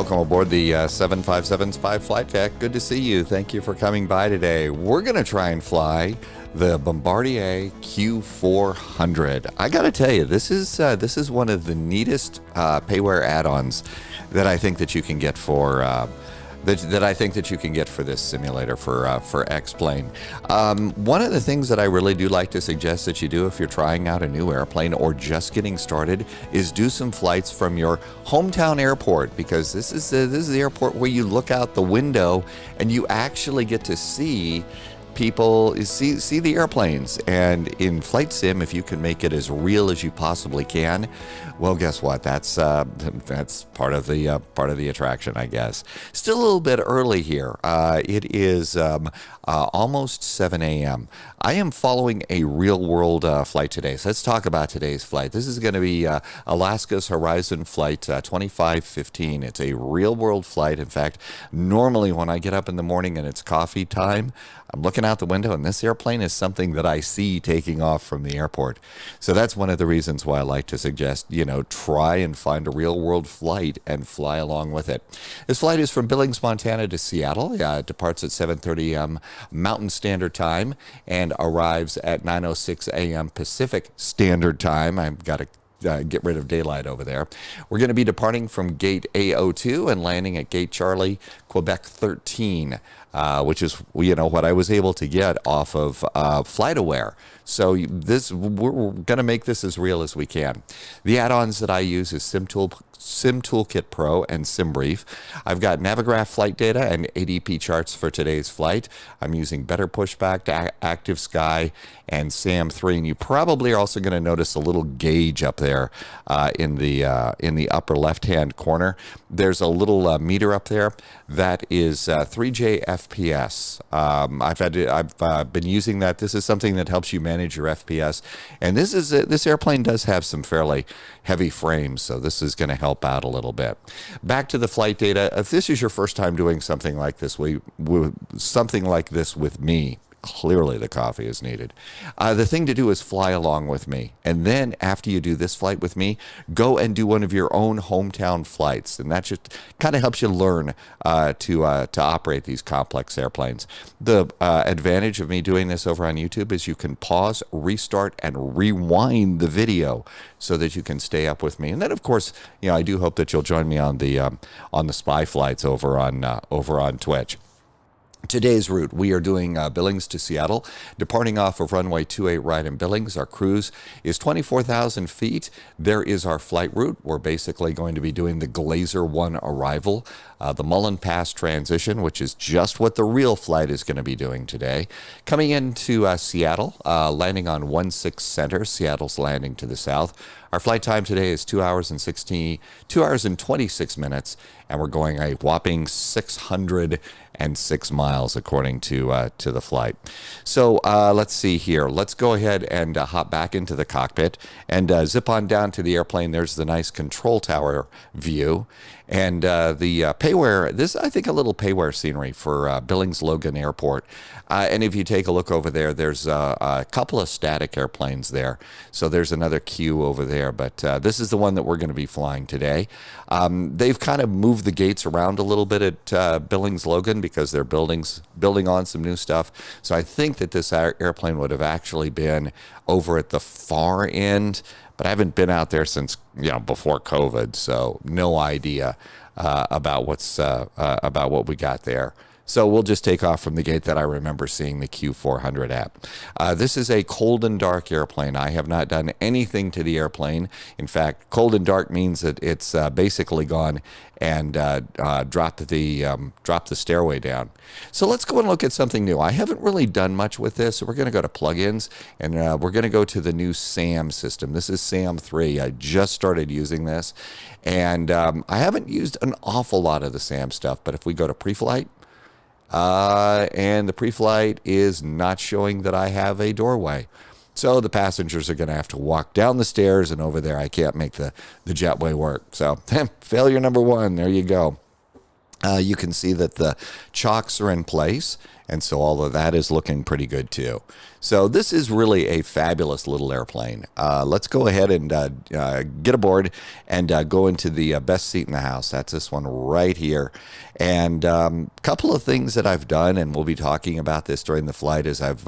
welcome aboard the 757 Spy Flight Deck. Good to see you. Thank you for coming by today. We're going to try and fly the Bombardier Q400. I got to tell you, this is one of the neatest payware add-ons that I think that you can get for that I think that you can get for this simulator for X-Plane. One of the things that I really do like to suggest that you do if you're trying out a new airplane or just getting started is do some flights from your hometown airport, because this is the airport where you look out the window and you actually get to see people, see the airplanes. And in Flight Sim, if you can make it as real as you possibly can, well, guess what? That's part of the attraction, I guess. Still a little bit early here. It is almost 7 a.m. I am following a real-world flight today. So let's talk about today's flight. This is going to be Alaska's Horizon Flight 2515. It's a real-world flight. In fact, normally when I get up in the morning and it's coffee time, I'm looking out the window, and this airplane is something that I see taking off from the airport. So that's one of the reasons why I like to suggest, try and find a real-world flight and fly along with it. This flight is from Billings, Montana to Seattle. It departs at 7:30 a.m. Mountain Standard Time and arrives at 9:06 a.m. Pacific Standard Time. I've got to get rid of daylight over there. We're going to be departing from gate A02 and landing at gate Charlie, Quebec 13, which is what I was able to get off of FlightAware. So we're going to make this as real as we can. The add-ons that I use is SimToolkit Pro and SimBrief. I've got Navigraph flight data and ADP charts for today's flight. I'm using Better Pushback, Active Sky, and SAM3. And you probably are also going to notice a little gauge up there in the upper left-hand corner. There's a little meter up there that is 3J FPS. I've been using that. This is something that helps you manage your FPS, and this airplane does have some fairly heavy frames, so this is going to help out a little bit. Back to the flight data. If this is your first time doing something like this, with me, clearly the coffee is needed. The thing to do is fly along with me. And then after you do this flight with me, go and do one of your own hometown flights. And that just kind of helps you learn to operate these complex airplanes. The advantage of me doing this over on YouTube is you can pause, restart, and rewind the video so that you can stay up with me. And then, of course, I do hope that you'll join me on the spy flights over on Twitch. Today's route, we are doing Billings to Seattle, departing off of runway 28 right in Billings. Our cruise is 24,000 feet. There is our flight route. We're basically going to be doing the Glazer 1 arrival, the Mullen Pass transition, which is just what the real flight is going to be doing today. Coming into Seattle, landing on 16 Center. Seattle's landing to the south. Our flight time today is 2 hours and 26 minutes, and we're going a whopping 606 miles according to the flight. So let's see here. Let's go ahead and hop back into the cockpit and zip on down to the airplane. There's the nice control tower view. And the payware, this I think a little payware scenery for Billings Logan Airport. And if you take a look over there, there's a couple of static airplanes there. So there's another queue over there. But this is the one that we're going to be flying today. They've kind of moved the gates around a little bit at Billings Logan because they're building on some new stuff. So I think that this airplane would have actually been over at the far end. But I haven't been out there since before COVID, so no idea about what we got there. So we'll just take off from the gate that I remember seeing the Q400 at. This is a cold and dark airplane. I have not done anything to the airplane. In fact, cold and dark means that it's basically gone and dropped the stairway down. So let's go and look at something new. I haven't really done much with this. So we're going to go to plugins, and we're going to go to the new SAM system. This is SAM3. I just started using this, and I haven't used an awful lot of the SAM stuff. But if we go to pre-flight, and the pre-flight is not showing that I have a doorway. So the passengers are going to have to walk down the stairs, and over there I can't make the jetway work. So failure number one, there you go. You can see that the chocks are in place, And so all of that is looking pretty good too. So this is really a fabulous little airplane. Let's go ahead and get aboard and go into the best seat in the house. That's this one right here. And a couple of things that I've done, and we'll be talking about this during the flight, is I've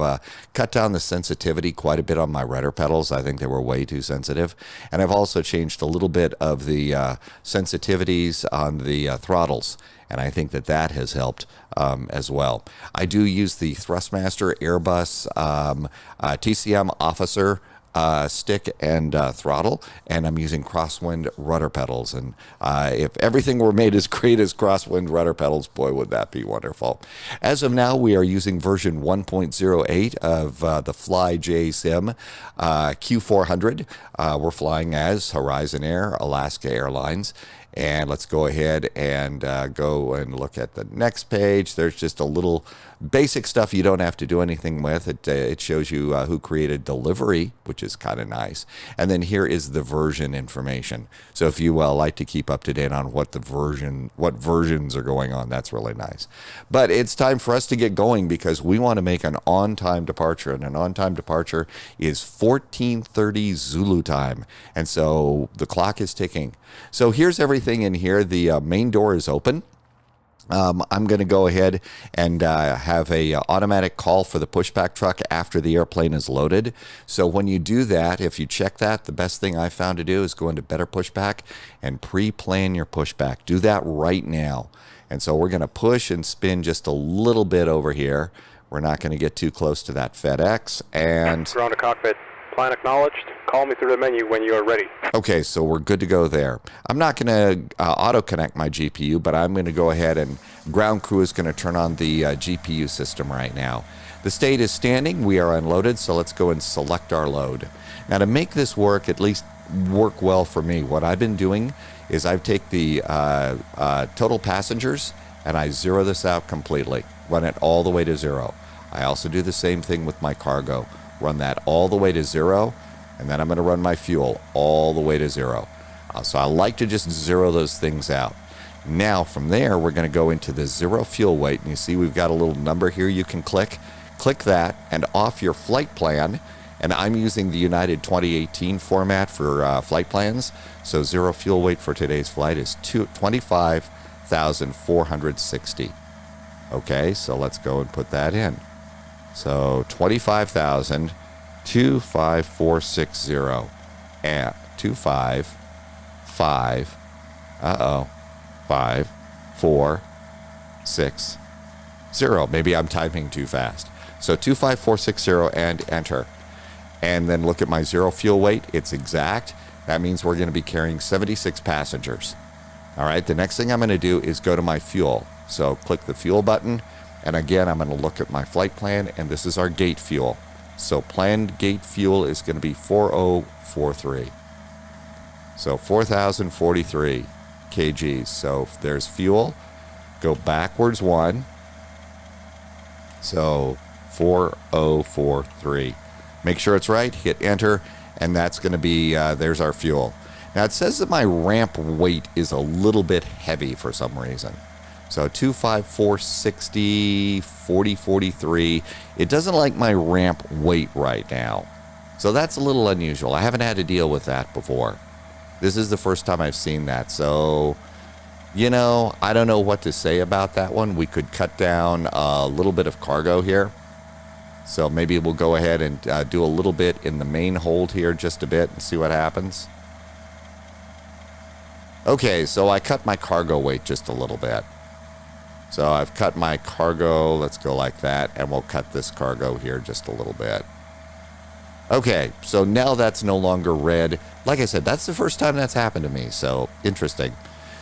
cut down the sensitivity quite a bit on my rudder pedals. I think they were way too sensitive. And I've also changed a little bit of the sensitivities on the throttles. And I think that that has helped as well. I do use the Thrustmaster Airbus TCM Officer stick and throttle, and I'm using crosswind rudder pedals. And if everything were made as great as crosswind rudder pedals, boy, would that be wonderful. As of now, we are using version 1.08 of the Fly J Sim Q400. We're flying as Horizon Air, Alaska Airlines. And let's go ahead and go and look at the next page. There's just a little basic stuff you don't have to do anything with. It shows you who created delivery, which is kind of nice. And then here is the version information. So if you like to keep up to date on what versions are going on, that's really nice. But it's time for us to get going because we want to make an on-time departure. And an on-time departure is 14:30 Zulu time. And so the clock is ticking. So here's everything in here. The main door is open. I'm going to go ahead and have a automatic call for the pushback truck after the airplane is loaded. So when you do that, if you check that, the best thing I found to do is go into Better Pushback and pre-plan your pushback. Do that right now. And so we're going to push and spin just a little bit over here. We're not going to get too close to that FedEx. And ground to cockpit. Plan acknowledged. Call me through the menu when you are ready. Okay, so we're good to go there. I'm not going to auto-connect my GPU, but I'm going to go ahead and ground crew is going to turn on the GPU system right now. The state is standing. We are unloaded, so let's go and select our load. Now, to make this work, at least work well for me, what I've been doing is I've taken the total passengers and I zero this out completely, run it all the way to zero. I also do the same thing with my cargo. Run that all the way to zero, and then I'm going to run my fuel all the way to zero. So I like to just zero those things out. Now from there, we're going to go into the zero fuel weight, and you see we've got a little number here you can click. Click that, and off your flight plan, and I'm using the United 2018 format for flight plans, so zero fuel weight for today's flight is 25,460. Okay, so let's go and put that in. So 25,25460 and 546 Maybe I'm typing too fast. So 25460 and enter. And then look at my zero fuel weight. It's exact. That means we're going to be carrying 76 passengers. All right, the next thing I'm going to do is go to my fuel. So click the fuel button. And again, I'm going to look at my flight plan, and this is our gate fuel. So planned gate fuel is going to be 4043. So 4,043 kgs. So if there's fuel, go backwards one. So 4043. Make sure it's right, hit enter, and that's going to be, there's our fuel. Now it says that my ramp weight is a little bit heavy for some reason. So 25460, 4043. It doesn't like my ramp weight right now. So that's a little unusual. I haven't had to deal with that before. This is the first time I've seen that. So, you know, I don't know what to say about that one. We could cut down a little bit of cargo here. So maybe we'll go ahead and do a little bit in the main hold here, just a bit, and see what happens. Okay, so I cut my cargo weight just a little bit. So I've cut my cargo, let's go like that, and we'll cut this cargo here just a little bit. Okay, so now that's no longer red. Like I said, that's the first time that's happened to me, so interesting.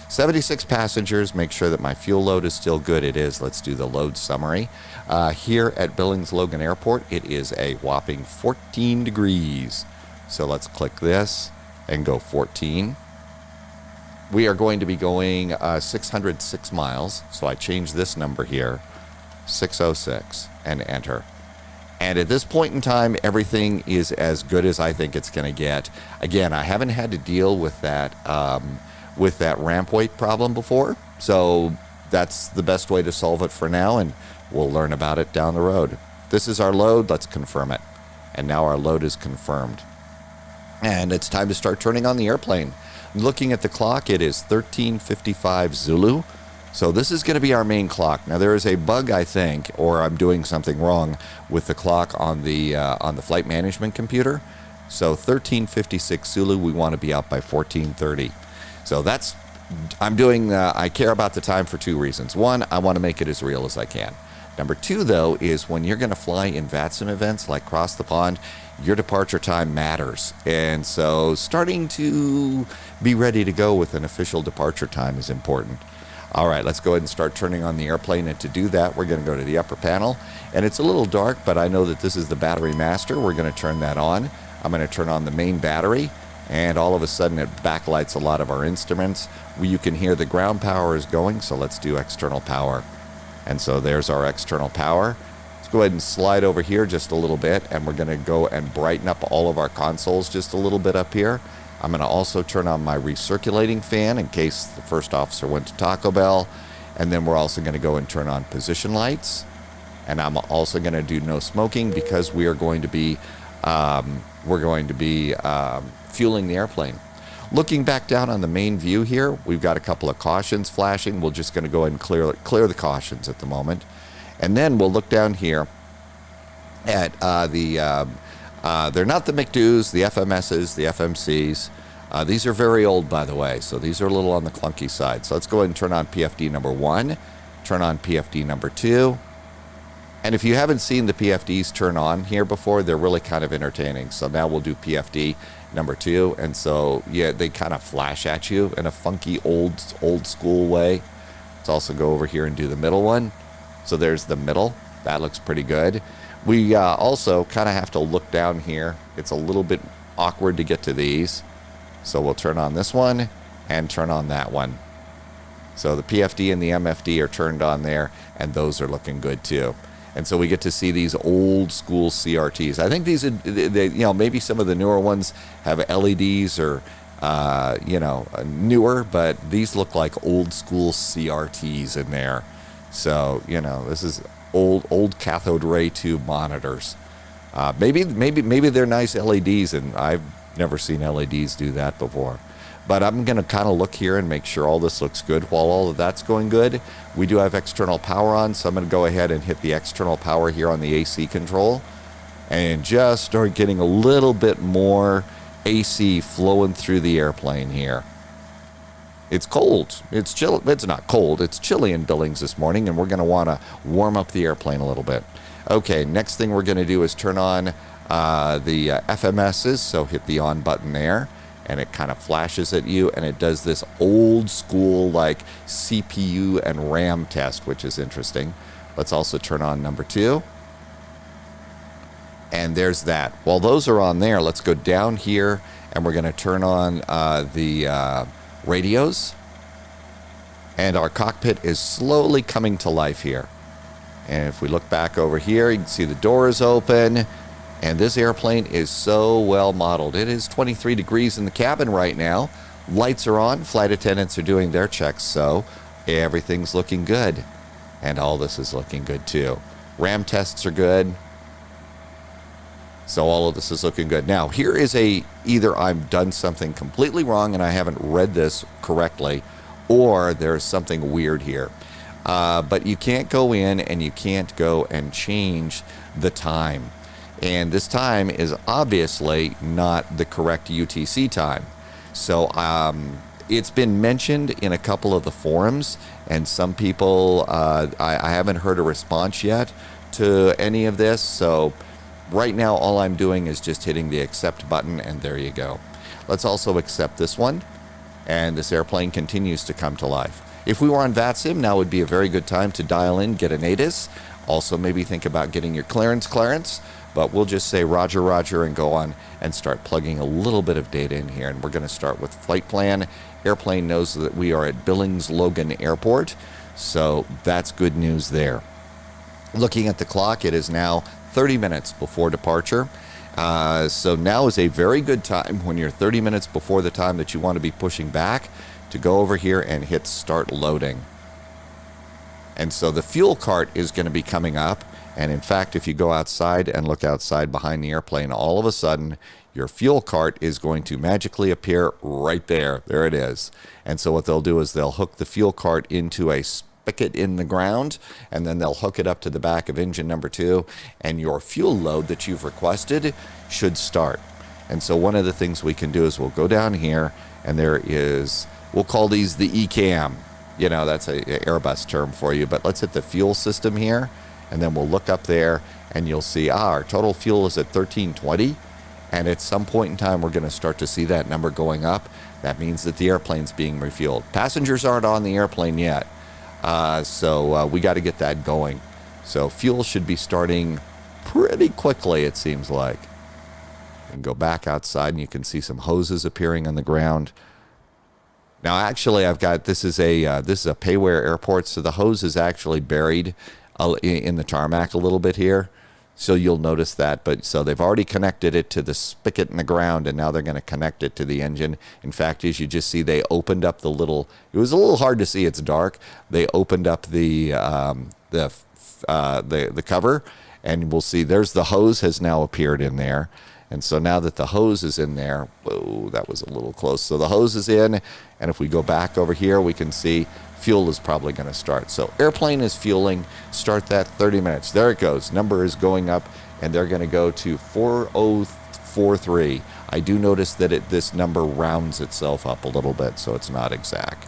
76 passengers, make sure that my fuel load is still good. It is. Let's do the load summary. Here at Billings Logan Airport, it is a whopping 14 degrees. So let's click this and go 14. We are going to be going 606 miles. So I changed this number here, 606, and enter. And at this point in time, everything is as good as I think it's going to get. Again, I haven't had to deal with that ramp weight problem before. So that's the best way to solve it for now, and we'll learn about it down the road. This is our load. Let's confirm it. And now our load is confirmed. And it's time to start turning on the airplane. Looking at the clock, it is 13:55 Zulu. So this is going to be our main clock. Now there is a bug, I think, or I'm doing something wrong with the clock on the flight management computer. So 13:56 Zulu, we want to be out by 14:30. So that's, I care about the time for two reasons. One, I want to make it as real as I can. Number two, though, is when you're going to fly in VATSIM events like Cross the Pond, your departure time matters. And so starting to be ready to go with an official departure time is important. All right, let's go ahead and start turning on the airplane. And to do that, we're going to go to the upper panel. And it's a little dark, but I know that this is the battery master. We're going to turn that on. I'm going to turn on the main battery. And all of a sudden, it backlights a lot of our instruments. You can hear the ground power is going, so let's do external power. And so there's our external power. Let's go ahead and slide over here just a little bit, and we're going to go and brighten up all of our consoles just a little bit up here. I'm going to also turn on my recirculating fan in case the first officer went to Taco Bell. And then we're also going to go and turn on position lights. And I'm also going to do no smoking because we are going to be fueling the airplane. Looking back down on the main view here, we've got a couple of cautions flashing. We're just going to go ahead and clear the cautions at the moment. And then we'll look down here at they're not the McDoos, the FMSs, the FMCs. These are very old, by the way, so these are a little on the clunky side. So let's go ahead and turn on PFD number 1, turn on PFD number 2. And if you haven't seen the PFDs turn on here before, they're really kind of entertaining. So now we'll do PFD number 2. And so, yeah, they kind of flash at you in a funky old school way. Let's also go over here and do the middle one. So there's the middle. That looks pretty good. We also kind of have to look down here. It's a little bit awkward to get to these. So we'll turn on this one and turn on that one. So the PFD and the MFD are turned on there, and those are looking good too. And so we get to see these old school CRTs. I think these are, maybe some of the newer ones have LEDs or, newer, but these look like old school CRTs in there. So, this is old cathode ray tube monitors. Maybe they're nice LEDs, and I've never seen LEDs do that before. But I'm going to kind of look here and make sure all this looks good. While all of that's going good, we do have external power on, so I'm going to go ahead and hit the external power here on the AC control and just start getting a little bit more AC flowing through the airplane here. It's cold. It's chill. It's not cold. It's chilly in Billings this morning, and we're going to want to warm up the airplane a little bit. Okay, next thing we're going to do is turn on the FMSs, so hit the on button there. And it kind of flashes at you, and it does this old school like CPU and RAM test, which is interesting. Let's also turn on number 2. And there's that. While those are on there, let's go down here, and we're going to turn on the radios. And our cockpit is slowly coming to life here. And if we look back over here, you can see the door is open. And this airplane is so well modeled. It is 23 degrees in the cabin right now. Lights are on. Flight attendants are doing their checks. So everything's looking good. And all this is looking good too. RAM tests are good. So all of this is looking good. Now, here is either I've done something completely wrong and I haven't read this correctly, or there's something weird here. But you can't go in and you can't go and change the time. And this time is obviously not the correct UTC time. So it's been mentioned in a couple of the forums, and some people, I haven't heard a response yet to any of this. So right now, all I'm doing is just hitting the accept button, and there you go. Let's also accept this one, and this airplane continues to come to life. If we were on VATSIM, now would be a very good time to dial in, get an ATIS. Also, maybe think about getting your clearance. But we'll just say Roger, Roger, and go on and start plugging a little bit of data in here. And we're going to start with flight plan. Airplane knows that we are at Billings Logan Airport. So that's good news there. Looking at the clock, it is now 30 minutes before departure. So now is a very good time when you're 30 minutes before the time that you want to be pushing back to go over here and hit start loading. And so the fuel cart is going to be coming up. And in fact, if you go outside and look outside behind the airplane, all of a sudden, your fuel cart is going to magically appear right there. There it is. And so what they'll do is they'll hook the fuel cart into a spigot in the ground, and then they'll hook it up to the back of engine number 2, and your fuel load that you've requested should start. And so one of the things we can do is we'll go down here, and there is, we'll call these the ECAM. You know, that's a Airbus term for you, but let's hit the fuel system here, and then we'll look up there, and you'll see, our total fuel is at 1320, and at some point in time, we're going to start to see that number going up. That means that the airplane's being refueled. Passengers aren't on the airplane yet, so we got to get that going. So fuel should be starting pretty quickly, it seems like. And go back outside, and you can see some hoses appearing on the ground. Now, actually, I've got, this is a payware airport, so the hose is actually buried in the tarmac a little bit here. So you'll notice that. But so they've already connected it to the spigot in the ground, and now they're going to connect it to the engine. In fact, as you just see, they opened up the little, it was a little hard to see, it's dark. They opened up the cover, and we'll see there's the hose has now appeared in there. And so now that the hose is in there, whoa, that was a little close. So the hose is in, and if we go back over here, we can see fuel is probably going to start. So airplane is fueling. Start that 30 minutes. There it goes. Number is going up, and they're going to go to 4043. I do notice that this number rounds itself up a little bit, so it's not exact.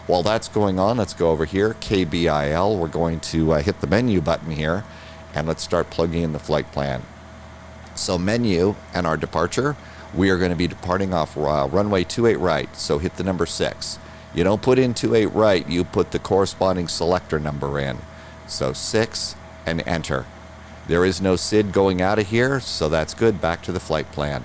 While that's going on, let's go over here. KBIL. We're going to hit the menu button here, and let's start plugging in the flight plan. So menu and our departure, we are going to be departing off runway 28 right. So hit the number 6. You don't put in 28 right, you put the corresponding selector number in. So 6 and enter. There is no SID going out of here, so that's good. Back to the flight plan.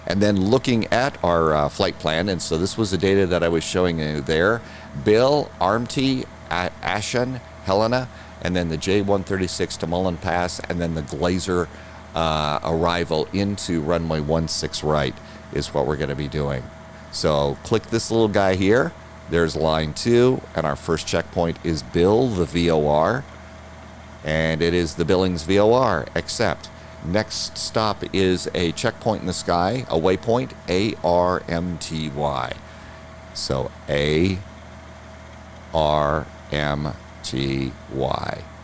And then looking at our flight plan, and so this was the data that I was showing you there. Bill, Armty, Ashen, Helena, and then the J136 to Mullen Pass, and then the Glazer arrival into runway 16 right is what we're going to be doing. So click this little guy here. There's line 2, and our first checkpoint is Bill, the VOR, and it is the Billings VOR, except next stop is a checkpoint in the sky, a waypoint, ARMTY. So ARMTY,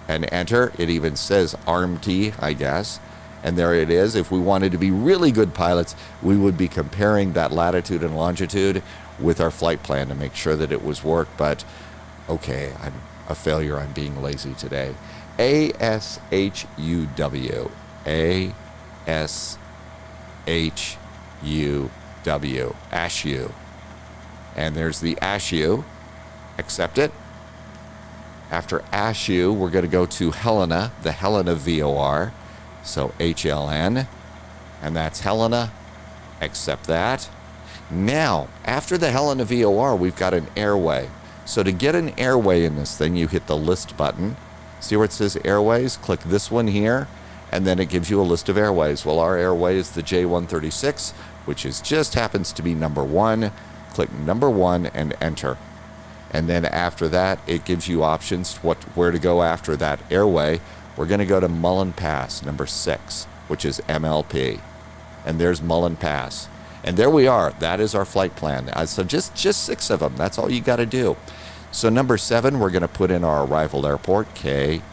and enter. It even says ARMT, I guess. And there it is. If we wanted to be really good pilots, we would be comparing that latitude and longitude with our flight plan to make sure that it was worked. But, okay, I'm a failure. I'm being lazy today. ASHUW. ASHUW. ASHU. And there's the ASHU. Accept it. After ASHU, we're going to go to Helena, the Helena VOR. So HLN, and that's Helena. Accept that. Now, after the Helena VOR, we've got an airway. So to get an airway in this thing, you hit the list button. See where it says airways? Click this one here, and then it gives you a list of airways. Well, our airway is the J136, which is just happens to be number 1. Click number 1 and enter. And then after that, it gives you options where to go after that airway. We're going to go to Mullen Pass, number 6, which is MLP. And there's Mullen Pass. And there we are. That is our flight plan. So just 6 of them. That's all you got to do. So number 7, we're going to put in our arrival airport, KSEA,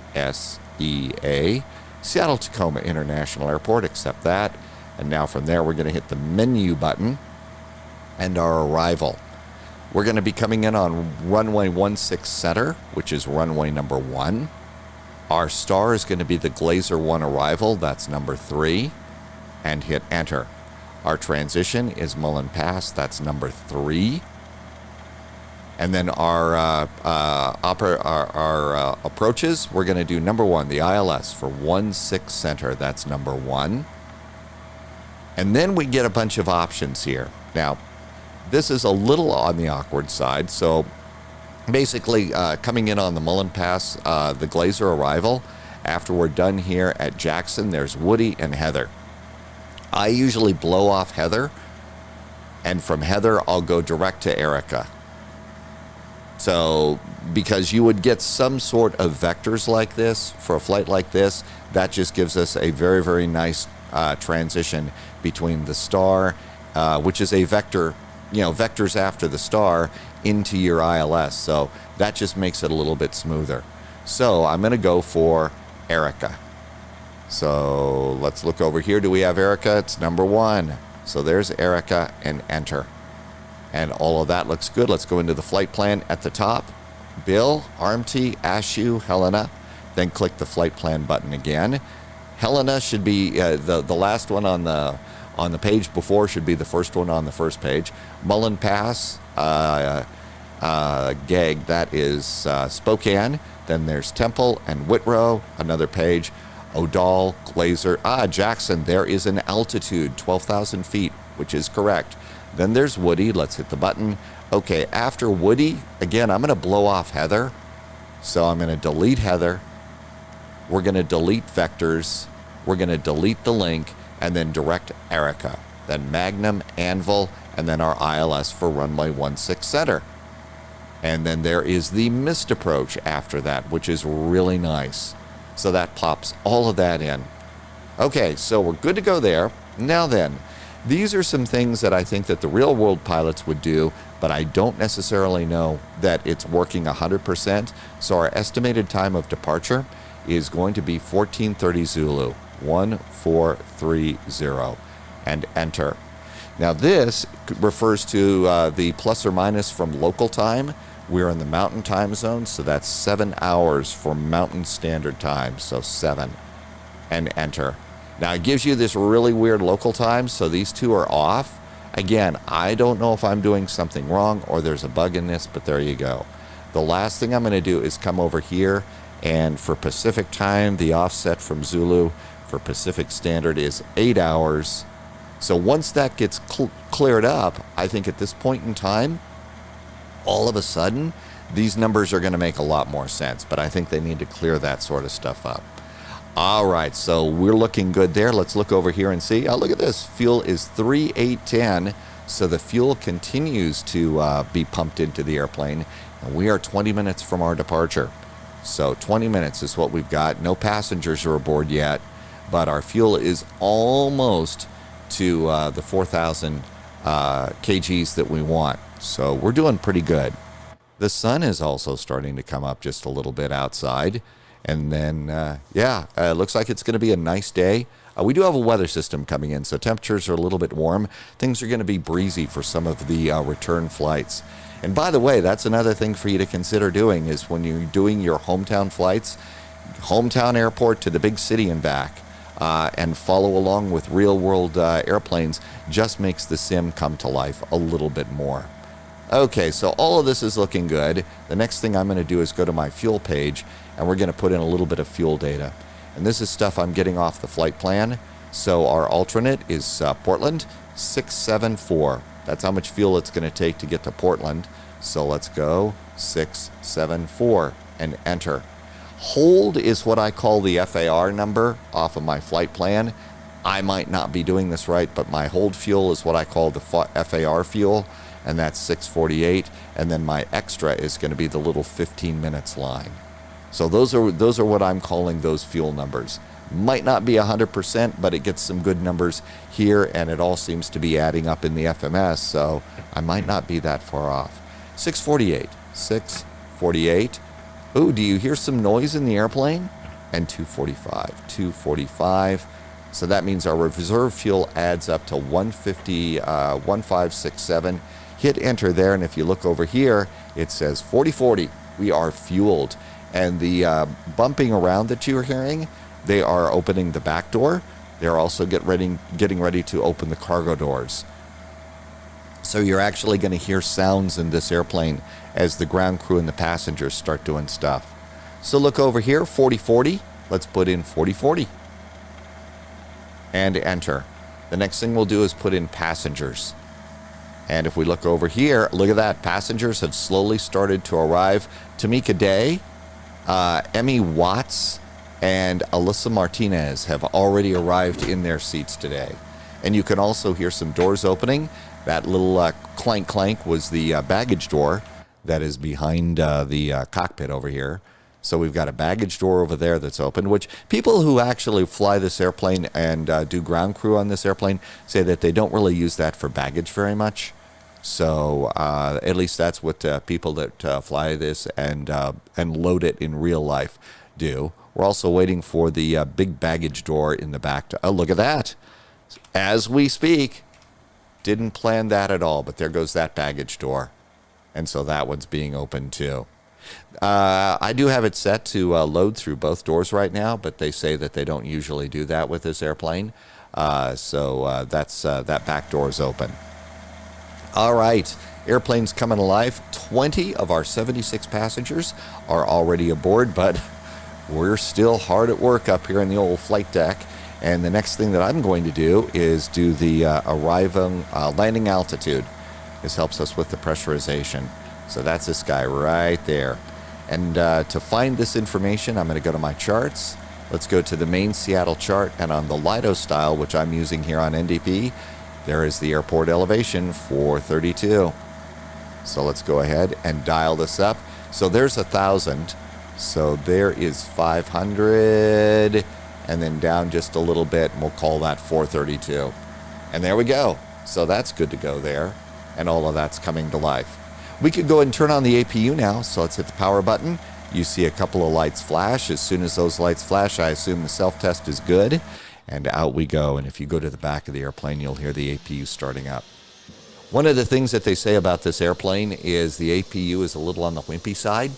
Seattle-Tacoma International Airport. Accept that. And now from there, we're going to hit the menu button and our arrival. We're going to be coming in on runway 16 center, which is runway number 1. Our star is going to be the Glazer 1 arrival, that's number 3, and hit enter. Our transition is Mullen Pass, that's number 3. And then our approaches, we're going to do number 1, the ILS for 16 center, that's number 1. And then we get a bunch of options here. Now, this is a little on the awkward side, so basically, coming in on the Mullen Pass, the Glazer arrival, after we're done here at Jackson, there's Woody and Heather. I usually blow off Heather, and from Heather, I'll go direct to Erica. So because you would get some sort of vectors like this for a flight like this. That just gives us a very, very nice transition between the star, which is a vector, vectors after the star, into your ILS. So that just makes it a little bit smoother. So I'm going to go for Erica. So let's look over here. Do we have Erica? It's number 1. So there's Erica, and enter. And all of that looks good. Let's go into the flight plan at the top. Bill, RMT, Ashu, Helena. Then click the flight plan button again. Helena should be the last one on the page before, should be the first one on the first page. Mullen Pass, Gag, that is Spokane. Then there's Temple and Whitrow, another page. Odal, Glazer, Jackson, there is an altitude, 12,000 feet, which is correct. Then there's Woody. Let's hit the button. Okay, after Woody, again, I'm going to blow off Heather. So I'm going to delete Heather. We're going to delete vectors. We're going to delete the link, and then direct Erica. Then Magnum, Anvil, and then our ILS for runway 16 center. And then there is the missed approach after that, which is really nice. So that pops all of that in. Okay, so we're good to go there. Now then, these are some things that I think that the real world pilots would do, but I don't necessarily know that it's working 100%. So our estimated time of departure is going to be 1430 Zulu, 1430, and enter. Now this refers to the plus or minus from local time. We're in the mountain time zone, so that's 7 hours for mountain standard time, so 7, and enter. Now it gives you this really weird local time, so these two are off. Again, I don't know if I'm doing something wrong or there's a bug in this, but there you go. The last thing I'm going to do is come over here, and for Pacific time, the offset from Zulu for Pacific Standard is 8 hours. So once that gets cleared up, I think at this point in time, all of a sudden, these numbers are going to make a lot more sense, but I think they need to clear that sort of stuff up. All right, so we're looking good there. Let's look over here and see. Oh, look at this. Fuel is 3810, so the fuel continues to be pumped into the airplane, and we are 20 minutes from our departure. So 20 minutes is what we've got. No passengers are aboard yet, but our fuel is almost to the 4,000 kgs that we want. So we're doing pretty good. The sun is also starting to come up just a little bit outside. And then, it looks like it's going to be a nice day. We do have a weather system coming in, so temperatures are a little bit warm. Things are going to be breezy for some of the return flights. And by the way, that's another thing for you to consider doing is when you're doing your hometown flights, hometown airport to the big city and back, and follow along with real-world airplanes just makes the sim come to life a little bit more. Okay, so all of this is looking good. The next thing I'm going to do is go to my fuel page, and we're going to put in a little bit of fuel data. And this is stuff I'm getting off the flight plan. So our alternate is Portland 674. That's how much fuel it's going to take to get to Portland. So let's go 674 and enter. Hold is what I call the FAR number off of my flight plan. I might not be doing this right, but my hold fuel is what I call the FAR fuel, and that's 648. And then my extra is going to be the little 15 minutes line. So those are what I'm calling those fuel numbers. Might not be 100%, but it gets some good numbers here, and it all seems to be adding up in the FMS, so I might not be that far off. 648, 648. Ooh, do you hear some noise in the airplane? And 245, 245. So that means our reserve fuel adds up to 150, 1567. Hit enter there, and if you look over here, it says 4040. We are fueled. And the bumping around that you're hearing, they are opening the back door. They're also getting ready to open the cargo doors. So you're actually going to hear sounds in this airplane as the ground crew and the passengers start doing stuff. So look over here, 4040. Let's put in 4040. And enter. The next thing we'll do is put in passengers. And if we look over here, look at that. Passengers have slowly started to arrive. Tamika Day, Emmy Watts, and Alyssa Martinez have already arrived in their seats today. And you can also hear some doors opening. That little clank clank was the baggage door. that is behind the cockpit over here. So we've got a baggage door over there that's open, which people who actually fly this airplane and do ground crew on this airplane say that they don't really use that for baggage very much. So at least that's what people that fly this and load it in real life do. We're also waiting for the big baggage door in the back. Oh, look at that. As we speak, didn't plan that at all, but there goes that baggage door. And so that one's being opened too. I do have it set to load through both doors right now, but they say that they don't usually do that with this airplane. So that back door is open. All right, airplane's coming alive. 20 of our 76 passengers are already aboard, but we're still hard at work up here in the old flight deck. And the next thing that I'm going to do is do the arriving landing altitude. This helps us with the pressurization. So that's this guy right there. And to find this information, I'm going to go to my charts. Let's go to the main Seattle chart. And on the Lido style, which I'm using here on NDP, there is the airport elevation, 432. So let's go ahead and dial this up. So there's 1,000. So there is 500. And then down just a little bit, and we'll call that 432. And there we go. So that's good to go there. And all of that's coming to life. We could go ahead and turn on the APU now. So let's hit the power button. You see a couple of lights flash. As soon as those lights flash, I assume the self-test is good. And out we go. And if you go to the back of the airplane, you'll hear the APU starting up. One of the things that they say about this airplane is the APU is a little on the wimpy side.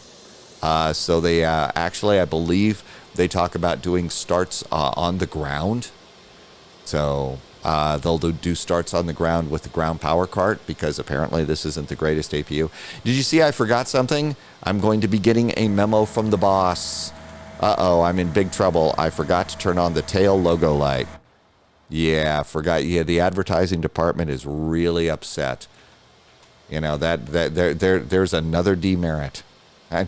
So they actually, I believe, they talk about doing starts on the ground. So they'll do starts on the ground with the ground power cart because apparently this isn't the greatest APU. Did you see I forgot something? I'm going to be getting a memo from the boss. Uh-oh, I'm in big trouble. I forgot to turn on the tail logo light. Yeah, I forgot. Yeah, the advertising department is really upset. You know, there's another demerit. I'll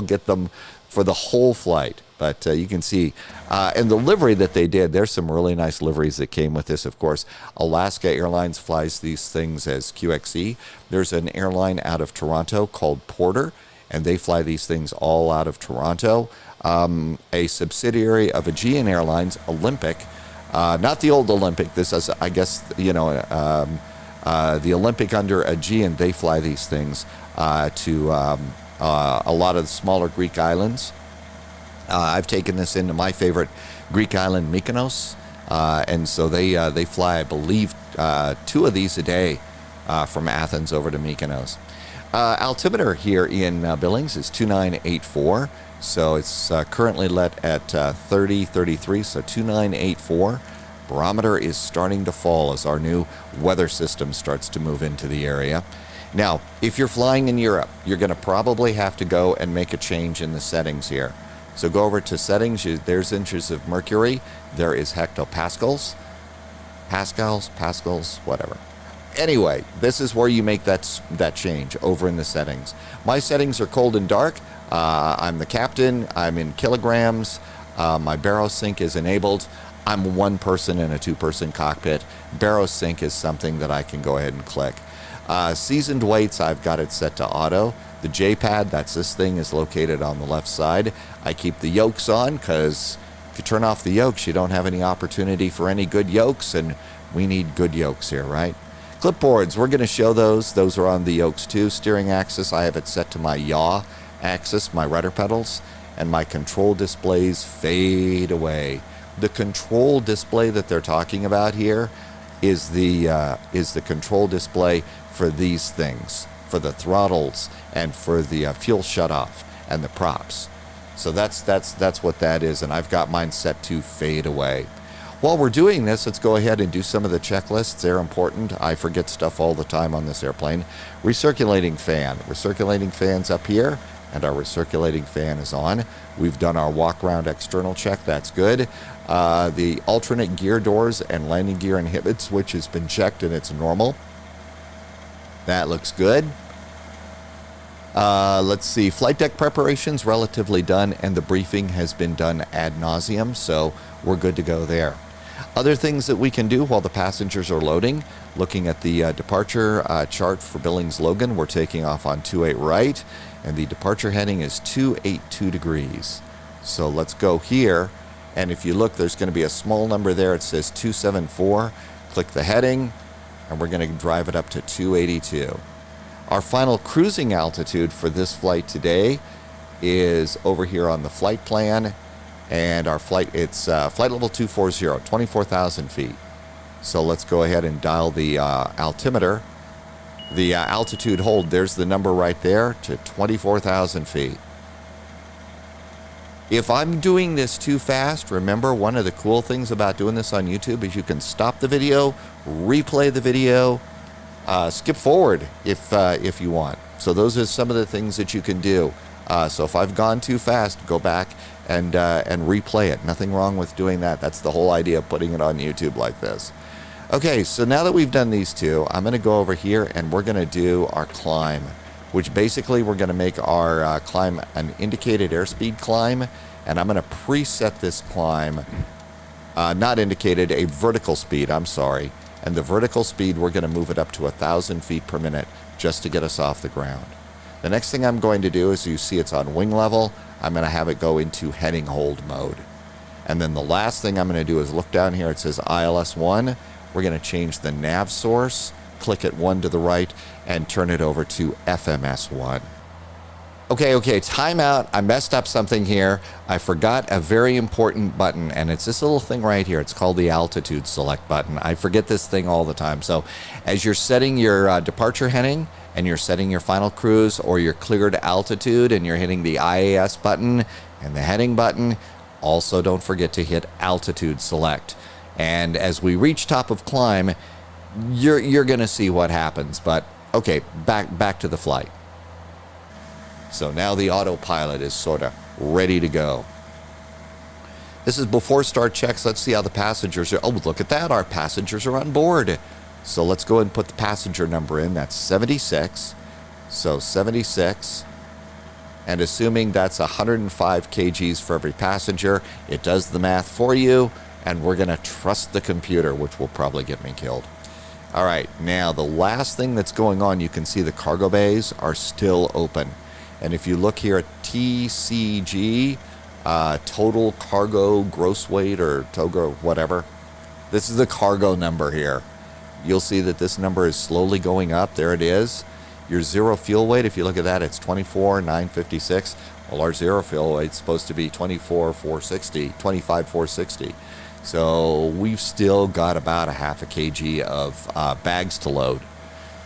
get them for the whole flight. But you can see, and the livery that they did, there's some really nice liveries that came with this, of course. Alaska Airlines flies these things as QXE. There's an airline out of Toronto called Porter, and they fly these things all out of Toronto. A subsidiary of Aegean Airlines, Olympic, not the old Olympic. This is, I guess, the Olympic under Aegean. They fly these things to a lot of the smaller Greek islands. I've taken this into my favorite Greek island, Mykonos, and so they fly, I believe, 2 of these a day from Athens over to Mykonos. Altimeter here in Billings is 2984, so it's currently lit at 3033, so 2984. Barometer is starting to fall as our new weather system starts to move into the area. Now, if you're flying in Europe, you're going to probably have to go and make a change in the settings here. So go over to settings. There's inches of mercury. There is hectopascals. Pascals, whatever. Anyway, this is where you make that change over in the settings. My settings are cold and dark. I'm the captain. I'm in kilograms. My baro sync is enabled. I'm one person in a 2-person cockpit. Baro sync is something that I can go ahead and click. Seasoned weights, I've got it set to auto. The J-pad, that's this thing, is located on the left side. I keep the yokes on because if you turn off the yokes, you don't have any opportunity for any good yokes, and we need good yokes here, right? Clipboards, we're going to show those. Those are on the yokes too. Steering axis, I have it set to my yaw axis, my rudder pedals, and my control displays fade away. The control display that they're talking about here is the control display for these things, for the throttles and for the fuel shutoff and the props. So that's what that is, and I've got mine set to fade away. While we're doing this, let's go ahead and do some of the checklists. They're important. I forget stuff all the time on this airplane. Recirculating fan. Recirculating fan's up here, and our recirculating fan is on. We've done our walk-around external check. That's good. The alternate gear doors and landing gear inhibit switch has been checked, and it's normal. That looks good. Let's see. Flight deck preparations relatively done, and the briefing has been done ad nauseum, so we're good to go there. Other things that we can do while the passengers are loading, looking at the departure chart for Billings Logan, we're taking off on 28 right, and the departure heading is 282 degrees. So let's go here, and if you look, there's going to be a small number there. It says 274. Click the heading, and we're going to drive it up to 282. Our final cruising altitude for this flight today is over here on the flight plan, and our flight, it's flight level 240, 24,000 feet. So let's go ahead and dial the altimeter. The altitude hold, there's the number right there, to 24,000 feet. If I'm doing this too fast, remember, one of the cool things about doing this on YouTube is you can stop the video, replay the video, skip forward if you want. So those are some of the things that you can do. So if I've gone too fast, go back and replay it. Nothing wrong with doing that. That's the whole idea of putting it on YouTube like this. Okay, so now that we've done these two, I'm going to go over here and we're going to do our climb, which basically we're going to make our climb an indicated airspeed climb, and I'm going to preset this climb, not indicated, a vertical speed, I'm sorry. And the vertical speed, we're going to move it up to 1,000 feet per minute just to get us off the ground. The next thing I'm going to do is, you see it's on wing level, I'm going to have it go into heading hold mode. And then the last thing I'm going to do is look down here, it says ILS 1. We're going to change the nav source, click it 1 to the right, and turn it over to FMS 1. Okay, timeout. I messed up something here. I forgot a very important button, and it's this little thing right here. It's called the altitude select button. I forget this thing all the time. So as you're setting your departure heading, and you're setting your final cruise, or your cleared altitude, and you're hitting the IAS button and the heading button, also don't forget to hit altitude select. And as we reach top of climb, you're going to see what happens. But okay, back to the flight. So now the autopilot is sort of ready to go. This is before start checks. Let's see how the passengers are. Oh, look at that. Our passengers are on board. So let's go and put the passenger number in. That's 76. So 76. And assuming that's 105 kgs for every passenger, it does the math for you. And we're going to trust the computer, which will probably get me killed. All right. Now, the last thing that's going on, you can see the cargo bays are still open. And if you look here at TCG, total cargo gross weight, or TOGA, whatever, this is the cargo number here. You'll see that this number is slowly going up. There it is. Your zero fuel weight, if you look at that, it's 24,956. Well, our zero fuel weight is supposed to be 25,460. So we've still got about a half a kg of bags to load.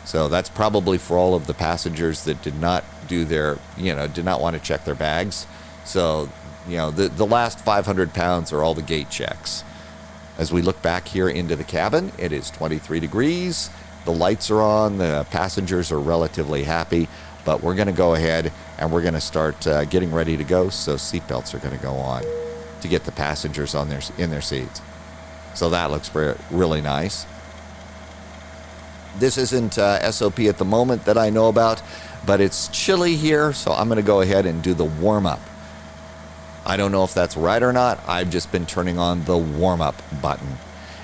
So that's probably for all of the passengers that did not do their, did not want to check their bags. So, the last 500 pounds are all the gate checks. As we look back here into the cabin, it is 23 degrees. The lights are on. The passengers are relatively happy. But we're going to go ahead and we're going to start getting ready to go. So seatbelts are going to go on to get the passengers in their seats. So that looks really nice. This isn't SOP at the moment that I know about, but it's chilly here, so I'm going to go ahead and do the warm-up. I don't know if that's right or not. I've just been turning on the warm-up button.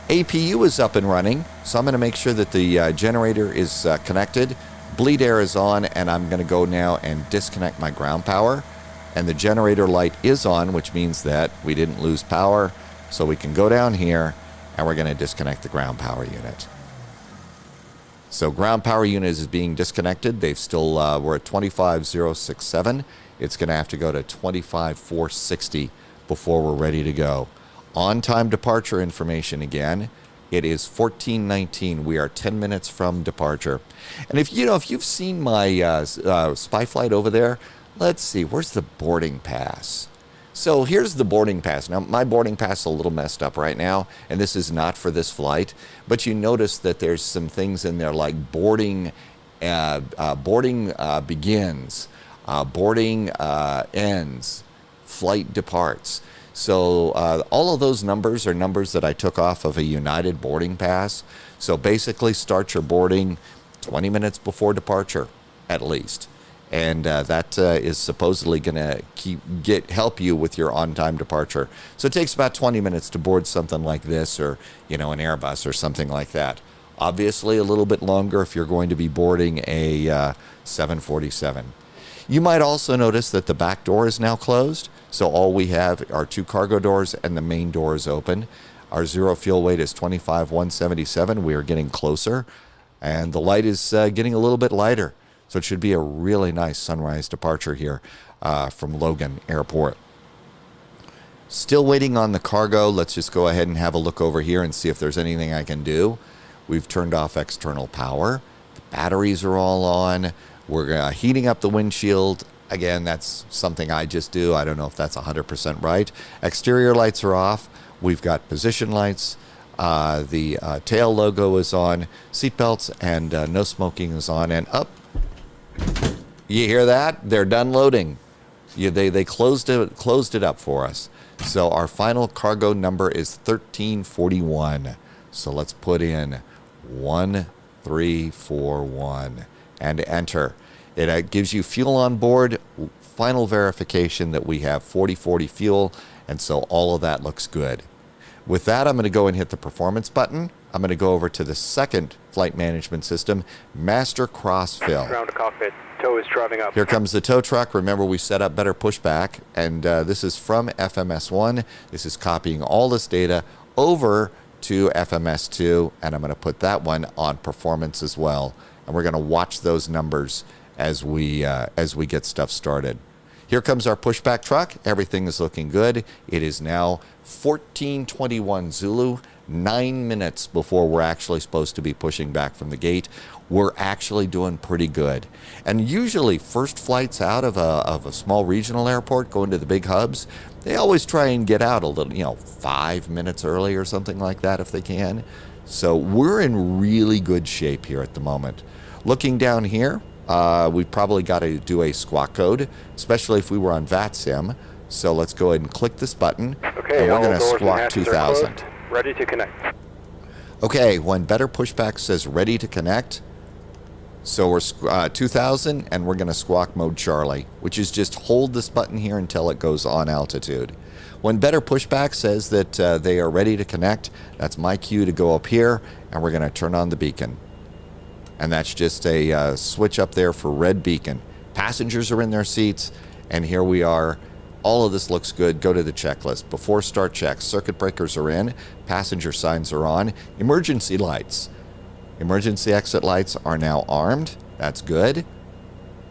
APU is up and running, so I'm going to make sure that the generator is connected. Bleed air is on, and I'm going to go now and disconnect my ground power. And the generator light is on, which means that we didn't lose power. So we can go down here, and we're going to disconnect the ground power unit. So ground power unit is being disconnected. They've still, we're at 25,067. It's going to have to go to 25,460 before we're ready to go. On-time departure information again. It is 14:19. We are 10 minutes from departure. And if you've seen my spy flight over there, let's see, where's the boarding pass? So here's the boarding pass. Now, my boarding pass is a little messed up right now, and this is not for this flight, but you notice that there's some things in there like boarding begins, boarding ends, flight departs. So all of those numbers are numbers that I took off of a United boarding pass. So basically start your boarding 20 minutes before departure, at least. and that is supposedly going to help you with your on-time departure. So it takes about 20 minutes to board something like this, or an Airbus or something like that. Obviously, a little bit longer if you're going to be boarding a 747. You might also notice that the back door is now closed, so all we have are 2 cargo doors and the main door is open. Our zero fuel weight is 25,177. We are getting closer, and the light is getting a little bit lighter. So it should be a really nice sunrise departure here from Logan Airport. Still waiting on the cargo. Let's just go ahead and have a look over here and see if there's anything I can do. We've turned off external power. The batteries are all on. We're heating up the windshield. Again, that's something I just do. I don't know if that's 100% right. Exterior lights are off. We've got position lights. The tail logo is on. Seatbelts and no smoking is on. And up. You hear that? They're done loading. They closed it up for us. So our final cargo number is 1341. So let's put in 1341 and enter. It gives you fuel on board. Final verification that we have 40/40 fuel, and so all of that looks good. With that, I'm going to go and hit the performance button. I'm going to go over to the second flight management system, Master Cross Fill. Ground to cockpit. Tow is driving up. Here comes the tow truck. Remember, we set up better pushback, and this is from FMS1. This is copying all this data over to FMS2, and I'm going to put that one on performance as well. And we're going to watch those numbers as we get stuff started. Here comes our pushback truck. Everything is looking good. It is now 14:21 Zulu, 9 minutes before we're actually supposed to be pushing back from the gate. We're actually doing pretty good. And usually first flights out of a small regional airport going to the big hubs, they always try and get out a little, 5 minutes early or something like that if they can. So we're in really good shape here at the moment. Looking down here, we probably got to do a squawk code, especially if we were on VATSIM. So let's go ahead and click this button. Okay, and we're going to doors and squawk hatches are 2000. closed. Ready to connect. Okay, when Better Pushback says ready to connect, so we're 2000, and we're going to squawk mode Charlie, which is just hold this button here until it goes on altitude. When Better Pushback says that they are ready to connect, that's my cue to go up here, and we're going to turn on the beacon. And that's just a switch up there for red beacon. Passengers are in their seats, and here we are. All of this looks good. Go to the checklist. Before start check, circuit breakers are in, passenger signs are on, emergency lights. Emergency exit lights are now armed. That's good.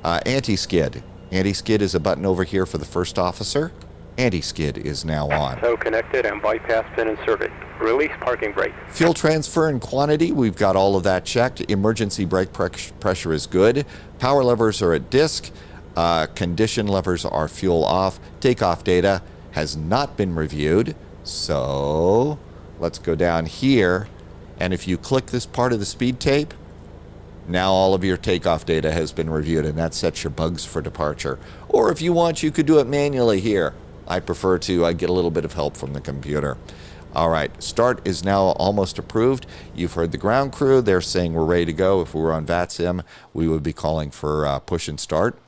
Anti-skid. Anti-skid is a button over here for the first officer. Anti-skid is now on. So connected and bypass pin inserted. Release parking brake. Fuel transfer and quantity, we've got all of that checked. Emergency brake pressure is good. Power levers are at disk. Condition levers are fuel off. Takeoff data has not been reviewed. So let's go down here. And if you click this part of the speed tape, now all of your takeoff data has been reviewed, and that sets your bugs for departure. Or if you want, you could do it manually here. I prefer to get a little bit of help from the computer. All right, start is now almost approved. You've heard the ground crew. They're saying we're ready to go. If we were on VATSIM, we would be calling for push and start.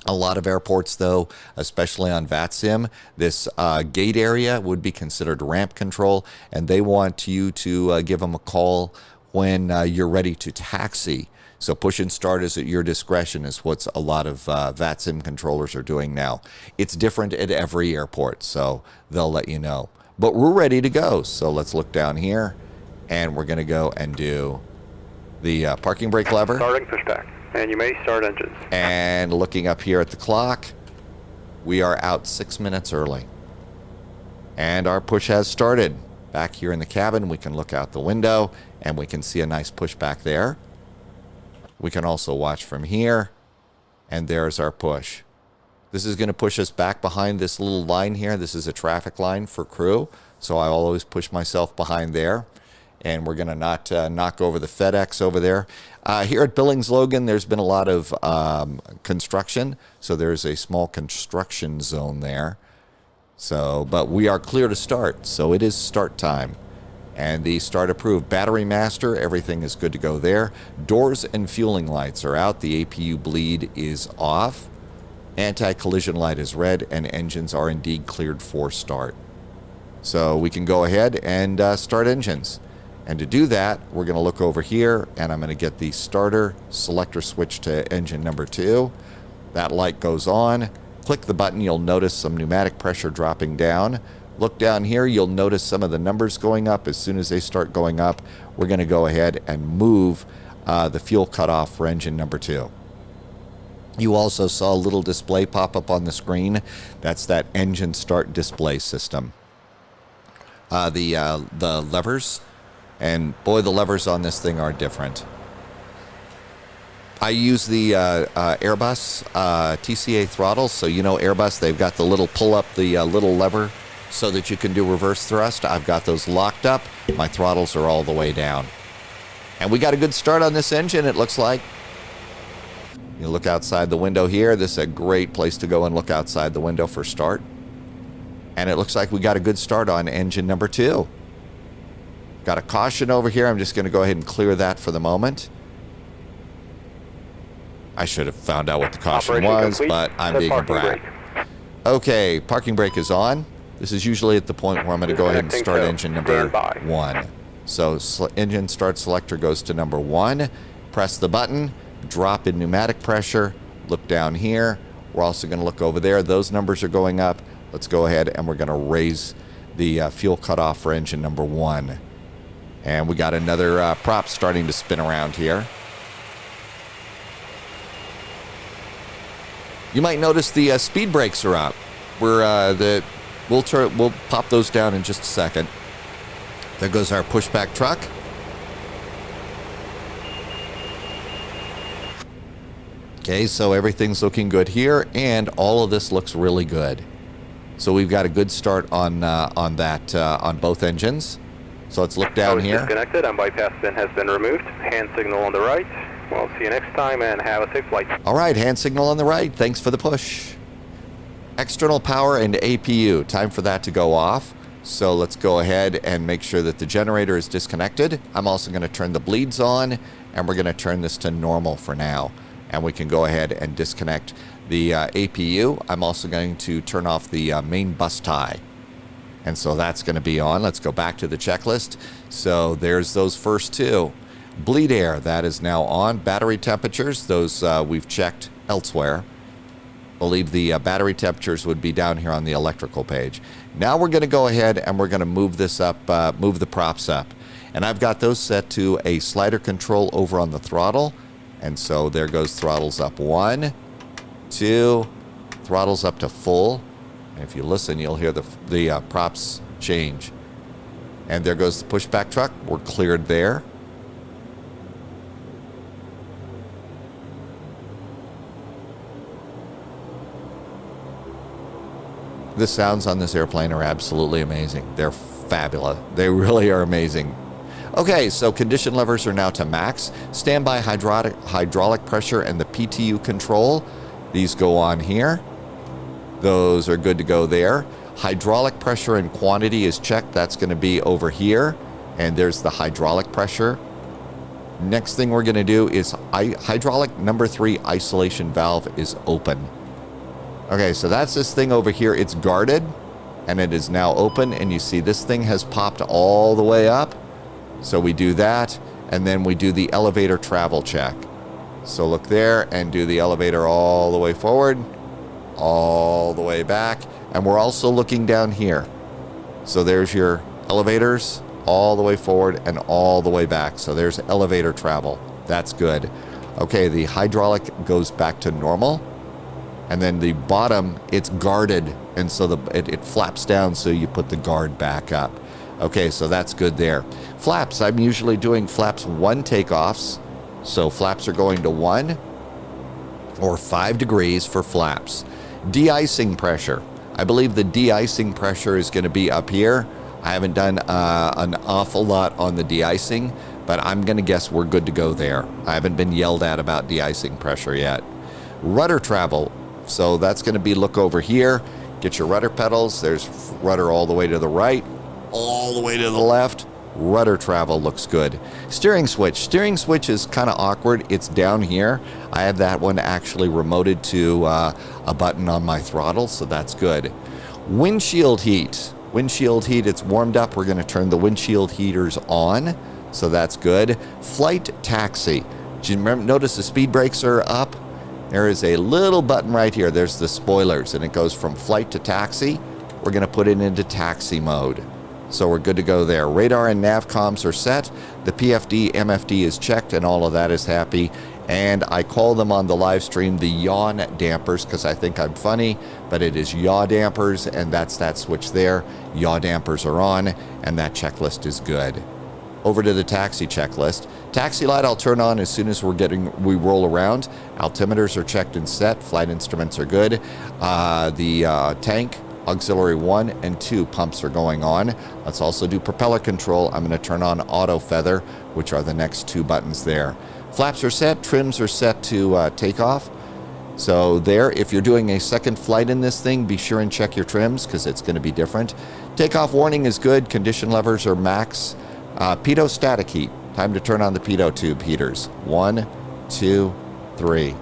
A lot of airports, though, especially on VATSIM, this gate area would be considered ramp control, and they want you to give them a call when you're ready to taxi. So push and start is at your discretion is what a lot of VATSIM controllers are doing now. It's different at every airport, so they'll let you know. But we're ready to go, so let's look down here, and we're going to go and do the parking brake lever. Starting pushback. And you may start engines. And looking up here at the clock, we are out 6 minutes early. And our push has started. Back here in the cabin, we can look out the window, and we can see a nice pushback there. We can also watch from here, and there's our push. This is going to push us back behind this little line here. This is a traffic line for crew, so I always push myself behind there. And we're going to not knock over the FedEx over there. Here at Billings, Logan, there's been a lot of construction, so there's a small construction zone there. So, but we are clear to start, so it is start time. And the start approved. Battery master, everything is good to go there. Doors and fueling lights are out. The APU bleed is off. Anti-collision light is red, and engines are indeed cleared for start. So we can go ahead and start engines. And to do that, we're going to look over here, and I'm going to get the starter selector switch to engine number 2. That light goes on. Click the button, you'll notice some pneumatic pressure dropping down. Look down here, you'll notice some of the numbers going up. As soon as they start going up, we're going to go ahead and move the fuel cutoff for engine number 2. You also saw a little display pop up on the screen. That's that engine start display system. The levers, and boy, the levers on this thing are different. I use the Airbus TCA throttles, so you know Airbus, they've got the little pull up the little lever so that you can do reverse thrust. I've got those locked up. My throttles are all the way down. And we got a good start on this engine, it looks like. You look outside the window here. This is a great place to go and look outside the window for start. And it looks like we got a good start on engine number 2. Got a caution over here. I'm just going to go ahead and clear that for the moment. I should have found out what the caution was, but I'm being a brat. Okay, parking brake is on. This is usually at the point where I'm going to go ahead and start engine number 1. So engine start selector goes to number 1. Press the button, drop in pneumatic pressure, look down here. We're also going to look over there. Those numbers are going up. Let's go ahead and we're going to raise the fuel cutoff for engine number 1. And we got another prop starting to spin around here. You might notice the speed brakes are up. We'll pop those down in just a second. There goes our pushback truck. Okay, so everything's looking good here, and all of this looks really good. So we've got a good start on both engines. So let's look down here. Disconnected and bypass pin has been removed. Hand signal on the right. We'll see you next time and have a safe flight. All right, hand signal on the right. Thanks for the push. External power and APU. Time for that to go off. So let's go ahead and make sure that the generator is disconnected. I'm also going to turn the bleeds on, and we're going to turn this to normal for now. And we can go ahead and disconnect the APU. I'm also going to turn off the main bus tie. And so that's going to be on. Let's go back to the checklist. So there's those first 2. Bleed air, that is now on. Battery temperatures, those we've checked elsewhere. I believe the battery temperatures would be down here on the electrical page. Now we're going to go ahead and we're going to move this up, move the props up. And I've got those set to a slider control over on the throttle. And so there goes throttles up 1, 2, throttles up to full. And if you listen, you'll hear the props change. And there goes the pushback truck. We're cleared there. The sounds on this airplane are absolutely amazing. They're fabulous. They really are amazing. Okay, so condition levers are now to max. Standby hydraulic pressure and the PTU control. These go on here. Those are good to go there. Hydraulic pressure and quantity is checked. That's going to be over here. And there's the hydraulic pressure. Next thing we're going to do is hydraulic number 3 isolation valve is open. Okay, so that's this thing over here. It's guarded, and it is now open. And you see this thing has popped all the way up. So we do that, and then we do the elevator travel check. So look there and do the elevator all the way forward, all the way back. And we're also looking down here. So there's your elevators all the way forward and all the way back. So there's elevator travel. That's good. Okay, the hydraulic goes back to normal. And then the bottom, it's guarded, and so it flaps down, so you put the guard back up. Okay, so that's good there. Flaps, I'm usually doing flaps 1 takeoffs. So flaps are going to 1 or 5 degrees for flaps. De-icing pressure. I believe the de-icing pressure is going to be up here. I haven't done an awful lot on the de-icing, but I'm going to guess we're good to go there. I haven't been yelled at about de-icing pressure yet. Rudder travel. So that's going to be look over here. Get your rudder pedals. There's rudder all the way to the right, all the way to the left. Rudder travel looks good. Steering switch. Steering switch is kind of awkward. It's down here. I have that one actually remoted to a button on my throttle, so that's good. Windshield heat. Windshield heat, it's warmed up. We're going to turn the windshield heaters on, so that's good. Flight taxi. Did you notice the speed brakes are up? There is a little button right here. There's the spoilers, and it goes from flight to taxi. We're going to put it into taxi mode. So we're good to go there. Radar and nav comms are set. The PFD, MFD is checked, and all of that is happy. And I call them on the live stream the yawn dampers because I think I'm funny, but it is yaw dampers, and that's that switch there. Yaw dampers are on, and that checklist is good. Over to the taxi checklist. Taxi light I'll turn on as soon as we roll around. Altimeters are checked and set. Flight instruments are good. The tank, auxiliary 1 and 2 pumps are going on. Let's also do propeller control. I'm going to turn on auto feather, which are the next 2 buttons there. Flaps are set. Trims are set to takeoff. So there, if you're doing a second flight in this thing, be sure and check your trims because it's going to be different. Takeoff warning is good. Condition levers are max. Pitot static heat. Time to turn on the pitot tube heaters. 1, 2, 3.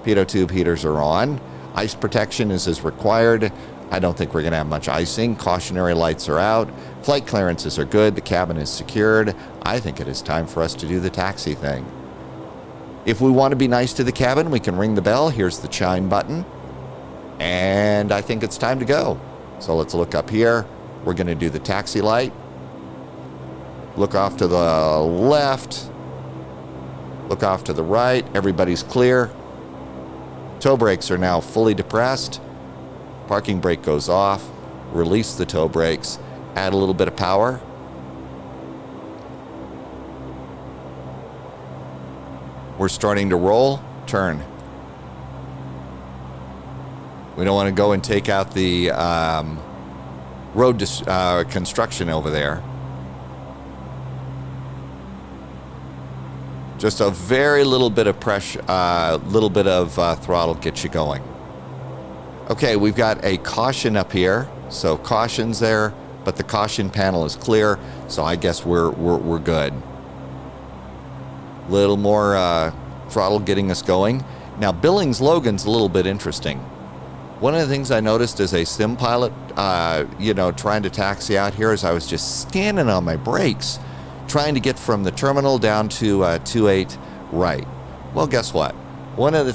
Pitot tube heaters are on. Ice protection is as required. I don't think we're going to have much icing. Cautionary lights are out. Flight clearances are good. The cabin is secured. I think it is time for us to do the taxi thing. If we want to be nice to the cabin, we can ring the bell. Here's the chime button. And I think it's time to go. So let's look up here. We're going to do the taxi light. Look off to the left. Look off to the right. Everybody's clear. Toe brakes are now fully depressed. Parking brake goes off. Release the toe brakes. Add a little bit of power. We're starting to roll. Turn. We don't want to go and take out the road construction over there. Just a very little bit of pressure, little bit of throttle gets you going. Okay, we've got a caution up here, so caution's there, but the caution panel is clear, so I guess we're good. Little more throttle getting us going. Now, Billings Logan's a little bit interesting. One of the things I noticed as a sim pilot, trying to taxi out here, is I was just scanning on my brakes, trying to get from the terminal down to 28 right. Well, guess what? One of the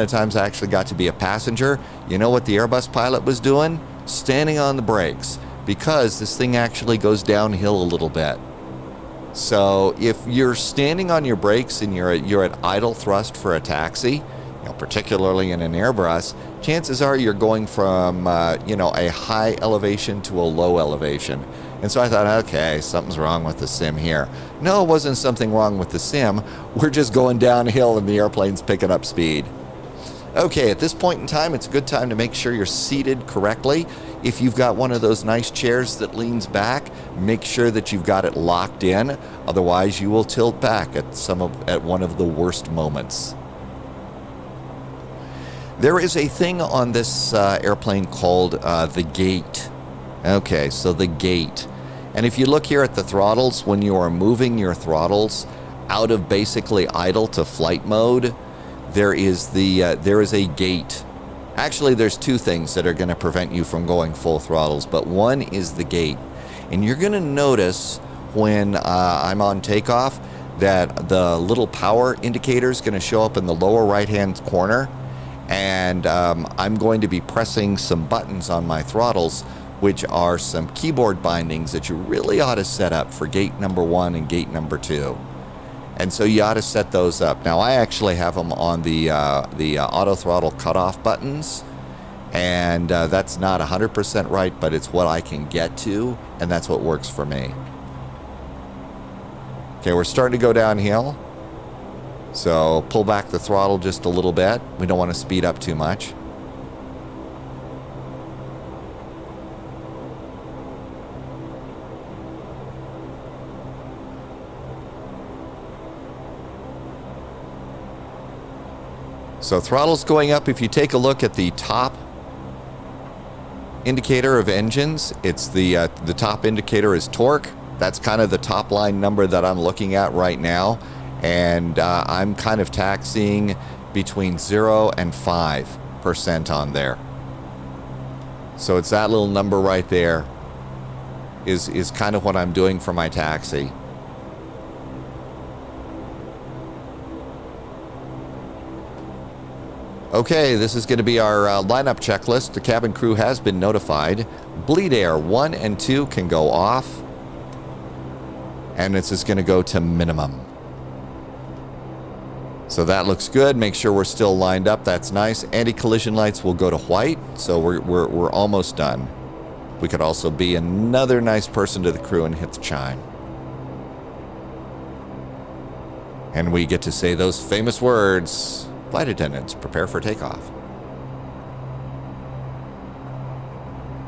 times I actually got to be a passenger, you know what the Airbus pilot was doing? Standing on the brakes, because this thing actually goes downhill a little bit. So if you're standing on your brakes and you're at idle thrust for a taxi, particularly in an Airbus, chances are you're going from a high elevation to a low elevation. And so I thought, okay, something's wrong with the sim here. No, it wasn't something wrong with the sim. We're just going downhill and the airplane's picking up speed. Okay, at this point in time, it's a good time to make sure you're seated correctly. If you've got one of those nice chairs that leans back, make sure that you've got it locked in. Otherwise, you will tilt back at one of the worst moments. There is a thing on this airplane called the gate. Okay, so the gate. And if you look here at the throttles, when you are moving your throttles out of basically idle to flight mode, there is a gate. Actually, there's 2 things that are going to prevent you from going full throttles, but one is the gate. And you're going to notice when I'm on takeoff that the little power indicator is going to show up in the lower right-hand corner, and I'm going to be pressing some buttons on my throttles, which are some keyboard bindings that you really ought to set up for gate number 1 and gate number 2. And so you ought to set those up. Now, I actually have them on the auto throttle cutoff buttons, and that's not 100% right, but it's what I can get to, and that's what works for me. Okay, we're starting to go downhill, so pull back the throttle just a little bit. We don't want to speed up too much. So throttle's going up. If you take a look at the top indicator of engines, it's the top indicator is torque. That's kind of the top line number that I'm looking at right now. And I'm kind of taxiing between 0 and 5% on there. So it's that little number right there is kind of what I'm doing for my taxi. Okay, this is going to be our lineup checklist. The cabin crew has been notified. Bleed air 1 and 2 can go off. And this is going to go to minimum. So that looks good. Make sure we're still lined up. That's nice. Anti-collision lights will go to white. So we're almost done. We could also be another nice person to the crew and hit the chime. And we get to say those famous words. Flight attendants, prepare for takeoff.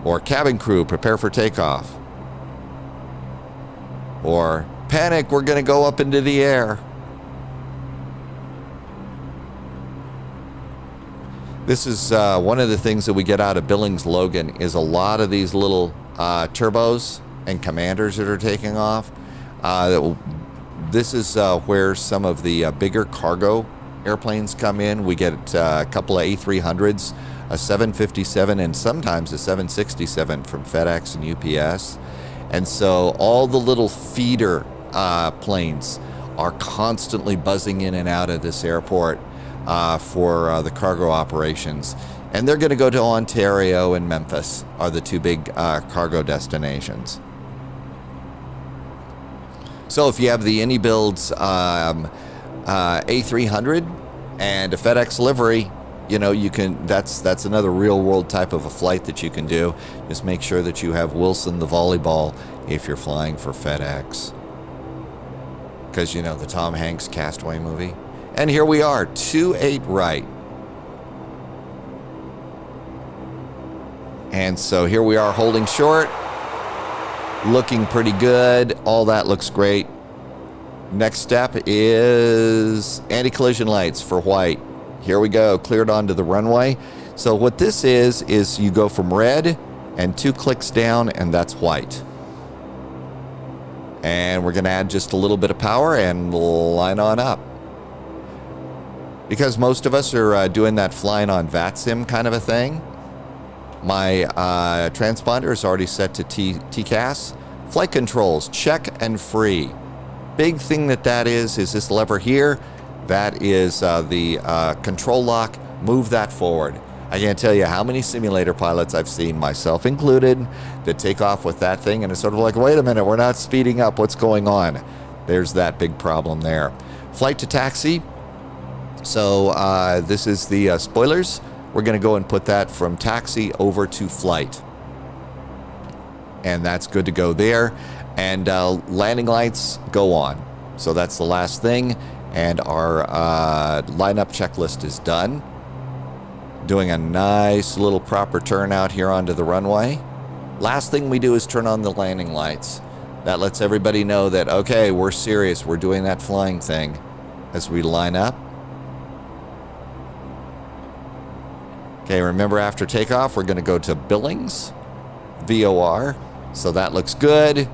Or cabin crew, prepare for takeoff. Or panic, we're going to go up into the air. This is one of the things that we get out of Billings Logan is a lot of these little turbos and commanders that are taking off. This is where some of the bigger cargo airplanes come in. We get a couple of A300s, a 757, and sometimes a 767 from FedEx and UPS. And so all the little feeder planes are constantly buzzing in and out of this airport for the cargo operations. And they're going to go to Ontario and Memphis are the two big cargo destinations. So if you have the AnyBuilds A300 and a FedEx livery, you know, you can, that's another real world type of a flight that you can do. Just make sure that you have Wilson the volleyball if you're flying for FedEx. Because, you know, the Tom Hanks Castaway movie. And here we are, 28 right. And so here we are holding short. Looking pretty good. All that looks great. Next step is anti-collision lights for white. Here we go, cleared onto the runway. So what this is you go from red and 2 clicks down, and that's white. And we're going to add just a little bit of power and line on up. Because most of us are doing that flying on VATSIM kind of a thing, my transponder is already set to TCAS. Flight controls, check and free. Big thing that is this lever here. That is the control lock. Move that forward. I can't tell you how many simulator pilots I've seen, myself included, that take off with that thing, and it's sort of like, wait a minute, we're not speeding up. What's going on? There's that big problem there. Flight to taxi. So this is the spoilers. We're going to go and put that from taxi over to flight. And that's good to go there. And landing lights go on. So that's the last thing. And our lineup checklist is done. Doing a nice little proper turn out here onto the runway. Last thing we do is turn on the landing lights. That lets everybody know that, okay, we're serious. We're doing that flying thing as we line up. Okay, remember after takeoff, we're going to go to Billings, VOR. So that looks good.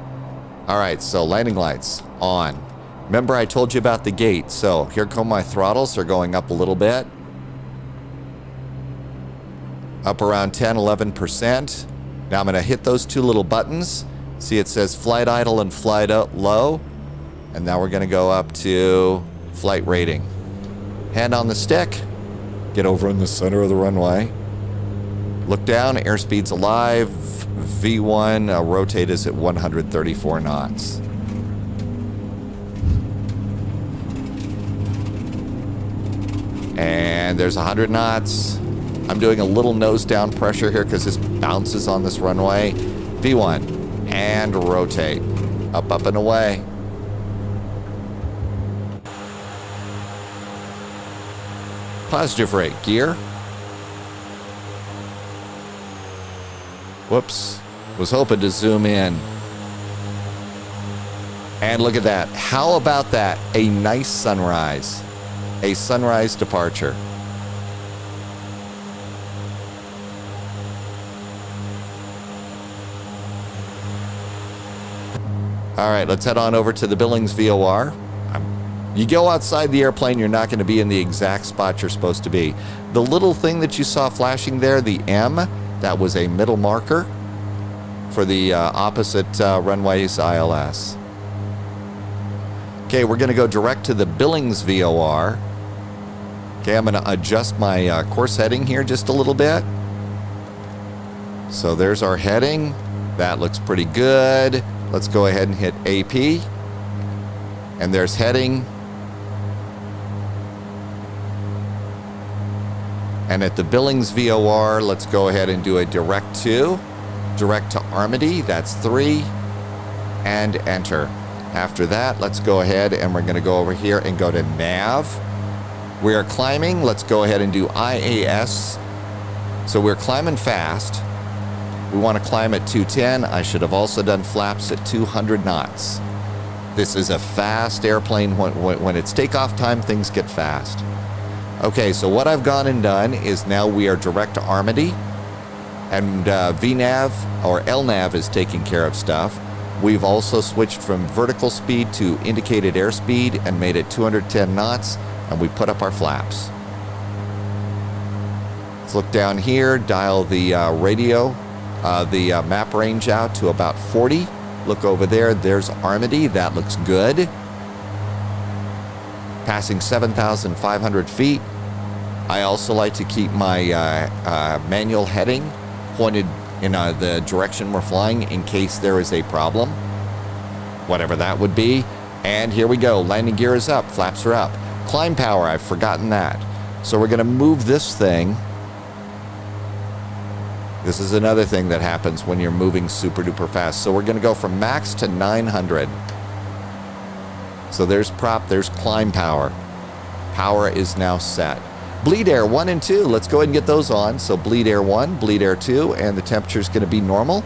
All right, so landing lights on. Remember I told you about the gate. So here come my throttles. They're going up a little bit. Up around 10, 11%. Now I'm going to hit those 2 little buttons. See, it says flight idle and flight low. And now we're going to go up to flight rating. Hand on the stick. Get over in the center of the runway. Look down, airspeed's alive. V1, rotate is at 134 knots. And there's 100 knots. I'm doing a little nose down pressure here because this bounces on this runway. V1, and rotate. Up, up, and away. Positive rate, gear. Whoops. Was hoping to zoom in. And look at that. How about that? A nice sunrise. A sunrise departure. All right, let's head on over to the Billings VOR. You go outside the airplane, you're not going to be in the exact spot you're supposed to be. The little thing that you saw flashing there, the M, that was a middle marker for the opposite runways ILS. Okay, we're going to go direct to the Billings VOR. Okay, I'm going to adjust my course heading here just a little bit. So there's our heading. That looks pretty good. Let's go ahead and hit AP. And there's heading. And at the Billings VOR, let's go ahead and do a direct to Armady. That's 3. And enter. After that, let's go ahead and we're going to go over here and go to nav. We are climbing. Let's go ahead and do IAS. So we're climbing fast. We want to climb at 210. I should have also done flaps at 200 knots. This is a fast airplane. When it's takeoff time, things get fast. Okay, so what I've gone and done is now we are direct to Armady. And VNAV or LNAV is taking care of stuff. We've also switched from vertical speed to indicated airspeed and made it 210 knots. And we put up our flaps. Let's look down here, dial the radio, the map range out to about 40. Look over there, there's Armady, that looks good. Passing 7,500 feet. I also like to keep my manual heading pointed in the direction we're flying in case there is a problem, whatever that would be. And here we go, landing gear is up, flaps are up. Climb power, I've forgotten that. So we're gonna move this thing. This is another thing that happens when you're moving super duper fast. So we're gonna go from max to 900. So there's prop, there's climb power. Power is now set. Bleed air 1 and 2, let's go ahead and get those on. So bleed air 1, bleed air 2, and the temperature is gonna be normal.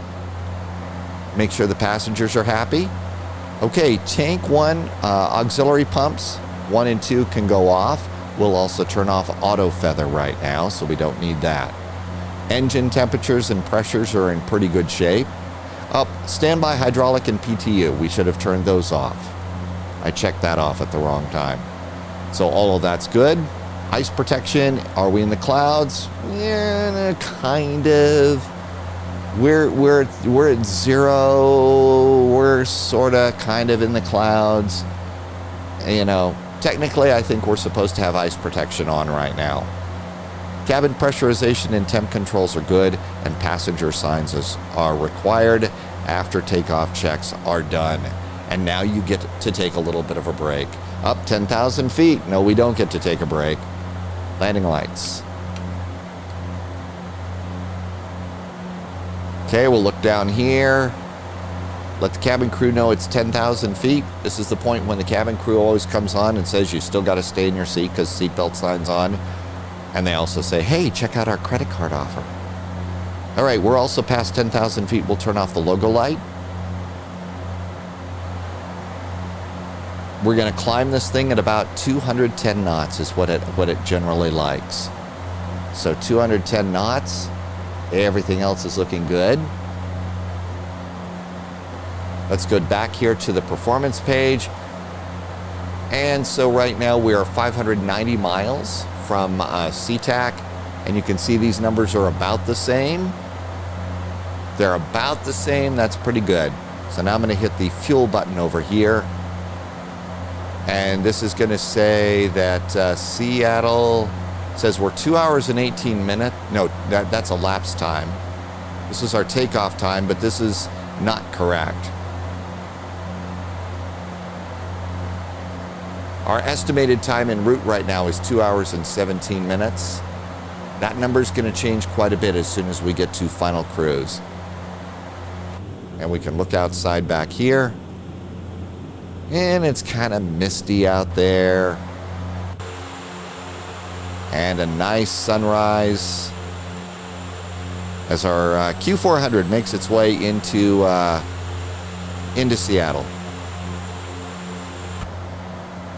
Make sure the passengers are happy. Okay, tank 1, auxiliary pumps, 1 and 2 can go off. We'll also turn off auto feather right now, so we don't need that. Engine temperatures and pressures are in pretty good shape. Standby hydraulic and PTU, we should have turned those off. I checked that off at the wrong time. So all of that's good. Ice protection, are we in the clouds? Yeah, kind of. We're at 0. We're sorta kind of in the clouds. You know, technically I think we're supposed to have ice protection on right now. Cabin pressurization and temp controls are good, and passenger signs are required after takeoff checks are done. And now you get to take a little bit of a break. Up 10,000 feet. No, we don't get to take a break. Landing lights. Okay, we'll look down here. Let the cabin crew know it's 10,000 feet. This is the point when the cabin crew always comes on and says you still got to stay in your seat because seatbelt sign's on. And they also say, hey, check out our credit card offer. All right, we're also past 10,000 feet. We'll turn off the logo light. We're going to climb this thing at about 210 knots is what it generally likes. So 210 knots. Everything else is looking good. Let's go back here to the performance page. And so right now we are 590 miles from SeaTac, and you can see these numbers are about the same. They're about the same. That's pretty good. So now I'm going to hit the fuel button over here. And this is going to say that Seattle says we're 2 hours and 18 minutes. No, that's a lapse time. This is our takeoff time, but this is not correct. Our estimated time en route right now is 2 hours and 17 minutes. That number is going to change quite a bit as soon as we get to final cruise. And we can look outside back here. And it's kind of misty out there. And a nice sunrise as our Q400 makes its way into Seattle.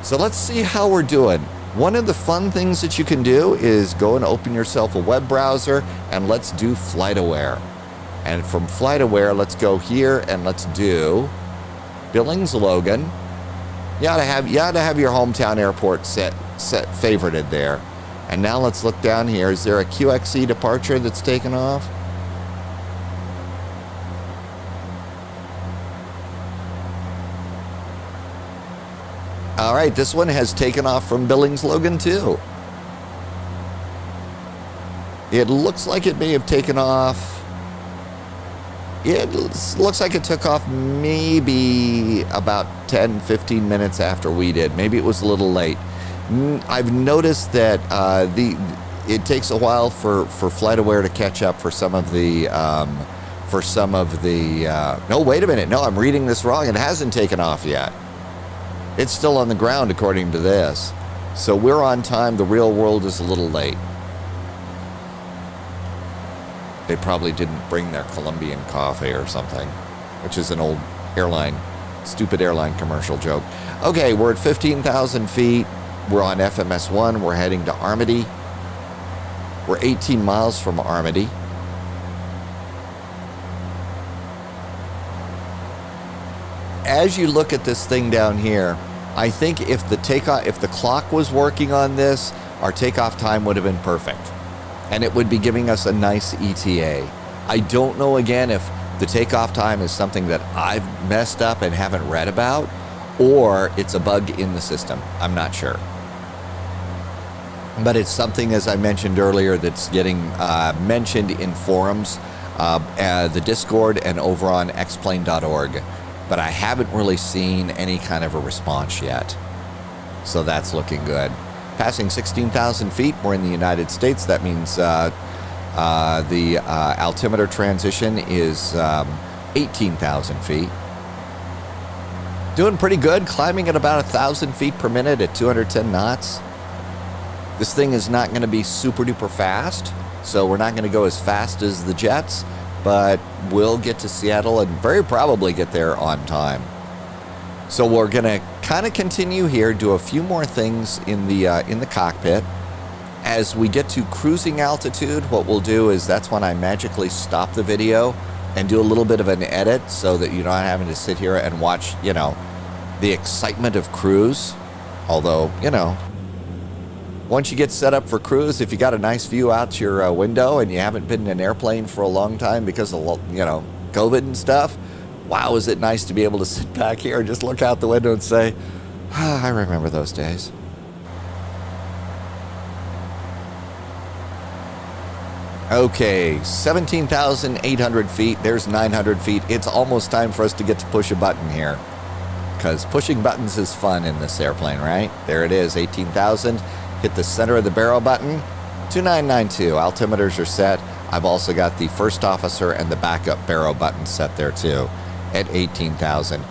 So let's see how we're doing. One of the fun things that you can do is go and open yourself a web browser and let's do FlightAware. And from FlightAware, let's go here and let's do Billings, Logan. You ought to have your hometown airport set favorited there. And now let's look down here. Is there a QXE departure that's taken off? All right, this one has taken off from Billings, Logan too. It looks like it may have taken off. It looks like it took off maybe about 10, 15 minutes after we did. Maybe it was a little late. I've noticed that it takes a while for FlightAware to catch up for some of the no, wait a minute. No, I'm reading this wrong. It hasn't taken off yet. It's still on the ground according to this. So we're on time. The real world is a little late. They probably didn't bring their Colombian coffee or something, which is an old stupid airline commercial joke. Okay, we're at 15,000 feet. We're on FMS1. We're heading to Armady. We're 18 miles from Armady. As you look at this thing down here, I think if the clock was working on this, our takeoff time would have been perfect. And it would be giving us a nice ETA. I don't know, again, if the takeoff time is something that I've messed up and haven't read about, or it's a bug in the system. I'm not sure. But it's something, as I mentioned earlier, that's getting mentioned in forums, the Discord, and over on xplane.org. But I haven't really seen any kind of a response yet. So that's looking good. Passing 16,000 feet, we're in the United States. That means the altimeter transition is 18,000 feet. Doing pretty good, climbing at about 1,000 feet per minute at 210 knots. This thing is not going to be super duper fast, so we're not going to go as fast as the jets, but we'll get to Seattle and very probably get there on time. So we're going to kind of continue here, do a few more things in the cockpit. As we get to cruising altitude, what we'll do is that's when I magically stop the video and do a little bit of an edit so that you're not having to sit here and watch, the excitement of cruise. Although, once you get set up for cruise, if you got a nice view out your window and you haven't been in an airplane for a long time because of, COVID and stuff, wow, is it nice to be able to sit back here and just look out the window and say, I remember those days. Okay, 17,800 feet. There's 900 feet. It's almost time for us to get to push a button here, because pushing buttons is fun in this airplane, right? There it is, 18,000. Hit the center of the barrel button. 2992. Altimeters are set. I've also got the first officer and the backup barrel button set there too at 18,000.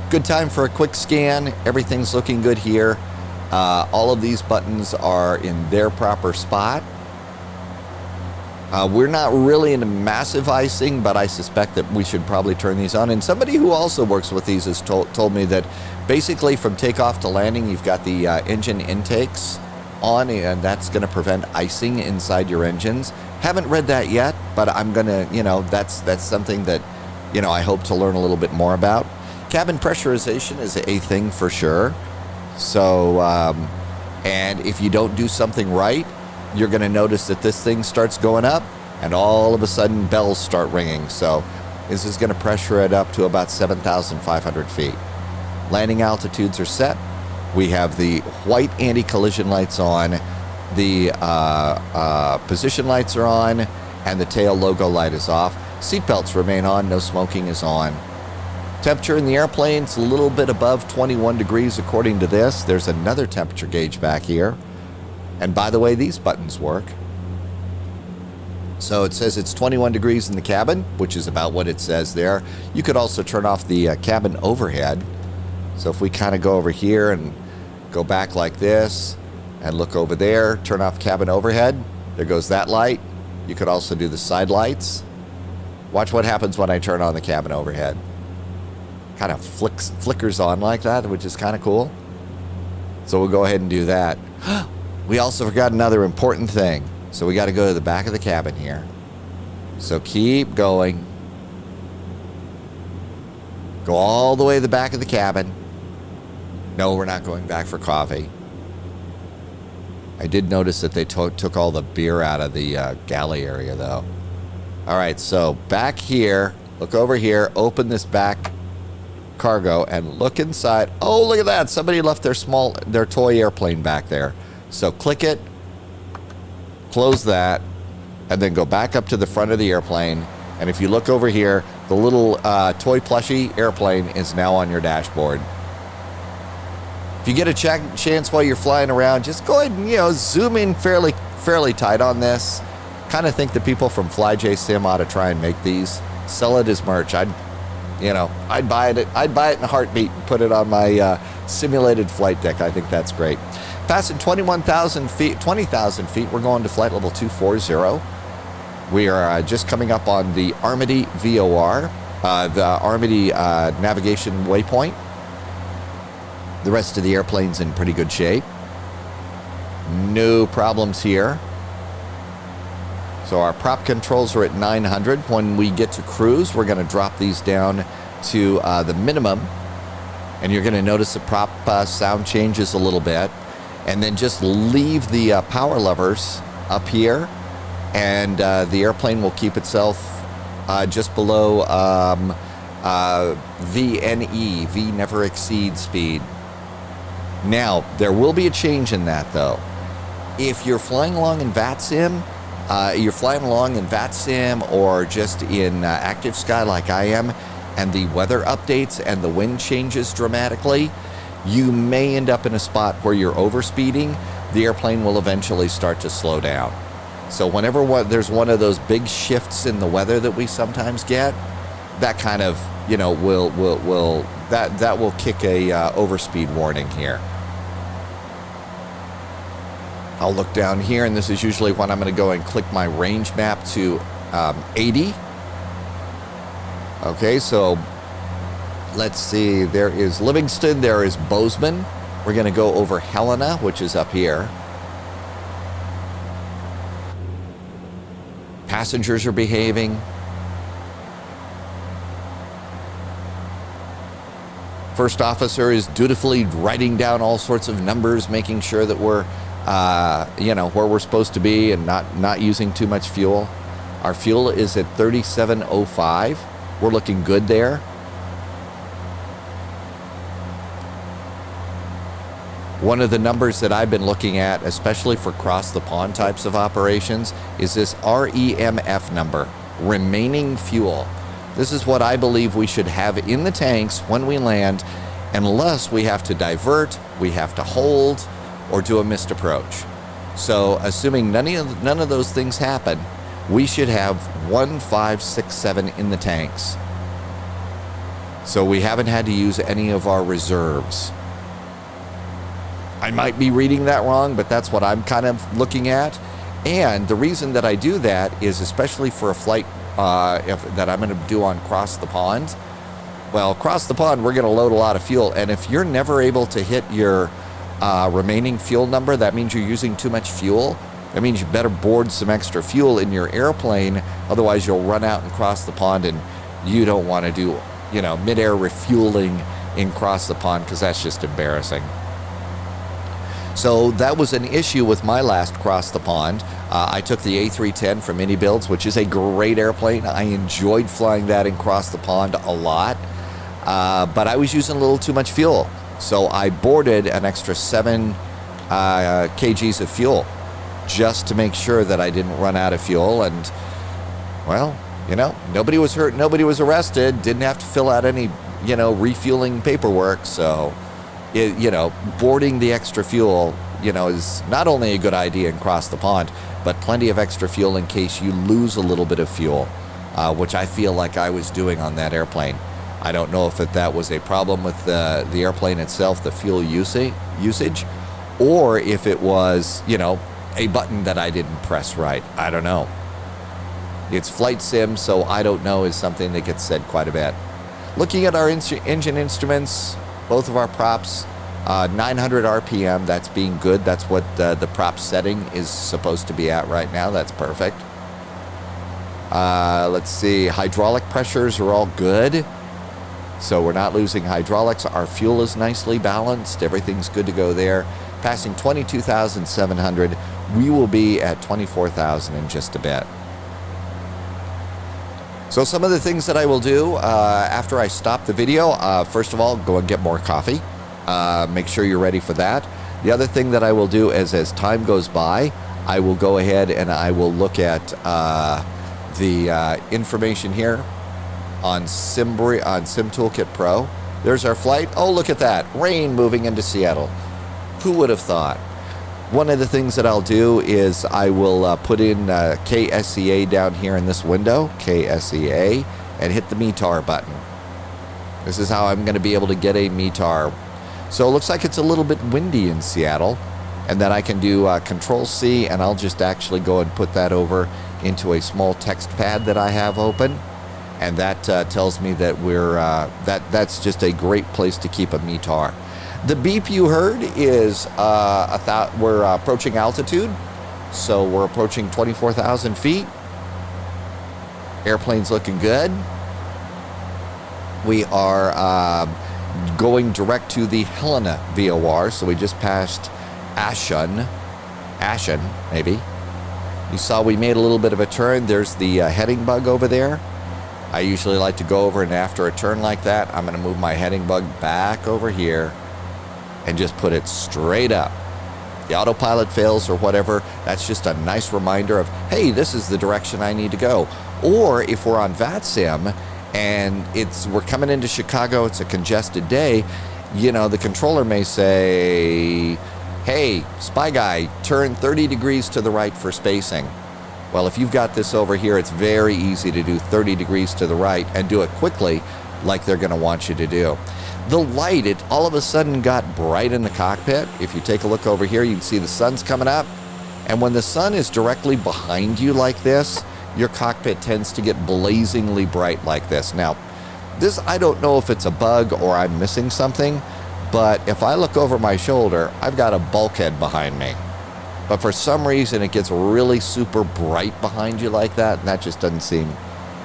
Good time for a quick scan. Everything's looking good here. All of these buttons are in their proper spot. We're not really into massive icing, but I suspect that we should probably turn these on. And somebody who also works with these has told me that basically from takeoff to landing, you've got the engine intakes on, and that's going to prevent icing inside your engines. Haven't read that yet, but I'm going to, that's something that, I hope to learn a little bit more about. Cabin pressurization is a thing for sure. So, and if you don't do something right, you're going to notice that this thing starts going up and all of a sudden bells start ringing. So this is going to pressure it up to about 7,500 feet. Landing altitudes are set. We have the white anti-collision lights on, the position lights are on, and the tail logo light is off. Seatbelts remain on, no smoking is on. Temperature in the airplane is a little bit above 21 degrees according to this. There's another temperature gauge back here. And by the way, these buttons work. So it says it's 21 degrees in the cabin, which is about what it says there. You could also turn off the cabin overhead. So if we kind of go over here and go back like this and look over there, turn off cabin overhead, there goes that light. You could also do the side lights. Watch what happens when I turn on the cabin overhead. Kind of flickers on like that, which is kind of cool. So we'll go ahead and do that. We also forgot another important thing. So we got to go to the back of the cabin here. So keep going. Go all the way to the back of the cabin. No, we're not going back for coffee. I did notice that they took all the beer out of the galley area, though. All right, so back here, look over here, open this back cargo, and look inside. Oh, look at that. Somebody left their toy airplane back there. So click it, close that, and then go back up to the front of the airplane. And if you look over here, the little toy plushie airplane is now on your dashboard. If you get a chance while you're flying around, just go ahead and, zoom in fairly tight on this. Kind of think the people from FlyJSim ought to try and make these, sell it as merch. I'd buy it. I'd buy it in a heartbeat and put it on my simulated flight deck. I think that's great. Passing 20,000 feet. We're going to flight level 240. We are just coming up on the Armady VOR, the Armady navigation waypoint. The rest of the airplane's in pretty good shape. No problems here. So our prop controls are at 900. When we get to cruise, we're going to drop these down to the minimum. And you're going to notice the prop sound changes a little bit. And then just leave the power levers up here. And the airplane will keep itself just below VNE, V never exceed speed. Now, there will be a change in that, though. If you're flying along in VATSIM, or just in active sky like I am, and the weather updates and the wind changes dramatically, you may end up in a spot where you're overspeeding. The airplane will eventually start to slow down. So whenever there's one of those big shifts in the weather that we sometimes get, that kind of, that will kick a overspeed warning here. I'll look down here, and this is usually when I'm going to go and click my range map to 80. Okay, so let's see. There is Livingston. There is Bozeman. We're going to go over Helena, which is up here. Passengers are behaving. First officer is dutifully writing down all sorts of numbers, making sure that we're where we're supposed to be and not using too much fuel. Our fuel is at 3705. We're looking good there. One of the numbers that I've been looking at, especially for cross the pond types of operations, is this REMF number, remaining fuel. This is what I believe we should have in the tanks when we land, unless we have to divert, we have to hold, or do a missed approach. So assuming none of those things happen, we should have 1567 in the tanks. So we haven't had to use any of our reserves. I might be reading that wrong, but that's what I'm kind of looking at. And the reason that I do that is, especially for a flight that I'm going to do on Cross the Pond. Well, across the pond, we're going to load a lot of fuel. And if you're never able to hit your remaining fuel number, that means you're using too much fuel. That means you better board some extra fuel in your airplane. Otherwise, you'll run out and cross the pond, and you don't want to do, mid-air refueling in cross the pond, because that's just embarrassing. So that was an issue with my last cross the pond. I took the A310 from Mini Builds, which is a great airplane. I enjoyed flying that in cross the pond a lot, but I was using a little too much fuel. So I boarded an extra 7 kgs of fuel just to make sure that I didn't run out of fuel. And, well, nobody was hurt, nobody was arrested, didn't have to fill out any, refueling paperwork. So, boarding the extra fuel, is not only a good idea and cross the pond, but plenty of extra fuel in case you lose a little bit of fuel, which I feel like I was doing on that airplane. I don't know if that was a problem with the airplane itself, the fuel usage, or if it was, a button that I didn't press right. I don't know. It's flight sim, so I don't know is something that gets said quite a bit. Looking at our engine instruments, both of our props, 900 RPM, that's being good. That's what the prop setting is supposed to be at right now. That's perfect. Let's see, hydraulic pressures are all good. So we're not losing hydraulics. Our fuel is nicely balanced. Everything's good to go there. Passing 22,700. We will be at 24,000 in just a bit. So some of the things that I will do after I stop the video, first of all, go and get more coffee. Make sure you're ready for that. The other thing that I will do is as time goes by, I will go ahead and I will look at the information here on Sim Toolkit Pro. There's our flight. Oh, look at that. Rain moving into Seattle. Who would have thought? One of the things that I'll do is I will put in KSEA down here in this window, KSEA, and hit the METAR button. This is how I'm going to be able to get a METAR. So it looks like it's a little bit windy in Seattle. And then I can do Control-C, and I'll just actually go and put that over into a small text pad that I have open. And that tells me that that's just a great place to keep a METAR. The beep you heard is we're approaching altitude. So we're approaching 24,000 feet. Airplane's looking good. We are going direct to the Helena VOR. So we just passed Ashen, maybe. You saw we made a little bit of a turn. There's the heading bug over there. I usually like to go over, and after a turn like that, I'm going to move my heading bug back over here and just put it straight up. The autopilot fails or whatever, that's just a nice reminder of, hey, this is the direction I need to go. Or if we're on VATSIM and we're coming into Chicago, it's a congested day, you know, the controller may say, hey, spy guy, turn 30 degrees to the right for spacing. Well, if you've got this over here, it's very easy to do 30 degrees to the right and do it quickly like they're going to want you to do. The light, it all of a sudden got bright in the cockpit. If you take a look over here, you can see the sun's coming up. And when the sun is directly behind you like this, your cockpit tends to get blazingly bright like this. Now, this, I don't know if it's a bug or I'm missing something, but if I look over my shoulder, I've got a bulkhead behind me. But for some reason, it gets really super bright behind you like that, and that just doesn't seem...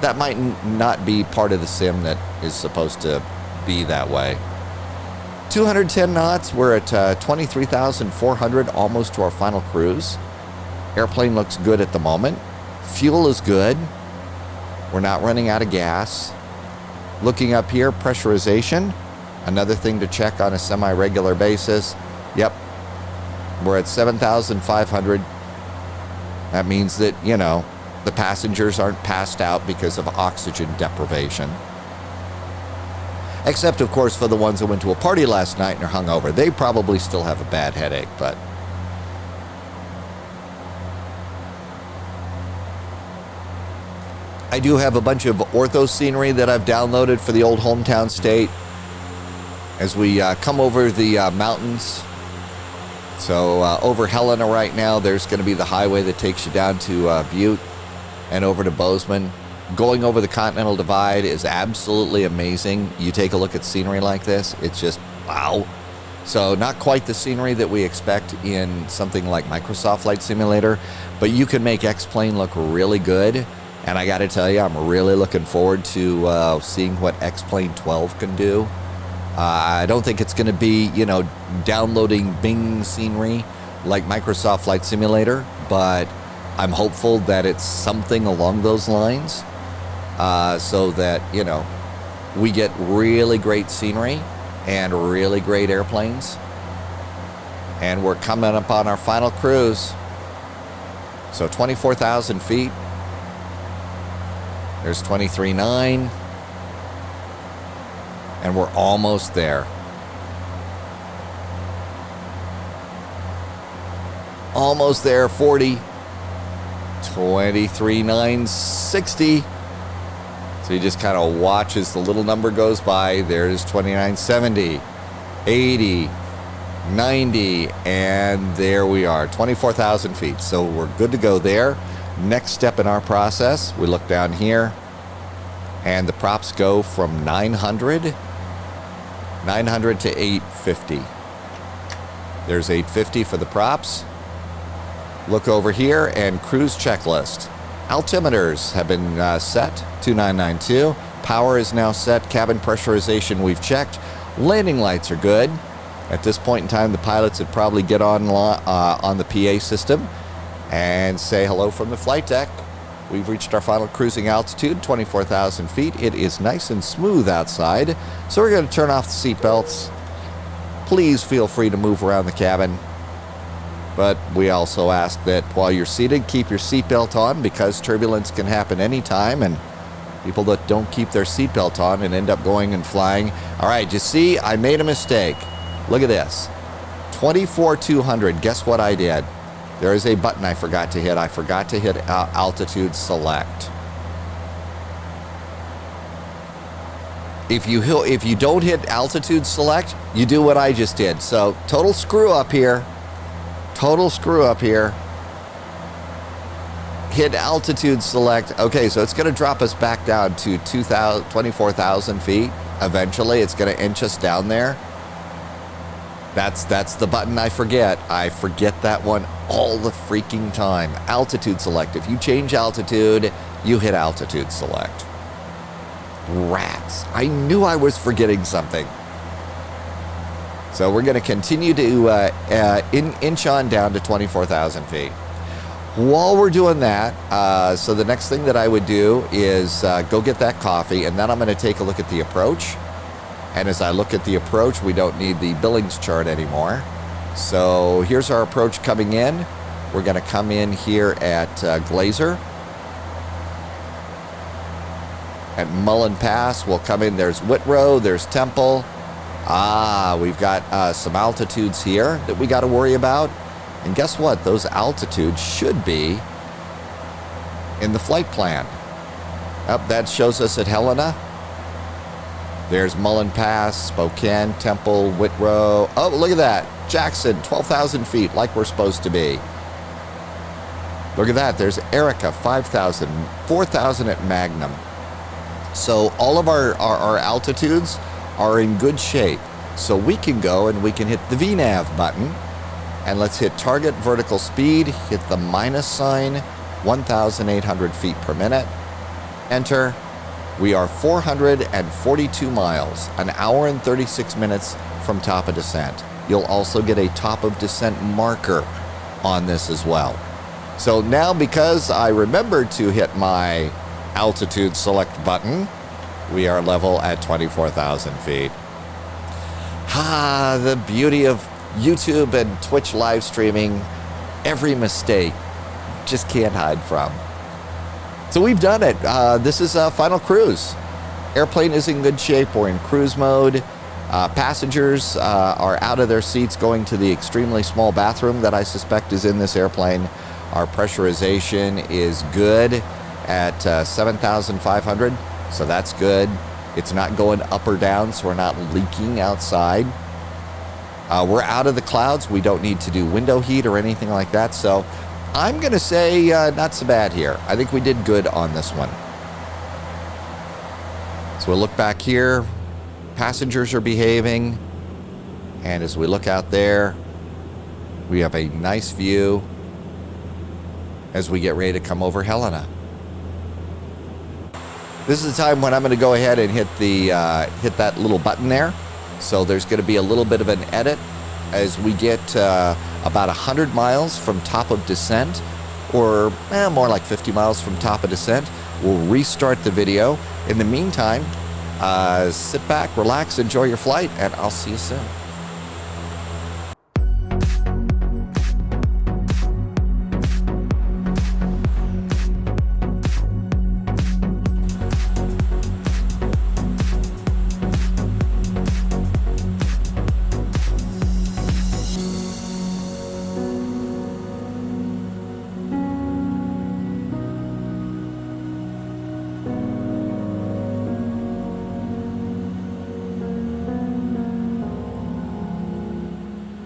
That might not be part of the sim that is supposed to be that way. 210 knots, we're at 23,400, almost to our final cruise. Airplane looks good at the moment. Fuel is good. We're not running out of gas. Looking up here, pressurization. Another thing to check on a semi-regular basis. Yep. We're at 7,500. That means that, you know, the passengers aren't passed out because of oxygen deprivation. Except, of course, for the ones that went to a party last night and are hungover. They probably still have a bad headache, but... I do have a bunch of ortho scenery that I've downloaded for the old hometown state as we come over the mountains. So over Helena right now, there's going to be the highway that takes you down to Butte and over to Bozeman. Going over the Continental Divide is absolutely amazing. You take a look at scenery like this, it's just wow. So not quite the scenery that we expect in something like Microsoft Flight Simulator, but you can make X-Plane look really good. And I got to tell you, I'm really looking forward to seeing what X-Plane 12 can do. I don't think it's going to be, you know, downloading Bing scenery like Microsoft Flight Simulator, but I'm hopeful that it's something along those lines so that, you know, we get really great scenery and really great airplanes. And we're coming up on our final cruise. So 24,000 feet. There's 23.9. And we're almost there. Almost there, 40. 23.960. So you just kind of watch as the little number goes by. There's 29.70, 80, 90, and there we are, 24,000 feet. So we're good to go there. Next step in our process, we look down here, and the props go from 900 to 850. There's 850 for the props. Look over here, and cruise checklist. Altimeters have been set, 2992. Power is now set. Cabin pressurization we've checked. Landing lights are good. At this point in time, the pilots would probably get on the PA system and say hello from the flight deck. We've reached our final cruising altitude, 24,000 feet. It is nice and smooth outside, so we're going to turn off the seatbelts. Please feel free to move around the cabin. But we also ask that while you're seated, keep your seatbelt on because turbulence can happen anytime, and people that don't keep their seatbelt on and end up going and flying. All right, you see, I made a mistake. Look at this. 24,200. Guess what I did? There is a button I forgot to hit. I forgot to hit altitude select. If you don't hit altitude select, you do what I just did. So total screw up here. Total screw up here. Hit altitude select. Okay, so it's going to drop us back down to 24,000 feet. Eventually, it's going to inch us down there. That's the button I forget. I forget that one all the freaking time. Altitude select. If you change altitude, you hit altitude select. Rats. I knew I was forgetting something. So we're going to continue to inch on down to 24,000 feet. While we're doing that, so the next thing that I would do is go get that coffee, and then I'm going to take a look at the approach. And as I look at the approach, we don't need the Billings chart anymore. So here's our approach coming in. We're going to come in here at Glazer. At Mullen Pass, we'll come in. There's Whitrow, there's Temple. We've got some altitudes here that we got to worry about. And guess what? Those altitudes should be in the flight plan. That shows us at Helena. There's Mullen Pass, Spokane, Temple, Whitrow. Oh, look at that. Jackson, 12,000 feet, like we're supposed to be. Look at that. There's Erica, 5,000, 4,000 at Magnum. So all of our altitudes are in good shape. So we can go and we can hit the VNAV button. And let's hit target vertical speed, hit the minus sign, 1,800 feet per minute. Enter. We are 442 miles, an hour and 36 minutes from top of descent. You'll also get a top of descent marker on this as well. So now, because I remembered to hit my altitude select button, we are level at 24,000 feet. The beauty of YouTube and Twitch live streaming. Every mistake just can't hide from. So we've done it. This is a final cruise. Airplane is in good shape. We're in cruise mode. Passengers are out of their seats going to the extremely small bathroom that I suspect is in this airplane. Our pressurization is good at 7,500, so that's good. It's not going up or down, so we're not leaking outside. We're out of the clouds. We don't need to do window heat or anything like that, so I'm going to say not so bad here. I think we did good on this one. So we'll look back here. Passengers are behaving. And as we look out there, we have a nice view as we get ready to come over Helena. This is the time when I'm going to go ahead and hit hit that little button there. So there's going to be a little bit of an edit as we get about 100 miles from top of descent, or more like 50 miles from top of descent. We'll restart the video. In the meantime, sit back, relax, enjoy your flight, and I'll see you soon.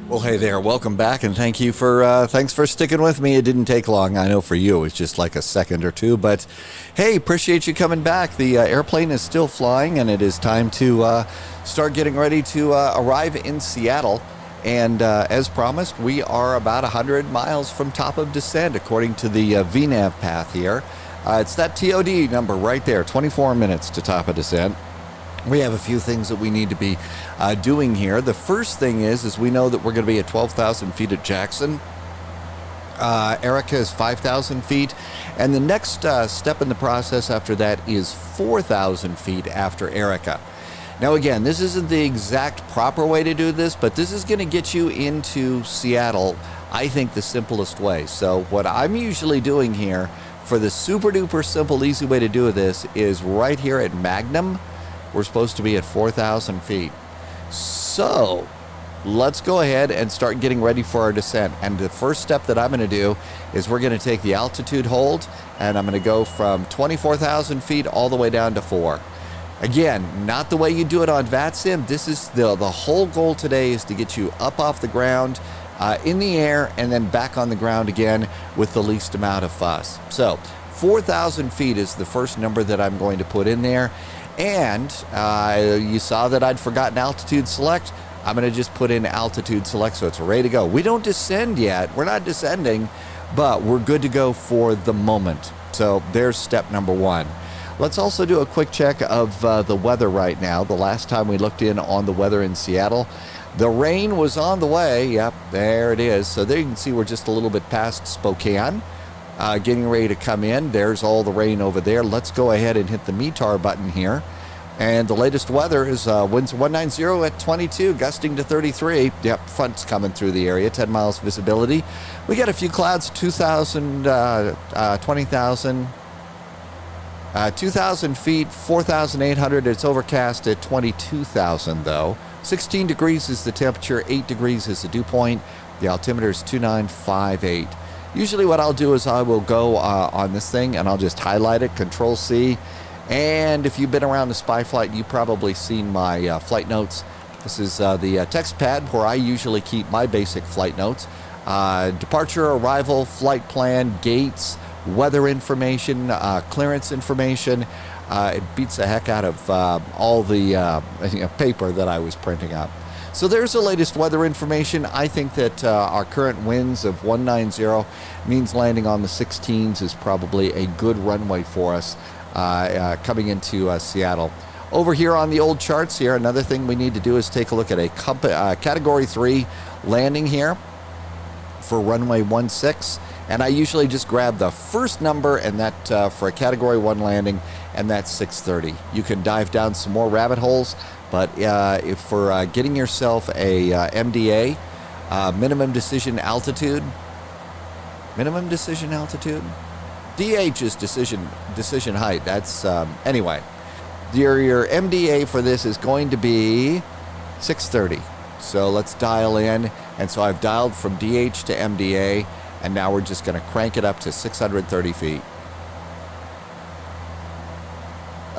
Well, hey there, welcome back, and thanks for sticking with me. It didn't take long. I know for you it was just like a second or two, but hey, appreciate you coming back. The airplane is still flying, and it is time to start getting ready to arrive in Seattle. And as promised, we are about 100 miles from top of descent, according to the VNAV path here. It's that TOD number right there, 24 minutes to top of descent. We have a few things that we need to be doing here. The first thing is we know that we're going to be at 12,000 feet at Jackson. Erica is 5,000 feet. And the next step in the process after that is 4,000 feet after Erica. Now, again, this isn't the exact proper way to do this, but this is going to get you into Seattle, I think, the simplest way. So what I'm usually doing here for the super duper simple, easy way to do this is right here at Magnum. We're supposed to be at 4,000 feet. So let's go ahead and start getting ready for our descent. And the first step that I'm going to do is we're going to take the altitude hold, and I'm going to go from 24,000 feet all the way down to 4. Again, not the way you do it on VATSIM. This is the whole goal today is to get you up off the ground, in the air, and then back on the ground again with the least amount of fuss. So 4,000 feet is the first number that I'm going to put in there. And you saw that I'd forgotten altitude select. I'm going to just put in altitude select so it's ready to go. We don't descend yet. We're not descending, but we're good to go for the moment. So there's step number 1. Let's also do a quick check of the weather right now. The last time we looked in on the weather in Seattle, the rain was on the way. Yep, there it is. So there you can see we're just a little bit past Spokane, getting ready to come in. There's all the rain over there. Let's go ahead and hit the METAR button here. And the latest weather is winds 190 at 22, gusting to 33. Yep, front's coming through the area, 10 miles visibility. We got a few clouds, 2,000, 20,000. 2,000 feet, 4,800. It's overcast at 22,000 though. 16 degrees is the temperature, 8 degrees is the dew point. The altimeter is 2958. Usually what I'll do is I will go on this thing and I'll just highlight it, Control C. And if you've been around the spy flight, you've probably seen my flight notes. This is the text pad where I usually keep my basic flight notes. Departure, arrival, flight plan, gates, weather information, clearance information. It beats the heck out of all the paper that I was printing up. So there's the latest weather information. I think that our current winds of 190 means landing on the 16s is probably a good runway for us coming into Seattle. Over here on the old charts here, another thing we need to do is take a look at a Category 3 landing here for runway 16. And I usually just grab the first number, and that for a Category 1 landing, and that's 630. You can dive down some more rabbit holes, but if for getting yourself a MDA, minimum decision altitude, DH is decision height. That's anyway. Your MDA for this is going to be 630. So let's dial in, and so I've dialed from DH to MDA. And now we're just going to crank it up to 630 feet.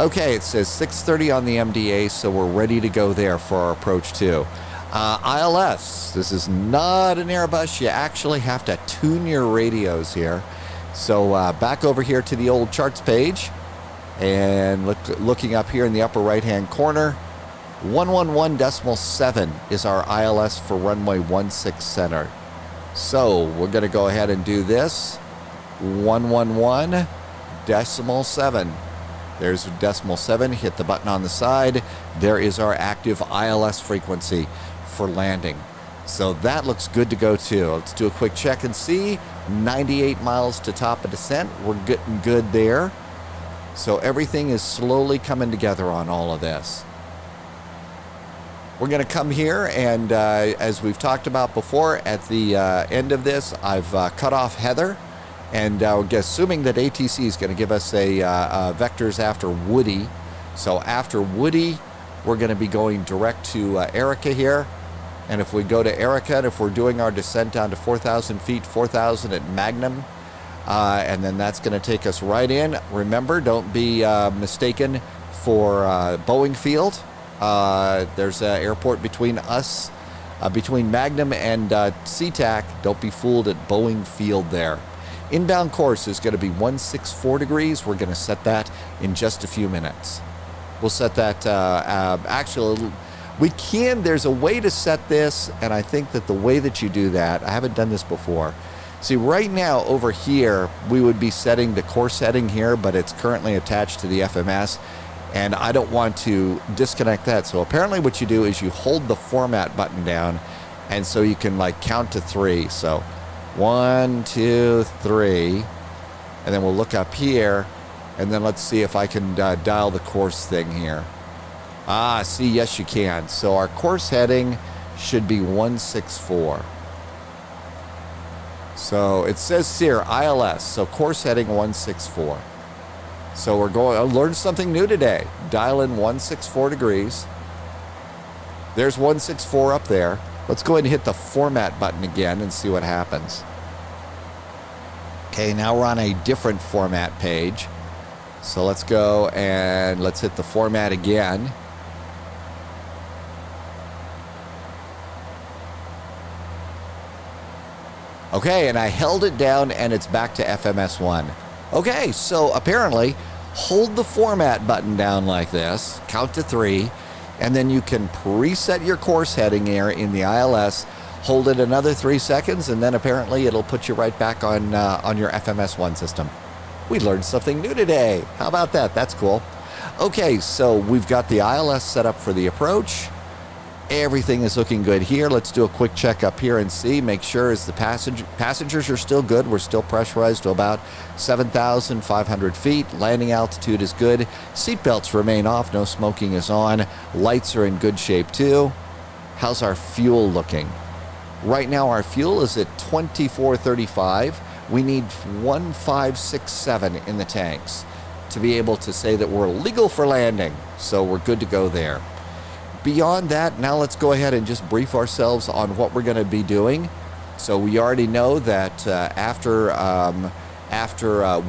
Okay, it says 630 on the MDA, so we're ready to go there for our approach 2. ILS, this is not an Airbus. You actually have to tune your radios here. So back over here to the old charts page. And looking up here in the upper right-hand corner, 111.7 is our ILS for runway 16 center. So we're going to go ahead and do this. 111.7. There's decimal 7. Hit the button on the side. There is our active ILS frequency for landing. So that looks good to go too. Let's do a quick check and see. 98 miles to top of descent. We're getting good there. So everything is slowly coming together on all of this. We're going to come here, and as we've talked about before, at the end of this, I've cut off Heather, and assuming that ATC is going to give us a vectors after Woody. So after Woody, we're going to be going direct to Erica here. And if we go to Erica, and if we're doing our descent down to 4,000 feet, 4,000 at Magnum, and then that's going to take us right in. Remember, don't be mistaken for Boeing Field. There's an airport between us, between Magnum and SeaTac. Don't be fooled at Boeing Field there. Inbound course is going to be 164 degrees. We're going to set that in just a few minutes. We'll set that, actually, there's a way to set this, and I think that the way that you do that, I haven't done this before, See, right now over here, we would be setting the course heading here, but it's currently attached to the FMS, and I don't want to disconnect that. So apparently what you do is you hold the format button down, and so you can like count to 3. So 1, 2, 3, and then we'll look up here, and then let's see if I can dial the course thing here. Ah, see, yes you can. So our course heading should be 164. So it says here ILS, so course heading 164. So we're going to learn something new today. Dial in 164 degrees. There's 164 up there. Let's go ahead and hit the format button again and see what happens. Okay, now we're on a different format page. So let's go and let's hit the format again. Okay, and I held it down and it's back to FMS1. Okay, so apparently hold the format button down like this, count to 3, and then you can preset your course heading here in the ILS, hold it another 3 seconds, and then apparently it'll put you right back on your FMS1 system. We learned something new today. How about that? That's cool. Okay, so we've got the ILS set up for the approach. Everything is looking good here. Let's do a quick check up here and see, make sure as the passengers are still good. We're still pressurized to about 7,500 feet. Landing altitude is good. Seatbelts remain off. No smoking is on. Lights are in good shape too. How's our fuel looking? Right now our fuel is at 2435. We need 1567 in the tanks to be able to say that we're legal for landing. So we're good to go there. Beyond that, now let's go ahead and just brief ourselves on what we're going to be doing. So we already know that after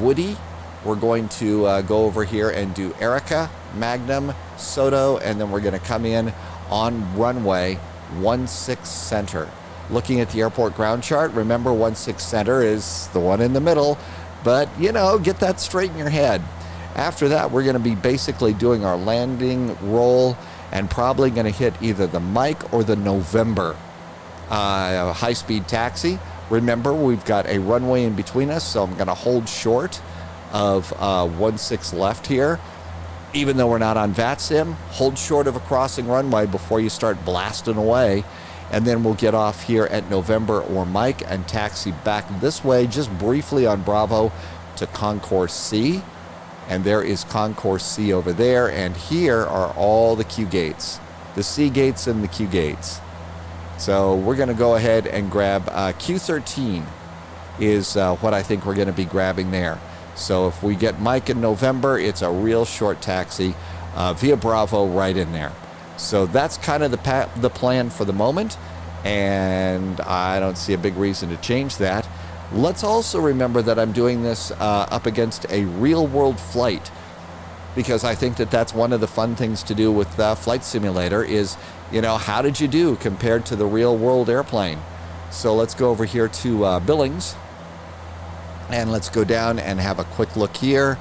Woody, we're going to go over here and do Erica, Magnum, Soto, and then we're going to come in on runway 16 center. Looking at the airport ground chart, remember 16 center is the one in the middle, but you know, get that straight in your head. After that, we're going to be basically doing our landing roll and probably going to hit either the Mike or the November high-speed taxi. Remember, we've got a runway in between us, so I'm going to hold short of 16 left here. Even though we're not on VATSIM, hold short of a crossing runway before you start blasting away. And then we'll get off here at November or Mike and taxi back this way, just briefly on Bravo to Concourse C. And there is Concourse C over there, and here are all the Q gates, the C gates and the Q gates. So we're going to go ahead and grab Q13 is what I think we're going to be grabbing there. So if we get Mike in November, it's a real short taxi via Bravo right in there. So that's kind of the plan for the moment, and I don't see a big reason to change that. Let's also remember that I'm doing this up against a real-world flight, because I think that that's one of the fun things to do with Flight Simulator is, you know, how did you do compared to the real-world airplane? So let's go over here to Billings, and let's go down and have a quick look here.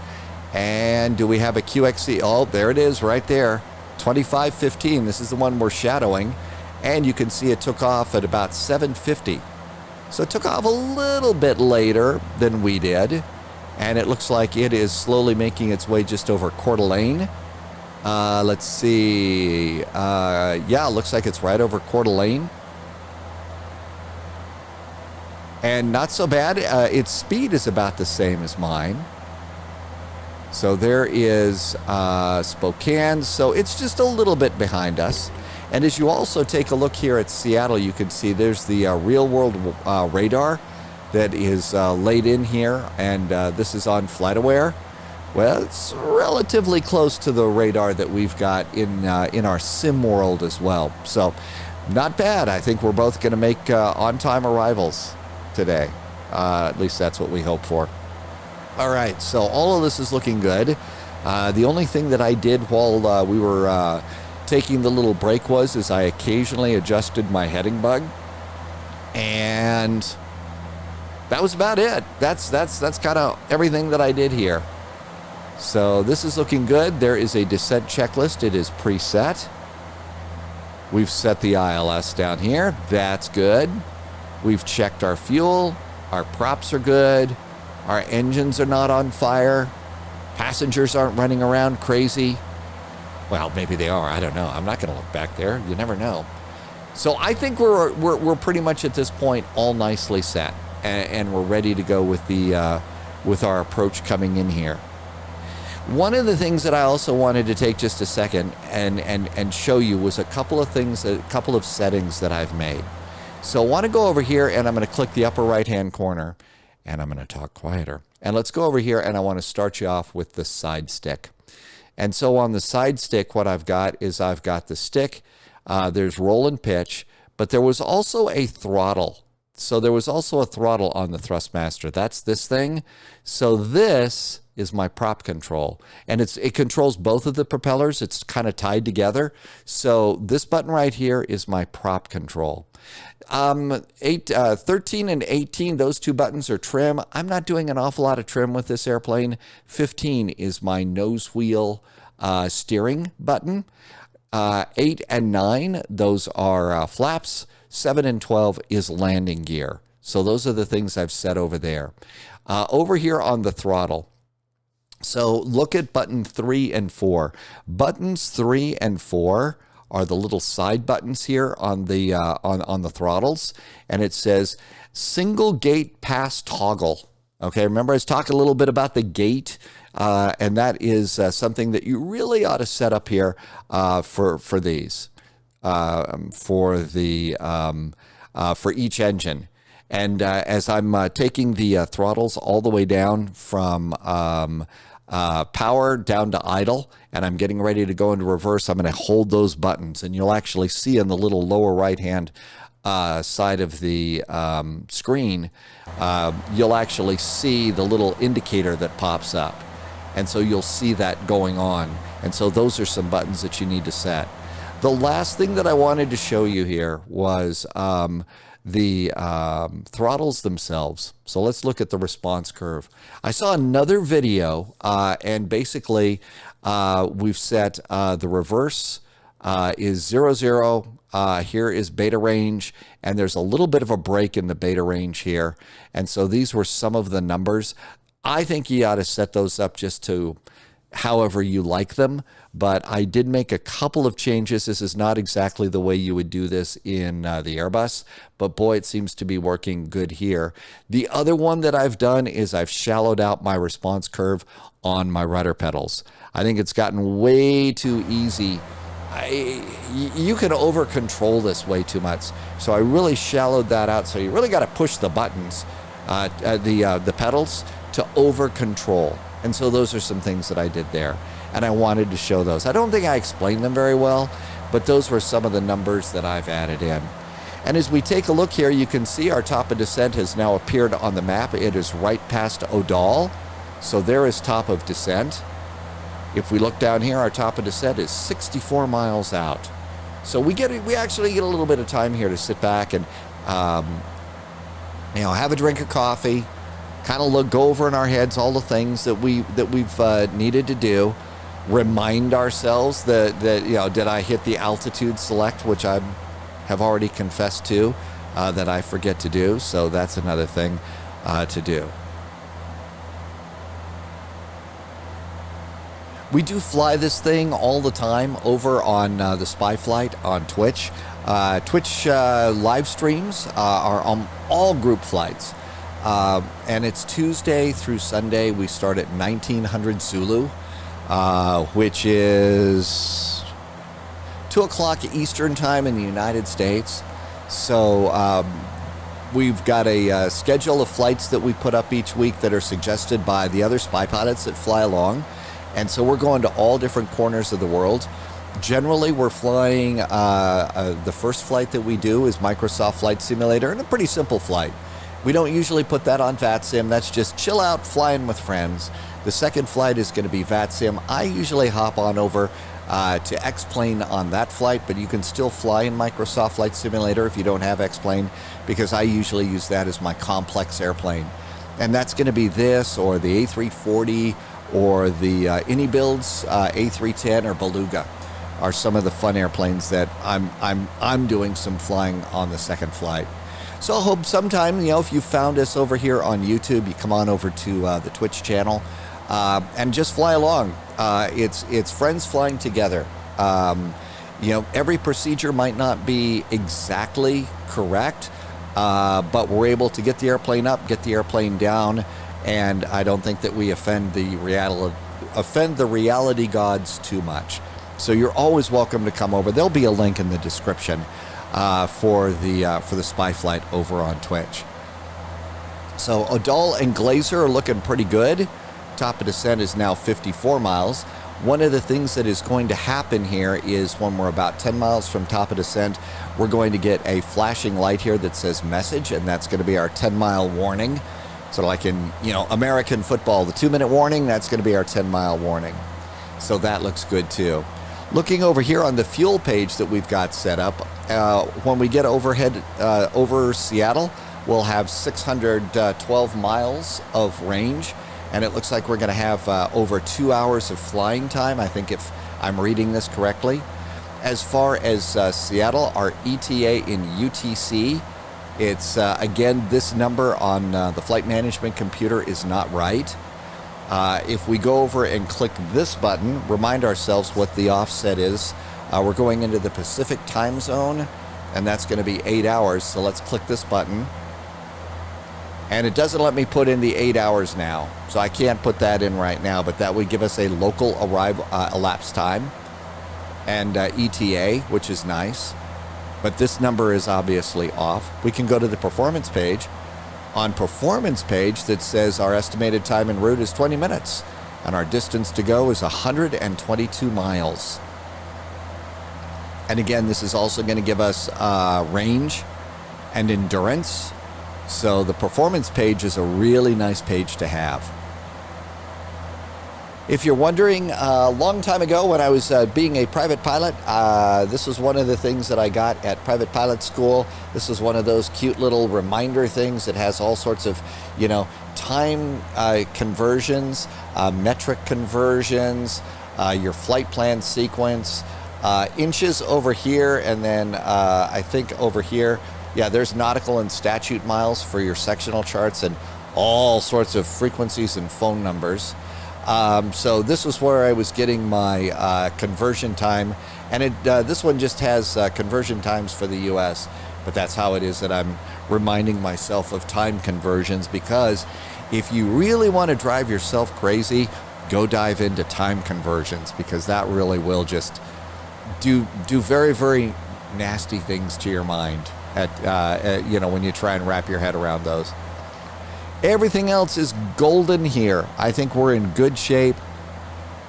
And do we have a QXE? Oh, there it is right there, 2515. This is the one we're shadowing, and you can see it took off at about 750. So it took off a little bit later than we did, and it looks like it is slowly making its way just over Coeur d'Alene. Let's see. Yeah, it looks like it's right over Coeur d'Alene. And not so bad. Its speed is about the same as mine. So there is Spokane. So it's just a little bit behind us. And as you also take a look here at Seattle, you can see there's the real-world radar that is laid in here, and this is on FlightAware. Well, it's relatively close to the radar that we've got in our sim world as well. So not bad. I think we're both going to make on-time arrivals today. At least that's what we hope for. All right, so all of this is looking good. The only thing that I did while we were taking the little break is I occasionally adjusted my heading bug, and that was about it. That's kind of everything that I did here. So this is looking good. There is a descent checklist. It is preset. We've set the ILS down here. That's good. We've checked our fuel. Our props are good. Our engines are not on fire. Passengers aren't running around crazy. Well, maybe they are. I don't know. I'm not going to look back there. You never know. So I think we're pretty much at this point all nicely set, and we're ready to go with the with our approach coming in here. One of the things that I also wanted to take just a second and show you was a couple of things, a couple of settings that I've made. So I want to go over here, and I'm going to click the upper right-hand corner, and I'm going to talk quieter. And let's go over here, and I want to start you off with the side stick. And so on the side stick, what I've got is I've got the stick, there's roll and pitch, but there was also a throttle. So there was also a throttle on the Thrustmaster. That's this thing. So this is my prop control, and it controls both of the propellers. It's kind of tied together. So this button right here is my prop control. 13 and 18, those two buttons are trim. I'm not doing an awful lot of trim with this airplane. 15 is my nose wheel steering button. 8 and 9, those are flaps. 7 and 12 is landing gear. So those are the things I've set over there. Over here on the throttle, so look at button 3 and 4. Buttons 3 and 4 are the little side buttons here on the on the throttles, and it says single gate pass toggle. Okay, remember I was talking a little bit about the gate, and that is something that you really ought to set up here for these for each engine. And as I'm taking the throttles all the way down from power down to idle, and I'm getting ready to go into reverse, I'm going to hold those buttons, and you'll actually see in the little lower right-hand side of the screen, you'll actually see the little indicator that pops up. And so you'll see that going on. And so those are some buttons that you need to set. The last thing that I wanted to show you here was the throttles themselves. So let's look at the response curve. I saw another video, and basically we've set the reverse is 0, 0. Here is beta range, and there's a little bit of a break in the beta range here. And so these were some of the numbers. I think you ought to set those up just to however you like them, but I did make a couple of changes. This is not exactly the way you would do this in the Airbus, but boy, it seems to be working good here. The other one that I've done is I've shallowed out my response curve on my rudder pedals. I think it's gotten way too easy. You can over control this way too much, so I really shallowed that out. So you really got to push the buttons, the pedals, to over control. And so those are some things that I did there, and I wanted to show those. I don't think I explained them very well, but those were some of the numbers that I've added in. And as we take a look here, you can see our top of descent has now appeared on the map. It is right past O'Dall, so there is top of descent. If we look down here, our top of descent is 64 miles out. So we actually get a little bit of time here to sit back and have a drink of coffee, kind of go over in our heads all the things that we've needed to do, remind ourselves that did I hit the altitude select, which I have already confessed to that I forget to do. So that's another thing to do. We do fly this thing all the time over on the Spy Flight on Twitch. Twitch live streams are on all group flights. And it's Tuesday through Sunday. We start at 1900 Zulu, which is 2 o'clock Eastern time in the United States. So we've got a schedule of flights that we put up each week that are suggested by the other spy pilots that fly along. And so we're going to all different corners of the world. Generally, we're flying, the first flight that we do is Microsoft Flight Simulator, and a pretty simple flight. We don't usually put that on VATSIM. That's just chill out, flying with friends. The second flight is going to be VATSIM. I usually hop on over to X-Plane on that flight, but you can still fly in Microsoft Flight Simulator if you don't have X-Plane, because I usually use that as my complex airplane. And that's going to be this, or the A340, or the Anybuilds A310 or Beluga are some of the fun airplanes that I'm doing some flying on the second flight. So I hope sometime, if you found us over here on YouTube, you come on over to the Twitch channel and just fly along. It's friends flying together. Every procedure might not be exactly correct, but we're able to get the airplane up, get the airplane down, and I don't think that we offend the reality gods too much. So you're always welcome to come over. There'll be a link in the description for the spy flight over on Twitch. So O'Dell and Glazer are looking pretty good. Top of descent is now 54 miles. One of the things that is going to happen here is when we're about 10 miles from top of descent, we're going to get a flashing light here that says message, and that's going to be our 10-mile warning. So like in, American football, the 2-minute warning, that's going to be our 10-mile warning. So that looks good too. Looking over here on the fuel page that we've got set up, when we get overhead over Seattle, we'll have 612 miles of range. And it looks like we're going to have over 2 hours of flying time, I think, if I'm reading this correctly. As far as Seattle, our ETA in UTC, it's, again, this number on the flight management computer is not right. If we go over and click this button, remind ourselves what the offset is. We're going into the Pacific time zone, and that's going to be 8 hours. So let's click this button. And it doesn't let me put in the 8 hours now. So I can't put that in right now, but that would give us a local elapsed time and ETA, which is nice. But this number is obviously off. We can go to the performance page. On performance page that says our estimated time en route is 20 minutes and our distance to go is 122 miles. And again, this is also going to give us range and endurance. So the performance page is a really nice page to have. If you're wondering, a long time ago when I was being a private pilot, this was one of the things that I got at private pilot school. This is one of those cute little reminder things that has all sorts of, time conversions, metric conversions, your flight plan sequence, inches over here, and then I think over here, yeah, there's nautical and statute miles for your sectional charts and all sorts of frequencies and phone numbers. So this was where I was getting my conversion time, and this one just has conversion times for the U.S., but that's how it is that I'm reminding myself of time conversions, because if you really want to drive yourself crazy, go dive into time conversions, because that really will just do very, very nasty things to your mind when you try and wrap your head around those. Everything else is golden here. I think we're in good shape.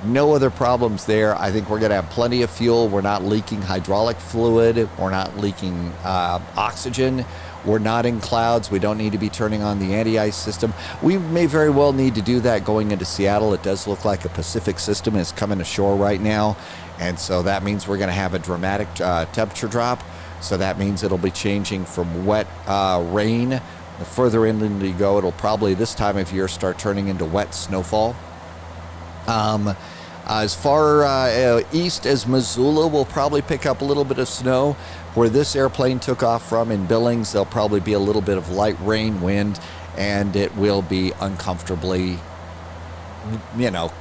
No other problems there. I think we're going to have plenty of fuel. We're not leaking hydraulic fluid. We're not leaking oxygen. We're not in clouds. We don't need to be turning on the anti-ice system. We may very well need to do that going into Seattle. It does look like a Pacific system is coming ashore right now. And so that means we're going to have a dramatic temperature drop. So that means it'll be changing from wet rain. The further inland you go, it'll probably this time of year start turning into wet snowfall. As far east as Missoula, we'll probably pick up a little bit of snow. Where this airplane took off from in Billings, there'll probably be a little bit of light rain, wind, and it will be uncomfortably,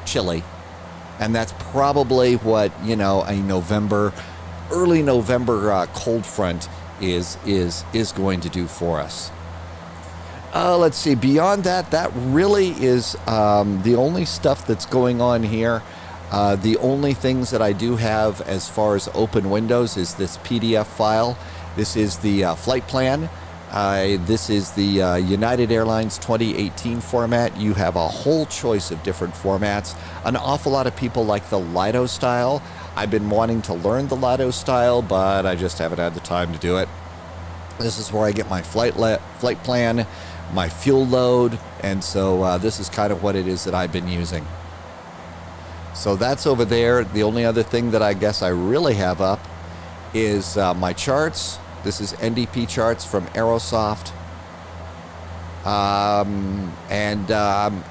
chilly. And that's probably what, a early November cold front is going to do for us. Let's see. Beyond that, that really is the only stuff that's going on here. The only things that I do have as far as open windows is this PDF file. This is the flight plan. This is the United Airlines 2018 format. You have a whole choice of different formats. An awful lot of people like the Lido style. I've been wanting to learn the Lido style, but I just haven't had the time to do it. This is where I get my flight plan, my fuel load, and so this is kind of what it is that I've been using. So that's over there. The only other thing that I guess I really have up is my charts. This is NDP charts from Aerosoft.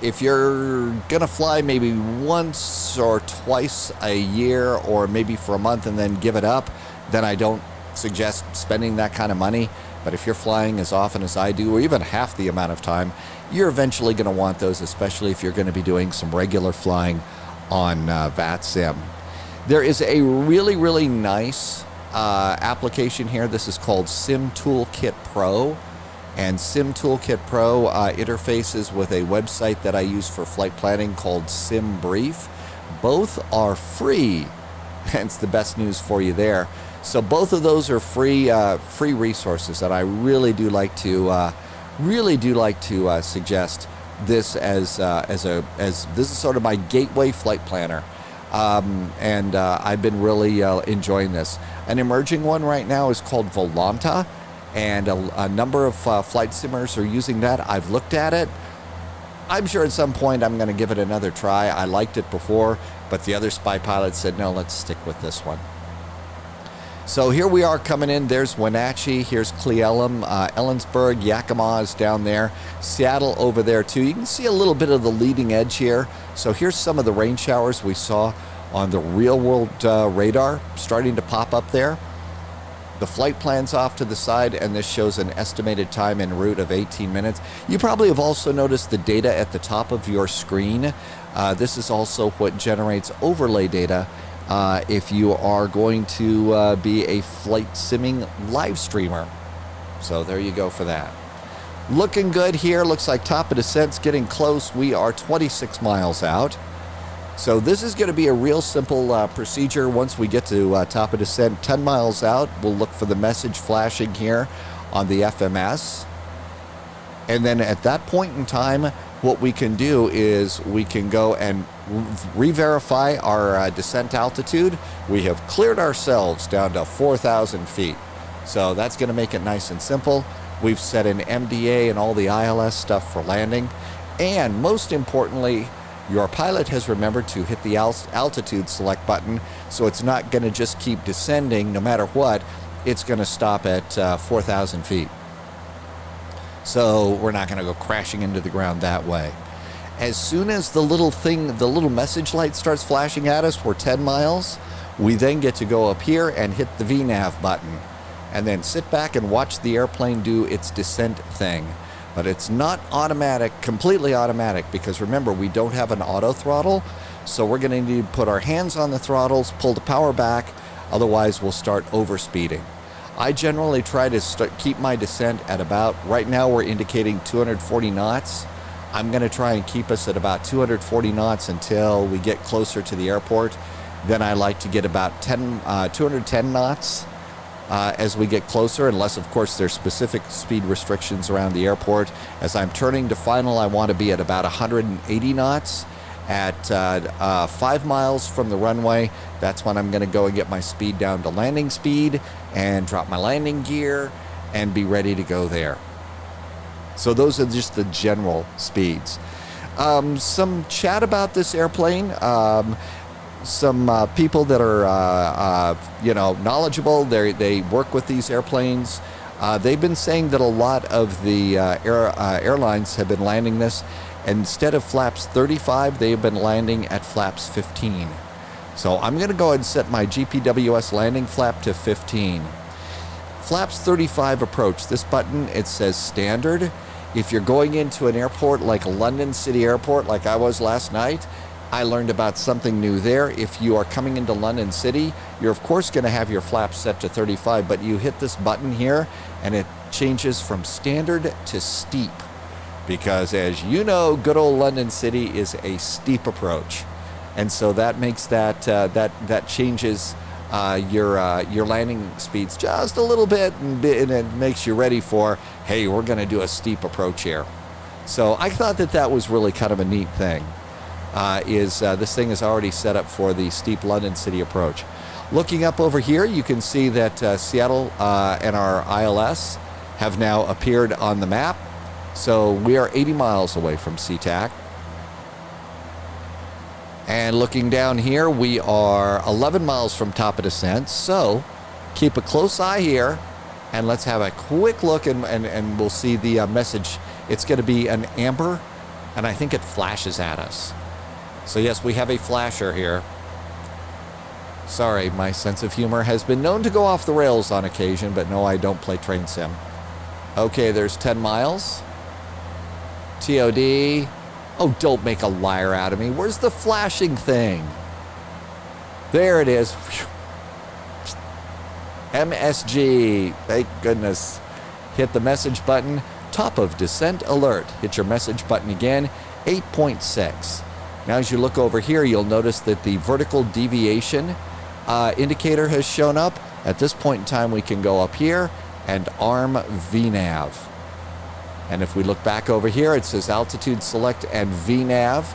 If you're going to fly maybe once or twice a year or maybe for a month and then give it up, then I don't suggest spending that kind of money, But if you're flying as often as I do, or even half the amount of time, you're eventually going to want those, especially if you're going to be doing some regular flying on VATSIM. There is a really, really nice application here. This is called Sim Toolkit Pro. And Sim Toolkit Pro interfaces with a website that I use for flight planning called Sim Brief. Both are free. Hence the best news for you there. So both of those are free resources that I really do like to suggest this as this is sort of my gateway flight planner. I've been really enjoying this. An emerging one right now is called Volanta, and a number of flight simmers are using that. I've looked at it. I'm sure at some point I'm going to give it another try. I liked it before, but the other spy pilots said, no, let's stick with this one. So here we are coming in. There's Wenatchee. Here's Cle Elum, Ellensburg, Yakima is down there. Seattle over there too. You can see a little bit of the leading edge here. So here's some of the rain showers we saw on the real world radar starting to pop up there. The flight plan's off to the side, and this shows an estimated time en route of 18 minutes. You probably have also noticed the data at the top of your screen. This is also what generates overlay data if you are going to be a flight simming live streamer. So there you go for that. Looking good here. Looks like top of descent's getting close. We are 26 miles out. So this is going to be a real simple procedure. Once we get to top of descent, 10 miles out, we'll look for the message flashing here on the FMS. And then at that point in time, what we can do is we can go and re-verify our descent altitude. We have cleared ourselves down to 4,000 feet. So that's going to make it nice and simple. We've set in MDA and all the ILS stuff for landing. And most importantly, your pilot has remembered to hit the altitude select button, so it's not going to just keep descending no matter what. It's going to stop at 4,000 feet. So we're not going to go crashing into the ground that way. As soon as the little message light starts flashing at us, we're 10 miles. We then get to go up here and hit the VNAV button, and then sit back and watch the airplane do its descent thing. But it's not automatic, completely automatic, because remember, we don't have an auto throttle, so we're going to need to put our hands on the throttles, pull the power back, otherwise we'll start overspeeding. I generally try to keep my descent at about, right now we're indicating 240 knots. I'm going to try and keep us at about 240 knots until we get closer to the airport. Then I like to get about 210 knots. As we get closer, unless of course there's specific speed restrictions around the airport. As I'm turning to final, I want to be at about 180 knots at 5 miles from the runway. That's when I'm going to go and get my speed down to landing speed and drop my landing gear and be ready to go there. So those are just the general speeds. Some chat about this airplane. Some people that are, knowledgeable. They work with these airplanes. They've been saying that a lot of the airlines have been landing this. Instead of flaps 35, they've been landing at flaps 15. So I'm going to go ahead and set my GPWS landing flap to 15. Flaps 35 approach. This button, it says standard. If you're going into an airport like a London City Airport, like I was last night, I learned about something new there. If you are coming into London City, you're of course going to have your flaps set to 35, but you hit this button here and it changes from standard to steep. Because as you know, good old London City is a steep approach. And so that makes that changes your landing speeds just a little bit, and it makes you ready for, hey, we're going to do a steep approach here. So I thought that was really kind of a neat thing. This thing is already set up for the steep London City approach. Looking up over here, you can see that Seattle and our ILS have now appeared on the map. So we are 80 miles away from SeaTac. And looking down here, we are 11 miles from top of descent. So keep a close eye here, and let's have a quick look, and we'll see the message. It's going to be an amber, and I think it flashes at us. So yes, we have a flasher here. Sorry, my sense of humor has been known to go off the rails on occasion, but no, I don't play train sim. Okay, there's 10 miles. TOD. Oh, don't make a liar out of me. Where's the flashing thing? There it is. Whew. MSG. Thank goodness. Hit the message button. Top of descent alert. Hit your message button again. 8.6. Now as you look over here, you'll notice that the vertical deviation indicator has shown up. At this point in time, we can go up here and arm VNAV. And if we look back over here, it says altitude select and VNAV.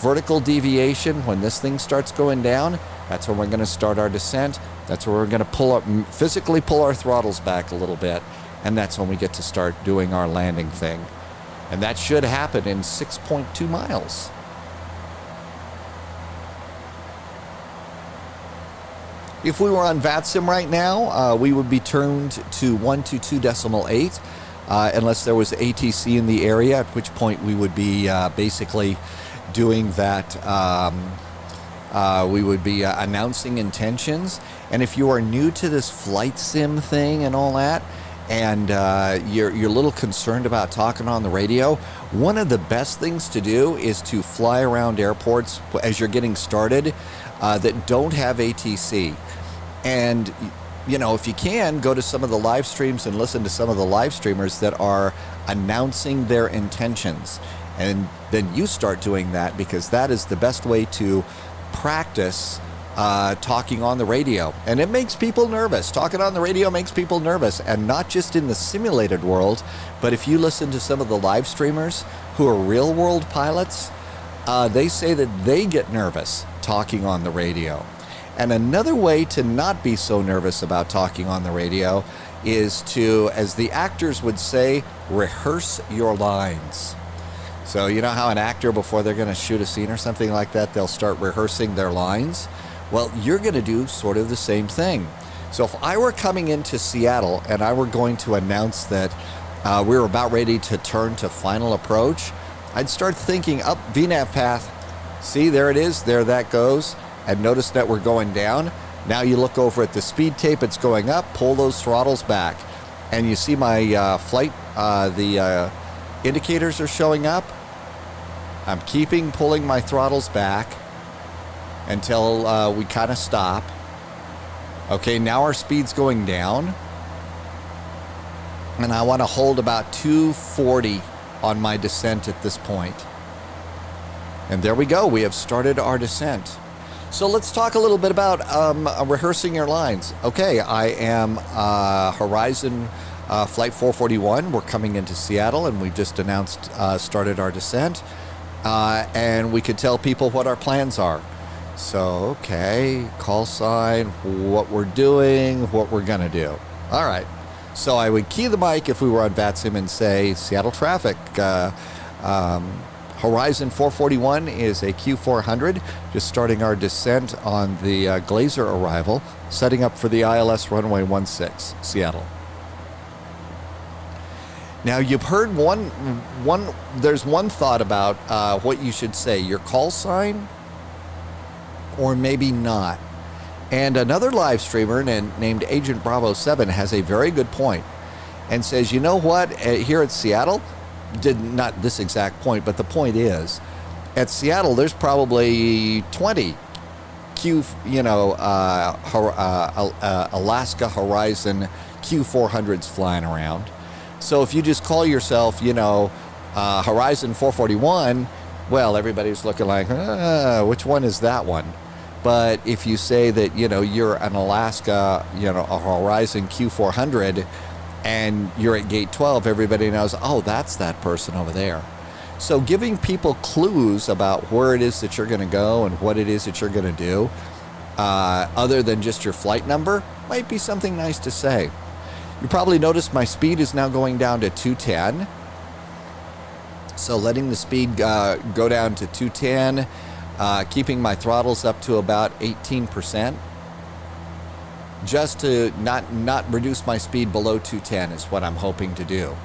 Vertical deviation, when this thing starts going down, that's when we're going to start our descent. That's where we're going to physically pull our throttles back a little bit. And that's when we get to start doing our landing thing. And that should happen in 6.2 miles. If we were on VATSIM right now, we would be turned to 122.8, unless there was ATC in the area, at which point we would be basically doing that. We would be announcing intentions. And if you are new to this flight sim thing and all that, and you're a little concerned about talking on the radio, one of the best things to do is to fly around airports as you're getting started that don't have ATC. And, you know, if you can, go to some of the live streams and listen to some of the live streamers that are announcing their intentions. And then you start doing that, because that is the best way to practice talking on the radio. And it makes people nervous. Talking on the radio makes people nervous, and not just in the simulated world, but if you listen to some of the live streamers who are real world pilots, they say that they get nervous talking on the radio. And another way to not be so nervous about talking on the radio is to, as the actors would say, rehearse your lines. So you know how an actor, before they're going to shoot a scene or something like that, they'll start rehearsing their lines? Well, you're going to do sort of the same thing. So if I were coming into Seattle and I were going to announce that we were about ready to turn to final approach, I'd start thinking up VNAV path. See, there it is. There that goes. And notice that we're going down. Now you look over at the speed tape, it's going up. Pull those throttles back. And you see my flight, the indicators are showing up. I'm pulling my throttles back until we kind of stop. Okay, now our speed's going down. And I want to hold about 240 on my descent at this point. And there we go. We have started our descent. So let's talk a little bit about rehearsing your lines. Okay, I am Horizon Flight 441. We're coming into Seattle, and we just announced started our descent. And we could tell people what our plans are. So, okay, call sign, what we're doing, what we're going to do. All right. So I would key the mic if we were on VATSIM and say, Seattle traffic, Horizon 441 is a Q400, just starting our descent on the Glazer arrival, setting up for the ILS runway 16, Seattle. Now you've heard there's one thought about what you should say, your call sign, or maybe not. And another live streamer named Agent Bravo 7 has a very good point and says, you know what, here at Seattle, not this exact point, but the point is, at Seattle, there's probably 20 Alaska Horizon Q400s flying around. So if you just call yourself, Horizon 441, well, everybody's looking like, which one is that one? But if you say that, you're an Alaska, a Horizon Q400, and you're at gate 12, everybody knows, oh, that's that person over there. So giving people clues about where it is that you're going to go and what it is that you're going to do, other than just your flight number, might be something nice to say. You probably noticed my speed is now going down to 210. So letting the speed go down to 210, keeping my throttles up to about 18%. Just to not reduce my speed below 210 is what I'm hoping to do.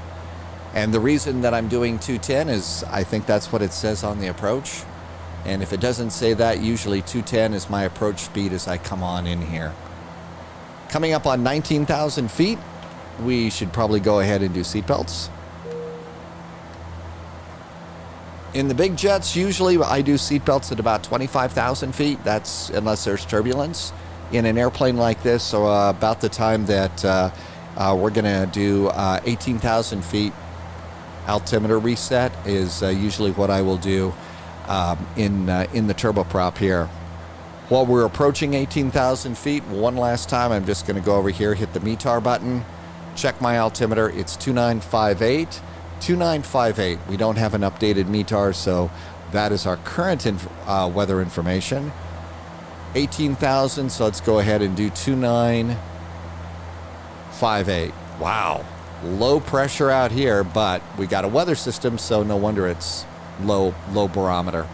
And the reason that I'm doing 210 is I think that's what it says on the approach. And if it doesn't say that, usually 210 is my approach speed as I come on in here. Coming up on 19,000 feet, we should probably go ahead and do seatbelts. In the big jets, usually I do seatbelts at about 25,000 feet. That's unless there's turbulence. In an airplane like this, so about the time that we're going to do 18,000 feet altimeter reset is usually what I will do in the turboprop here. While we're approaching 18,000 feet, one last time, I'm just going to go over here, hit the METAR button, check my altimeter. It's 2958. 2958. We don't have an updated METAR, so that is our current weather information. 18,000, so let's go ahead and do 2958. Wow. Low pressure out here, but we got a weather system, so no wonder it's low barometer.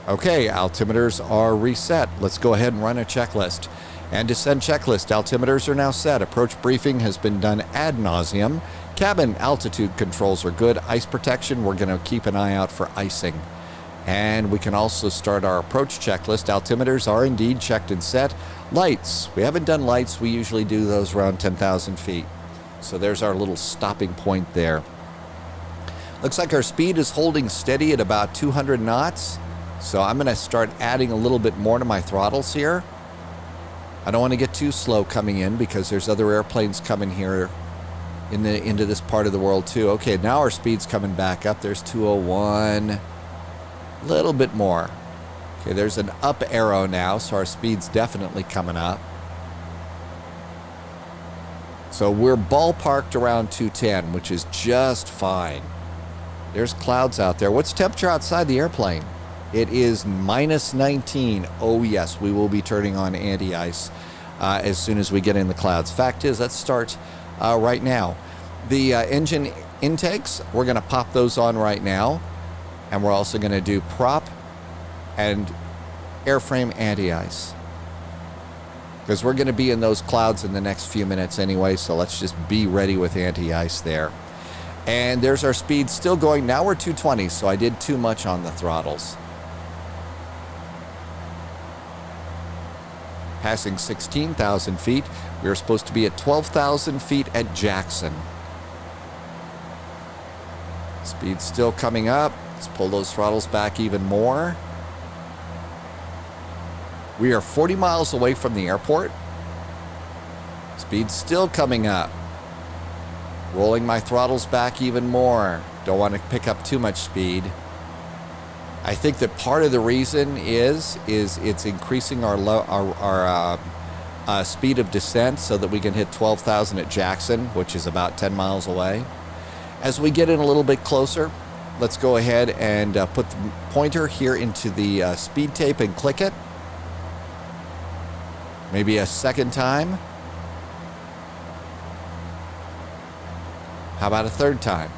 Okay, altimeters are reset. Let's go ahead and run a checklist. And descent checklist. Altimeters are now set. Approach briefing has been done ad nauseum. Cabin altitude controls are good. Ice protection, we're going to keep an eye out for icing. And we can also start our approach checklist. Altimeters are indeed checked and set. Lights. We haven't done lights. We usually do those around 10,000 feet. So there's our little stopping point there. Looks like our speed is holding steady at about 200 knots. So I'm going to start adding a little bit more to my throttles here. I don't want to get too slow coming in because there's other airplanes coming here into this part of the world too. Okay, now our speed's coming back up. There's 201. A little bit more. Okay, there's an up arrow now, so our speed's definitely coming up. So we're ballparked around 210, which is just fine. There's clouds out there. What's temperature outside the airplane? It is minus 19. Oh yes, we will be turning on anti-ice as soon as we get in the clouds. Fact is, let's start right now. The engine intakes, we're going to pop those on right now. And we're also going to do prop and airframe anti-ice. Because we're going to be in those clouds in the next few minutes anyway, so let's just be ready with anti-ice there. And there's our speed still going. Now we're 220, so I did too much on the throttles. Passing 16,000 feet. We were supposed to be at 12,000 feet at Jackson. Speed still coming up. Let's pull those throttles back even more. We are 40 miles away from the airport. Speed still coming up. Rolling my throttles back even more. Don't want to pick up too much speed. I think that part of the reason is it's increasing our speed of descent so that we can hit 12,000 at Jackson, which is about 10 miles away. As we get in a little bit closer, let's go ahead and put the pointer here into the speed tape and click it. Maybe a second time. How about a third time?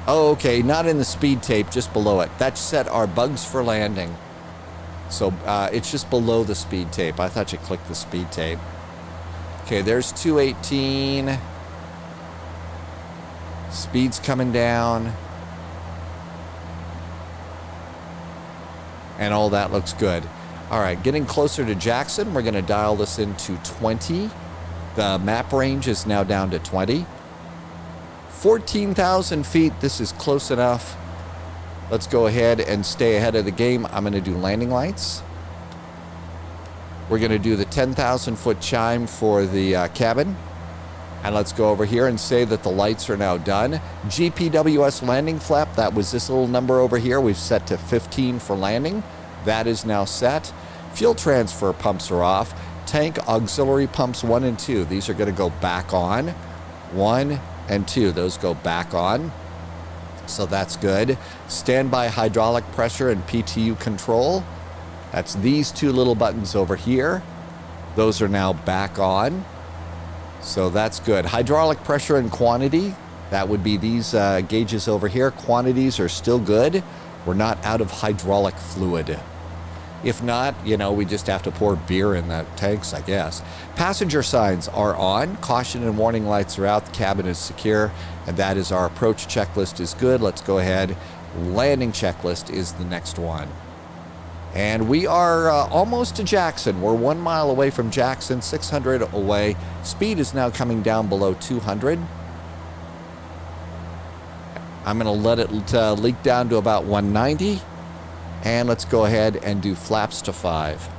Oh, okay, not in the speed tape, just below it. That set our bugs for landing. So it's just below the speed tape. I thought you clicked the speed tape. Okay, there's 218. Speed's coming down. And all that looks good. All right, getting closer to Jackson, we're going to dial this into 20. The map range is now down to 20. 14,000 feet, this is close enough. Let's go ahead and stay ahead of the game. I'm going to do landing lights. We're going to do the 10,000 foot chime for the cabin. And let's go over here and say that the lights are now done. GPWS landing flap, that was this little number over here. We've set to 15 for landing. That is now set. Fuel transfer pumps are off. Tank auxiliary pumps 1 and 2. These are going to go back on. 1 and 2, those go back on. So that's good. Standby hydraulic pressure and PTU control. That's these two little buttons over here. Those are now back on. So that's good. Hydraulic pressure and quantity. That would be these gauges over here. Quantities are still good. We're not out of hydraulic fluid. If not, you know, we just have to pour beer in the tanks, I guess. Passenger signs are on. Caution and warning lights are out. The cabin is secure. And that is our approach checklist is good. Let's go ahead. Landing checklist is the next one. And we are almost to Jackson. We're 1 mile away from Jackson, 600 away. Speed is now coming down below 200. I'm going to let it leak down to about 190. And let's go ahead and do flaps to 5.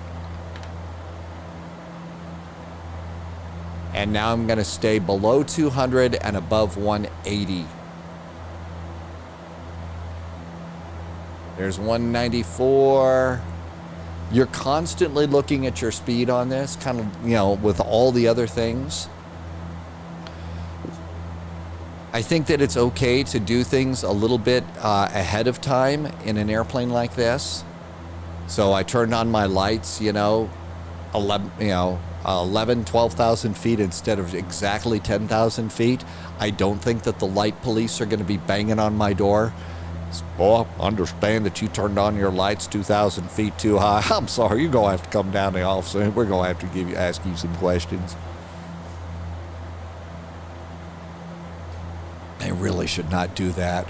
And now I'm going to stay below 200 and above 180. There's 194. You're constantly looking at your speed on this, kind of, you know, with all the other things. I think that it's okay to do things a little bit ahead of time in an airplane like this. So I turned on my lights, 11, 12,000 feet instead of exactly 10,000 feet. I don't think that the light police are going to be banging on my door. Oh, understand that you turned on your lights 2,000 feet too high. I'm sorry, you're going to have to come down to the office and we're going to have to ask you some questions. I really should not do that.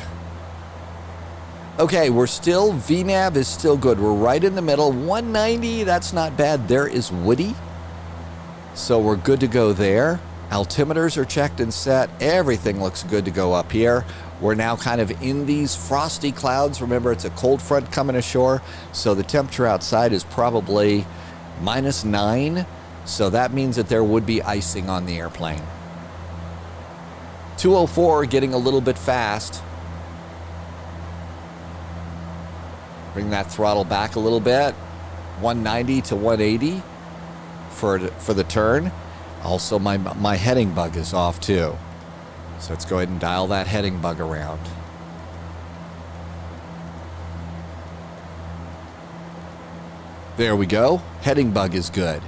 Okay, we're still, VNAV is still good. We're right in the middle. 190, that's not bad. There is Woody. So we're good to go there. Altimeters are checked and set. Everything looks good to go up here. We're now kind of in these frosty clouds. Remember, it's a cold front coming ashore, so the temperature outside is probably -9. So that means that there would be icing on the airplane. 204 getting a little bit fast. Bring that throttle back a little bit. 190 to 180 for the turn. Also, my heading bug is off too. So let's go ahead and dial that heading bug around. There we go. Heading bug is good.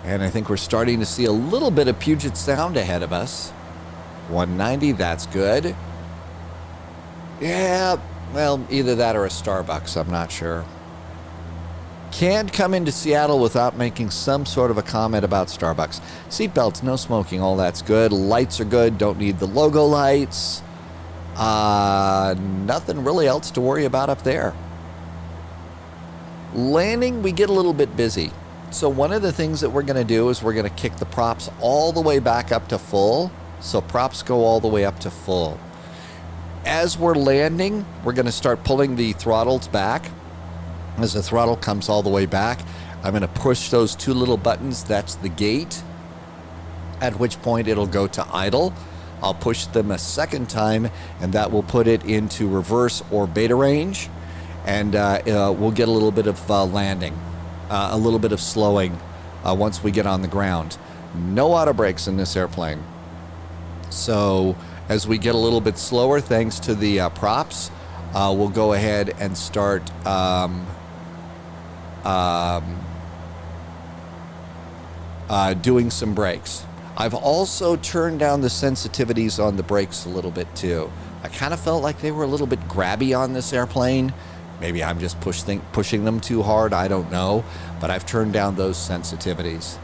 And I think we're starting to see a little bit of Puget Sound ahead of us. 190, that's good. Yeah, well, either that or a Starbucks, I'm not sure. Can't come into Seattle without making some sort of a comment about Starbucks. Seatbelts, no smoking, all that's good. Lights are good, don't need the logo lights. Nothing really else to worry about up there. Landing, we get a little bit busy. So one of the things that we're going to do is we're going to kick the props all the way back up to full. So props go all the way up to full. As we're landing, we're going to start pulling the throttles back. As the throttle comes all the way back, I'm going to push those two little buttons. That's the gate, at which point it'll go to idle. I'll push them a second time, and that will put it into reverse or beta range. And we'll get a little bit of landing, a little bit of slowing once we get on the ground. No auto brakes in this airplane. So as we get a little bit slower, thanks to the props, we'll go ahead and start doing some brakes. I've also turned down the sensitivities on the brakes a little bit too. I kind of felt like they were a little bit grabby on this airplane. Maybe I'm just pushing them too hard, I don't know, but I've turned down those sensitivities.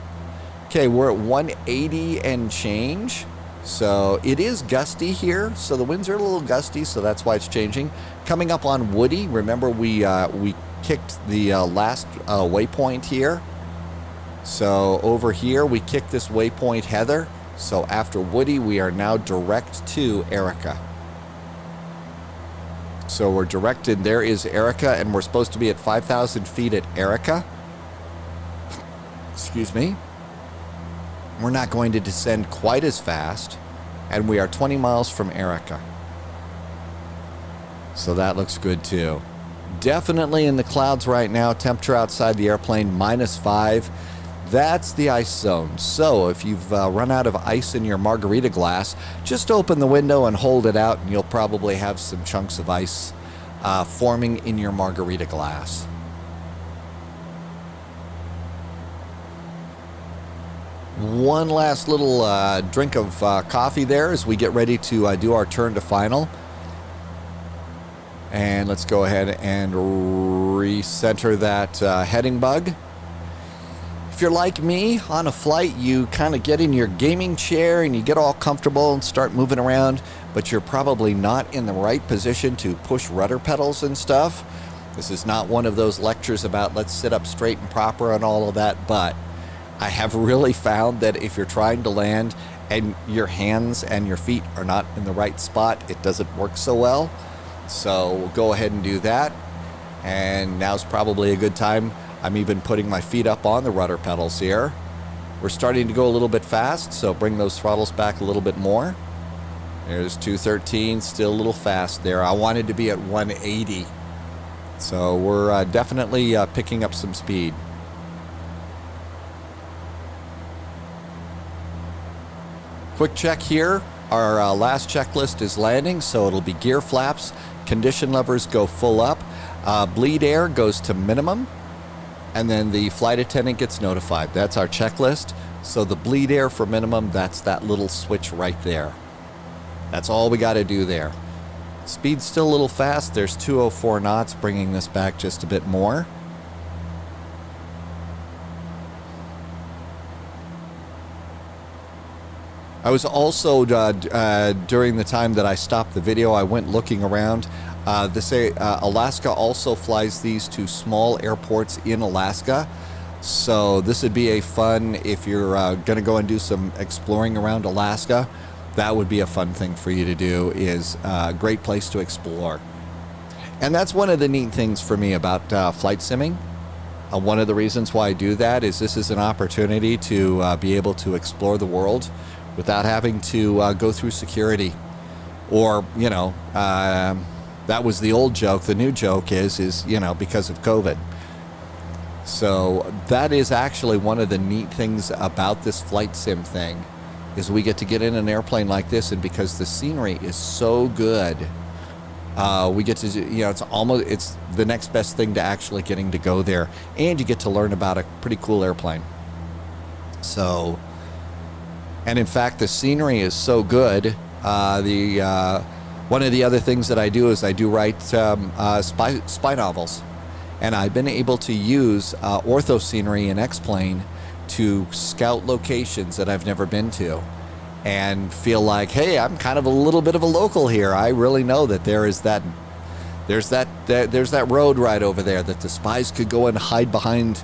Okay, we're at 180 and change. So it is gusty here, so the winds are a little gusty, so that's why it's changing. Coming up on Woody, remember we kicked the last waypoint here. So over here, we kicked this waypoint Heather. So after Woody, we are now direct to Erica. So we're directed, there is Erica, and we're supposed to be at 5,000 feet at Erica. Excuse me. We're not going to descend quite as fast, and we are 20 miles from Erica. So that looks good too. Definitely in the clouds right now. Temperature outside the airplane -5. That's the ice zone. So if you've run out of ice in your margarita glass, just open the window and hold it out, and you'll probably have some chunks of ice forming in your margarita glass. One last little drink of coffee there as we get ready to do our turn to final. And let's go ahead and recenter that heading bug. If you're like me, on a flight, you kind of get in your gaming chair and you get all comfortable and start moving around, but you're probably not in the right position to push rudder pedals and stuff. This is not one of those lectures about let's sit up straight and proper and all of that, but I have really found that if you're trying to land and your hands and your feet are not in the right spot, it doesn't work so well. So we'll go ahead and do that. And now's probably a good time. I'm even putting my feet up on the rudder pedals here. We're starting to go a little bit fast, so bring those throttles back a little bit more. There's 213, still a little fast there. I wanted to be at 180. So we're definitely picking up some speed. Quick check here. Our last checklist is landing, so it'll be gear flaps, condition levers go full up, bleed air goes to minimum, and then the flight attendant gets notified. That's our checklist. So the bleed air for minimum, that's that little switch right there. That's all we got to do there. Speed's still a little fast. There's 204 knots, bringing this back just a bit more. I was also, during the time that I stopped the video, I went looking around. Alaska also flies these to small airports in Alaska. So this would be a fun, if you're going to go and do some exploring around Alaska, that would be a fun thing for you to do, is a great place to explore. And that's one of the neat things for me about flight simming. One of the reasons why I do that is this is an opportunity to be able to explore the world without having to go through security. Or, you know, that was the old joke. The new joke is, you know, because of COVID. So that is actually one of the neat things about this flight sim thing, is we get to get in an airplane like this, and because the scenery is so good, we get to, you know, it's the next best thing to actually getting to go there, and you get to learn about a pretty cool airplane. So, and in fact, the scenery is so good. One of the other things that I do is I do write spy novels, and I've been able to use ortho scenery in X-Plane to scout locations that I've never been to, and feel like, hey, I'm kind of a little bit of a local here. I really know that there's that road right over there that the spies could go and hide behind,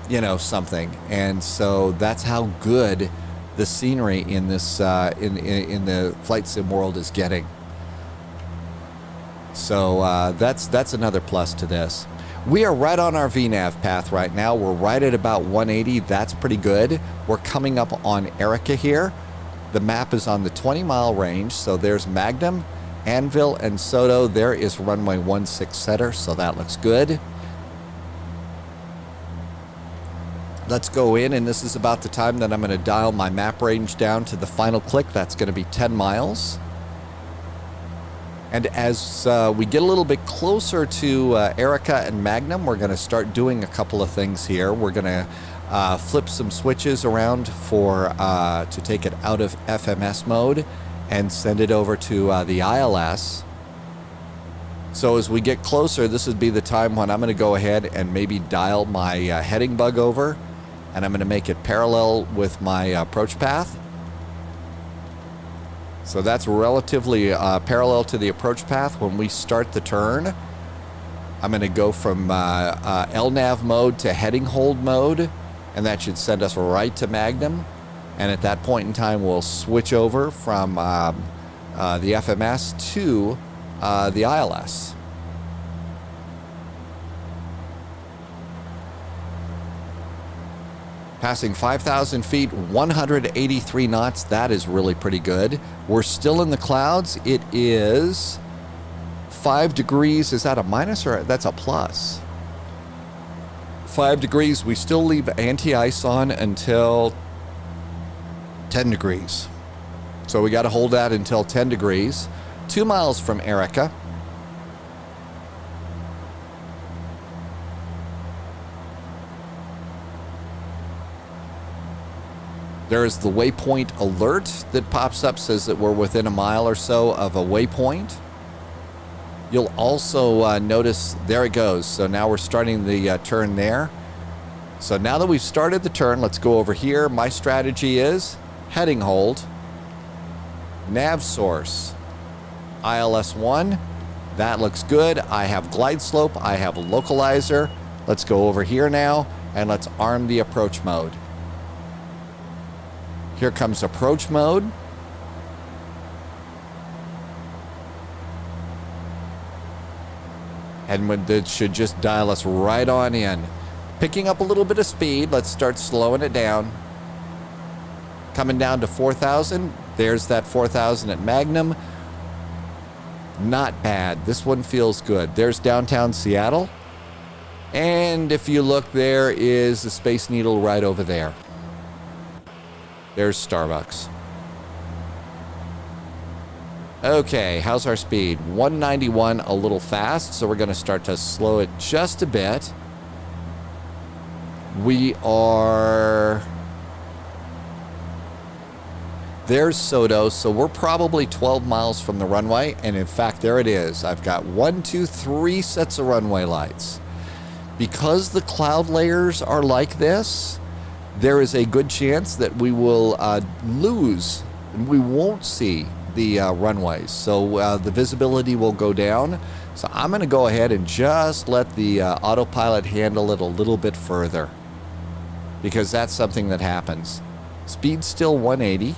you know, something. And so that's how good the scenery in this in the flight sim world is getting. So that's another plus to this. We are right on our VNAV path right now. We're right at about 180. That's pretty good. We're coming up on Erica here. The map is on the 20-mile range. So there's Magnum, Anvil, and Soto. There is runway 16 setter, so that looks good. Let's go in, and this is about the time that I'm going to dial my map range down to the final click. That's going to be 10 miles. And as we get a little bit closer to Erica and Magnum, we're going to start doing a couple of things here. We're going to flip some switches around to take it out of FMS mode and send it over to the ILS. So as we get closer, this would be the time when I'm going to go ahead and maybe dial my heading bug over, and I'm going to make it parallel with my approach path. So that's relatively parallel to the approach path. When we start the turn, I'm going to go from LNAV mode to heading hold mode, and that should send us right to Magnum. And at that point in time, we'll switch over from the FMS to the ILS. Passing 5,000 feet, 183 knots. That is really pretty good. We're still in the clouds. It is 5 degrees. Is that a minus or that's a plus? 5 degrees. We still leave anti-ice on until 10 degrees. So we got to hold that until 10 degrees. 2 miles from Erica. There is the waypoint alert that pops up, says that we're within a mile or so of a waypoint. You'll also notice, there it goes. So now we're starting the turn there. So now that we've started the turn, let's go over here. My strategy is heading hold, nav source, ILS 1, That looks good. I have glide slope. I have a localizer. Let's go over here now, and let's arm the approach mode. Here comes approach mode. And it should just dial us right on in. Picking up a little bit of speed. Let's start slowing it down. Coming down to 4,000. There's that 4,000 at Magnum. Not bad. This one feels good. There's downtown Seattle. And if you look, there is the Space Needle right over there. There's Starbucks. Okay, how's our speed? 191, a little fast, so we're going to start to slow it just a bit. We are... There's Soto, so we're probably 12 miles from the runway, and in fact, there it is. I've got 1, 2, 3 sets of runway lights. Because the cloud layers are like this, there is a good chance that we will lose, and we won't see the runways, so the visibility will go down. So I'm going to go ahead and just let the autopilot handle it a little bit further, because that's something that happens. Speed's still 180.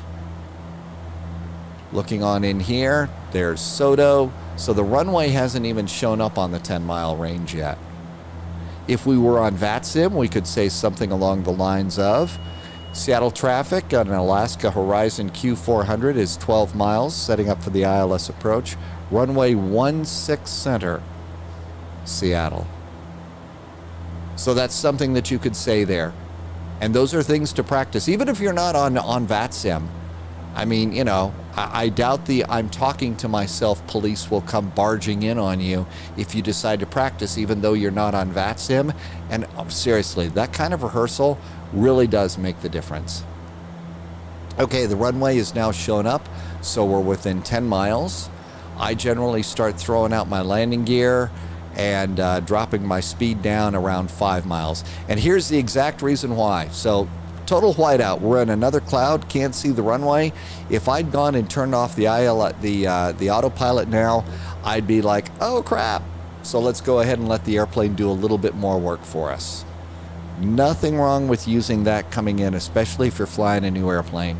Looking on in here, there's Soto. So the runway hasn't even shown up on the 10-mile range yet. If we were on VATSIM, we could say something along the lines of Seattle traffic on an Alaska Horizon Q400 is 12 miles, setting up for the ILS approach. Runway 16 center, Seattle. So that's something that you could say there. And those are things to practice, even if you're not on VATSIM. I mean, you know, I doubt the I'm talking to myself police will come barging in on you if you decide to practice, even though you're not on VATSIM. And seriously, that kind of rehearsal really does make the difference. Okay, the runway is now shown up, so we're within 10 miles. I generally start throwing out my landing gear and dropping my speed down around 5 miles. And here's the exact reason why. So total whiteout. We're in another cloud, can't see the runway. If I'd gone and turned off the autopilot now, I'd be like, oh crap. So let's go ahead and let the airplane do a little bit more work for us. Nothing wrong with using that coming in, especially if you're flying a new airplane.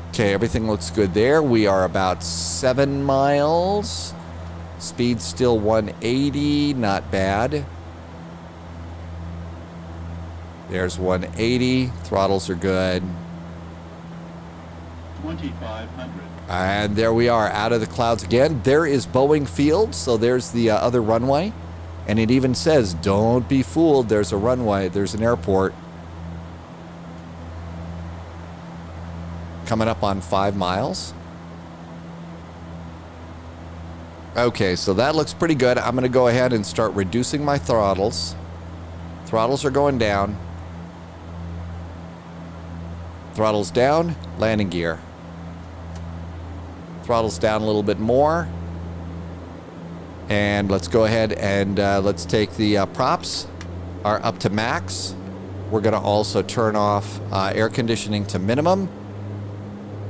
Okay, everything looks good there. We are about 7 miles. Speed still 180, not bad. There's 180, throttles are good. 2,500. And there we are, out of the clouds again. There is Boeing Field, so there's the other runway. And it even says, don't be fooled, there's a runway, there's an airport. Coming up on 5 miles. Okay, so that looks pretty good. I'm gonna go ahead and start reducing my throttles. Throttles are going down. Throttles down, landing gear. Throttles down a little bit more. And let's go ahead and let's take the props are up to max. We're going to also turn off air conditioning to minimum.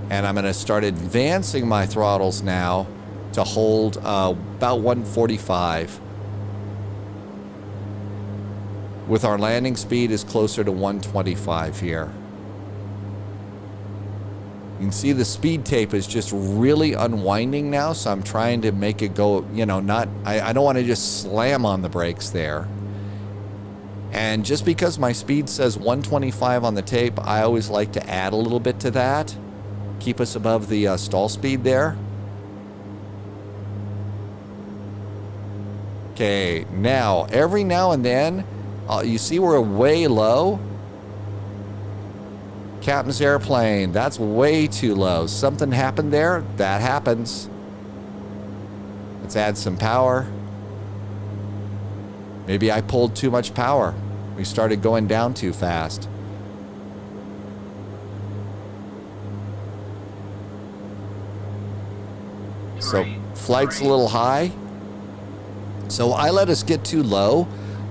And I'm going to start advancing my throttles now to hold about 145. With our landing speed is closer to 125 here. You can see the speed tape is just really unwinding now, so I'm trying to make it go, you know, I don't want to just slam on the brakes there. And just because my speed says 125 on the tape, I always like to add a little bit to that. Keep us above the stall speed there. Okay, now, every now and then, you see we're way low. Captain's airplane, that's way too low. Something happened there. That happens. Let's add some power. Maybe I pulled too much power. We started going down too fast. So flight's a little high. So I let us get too low.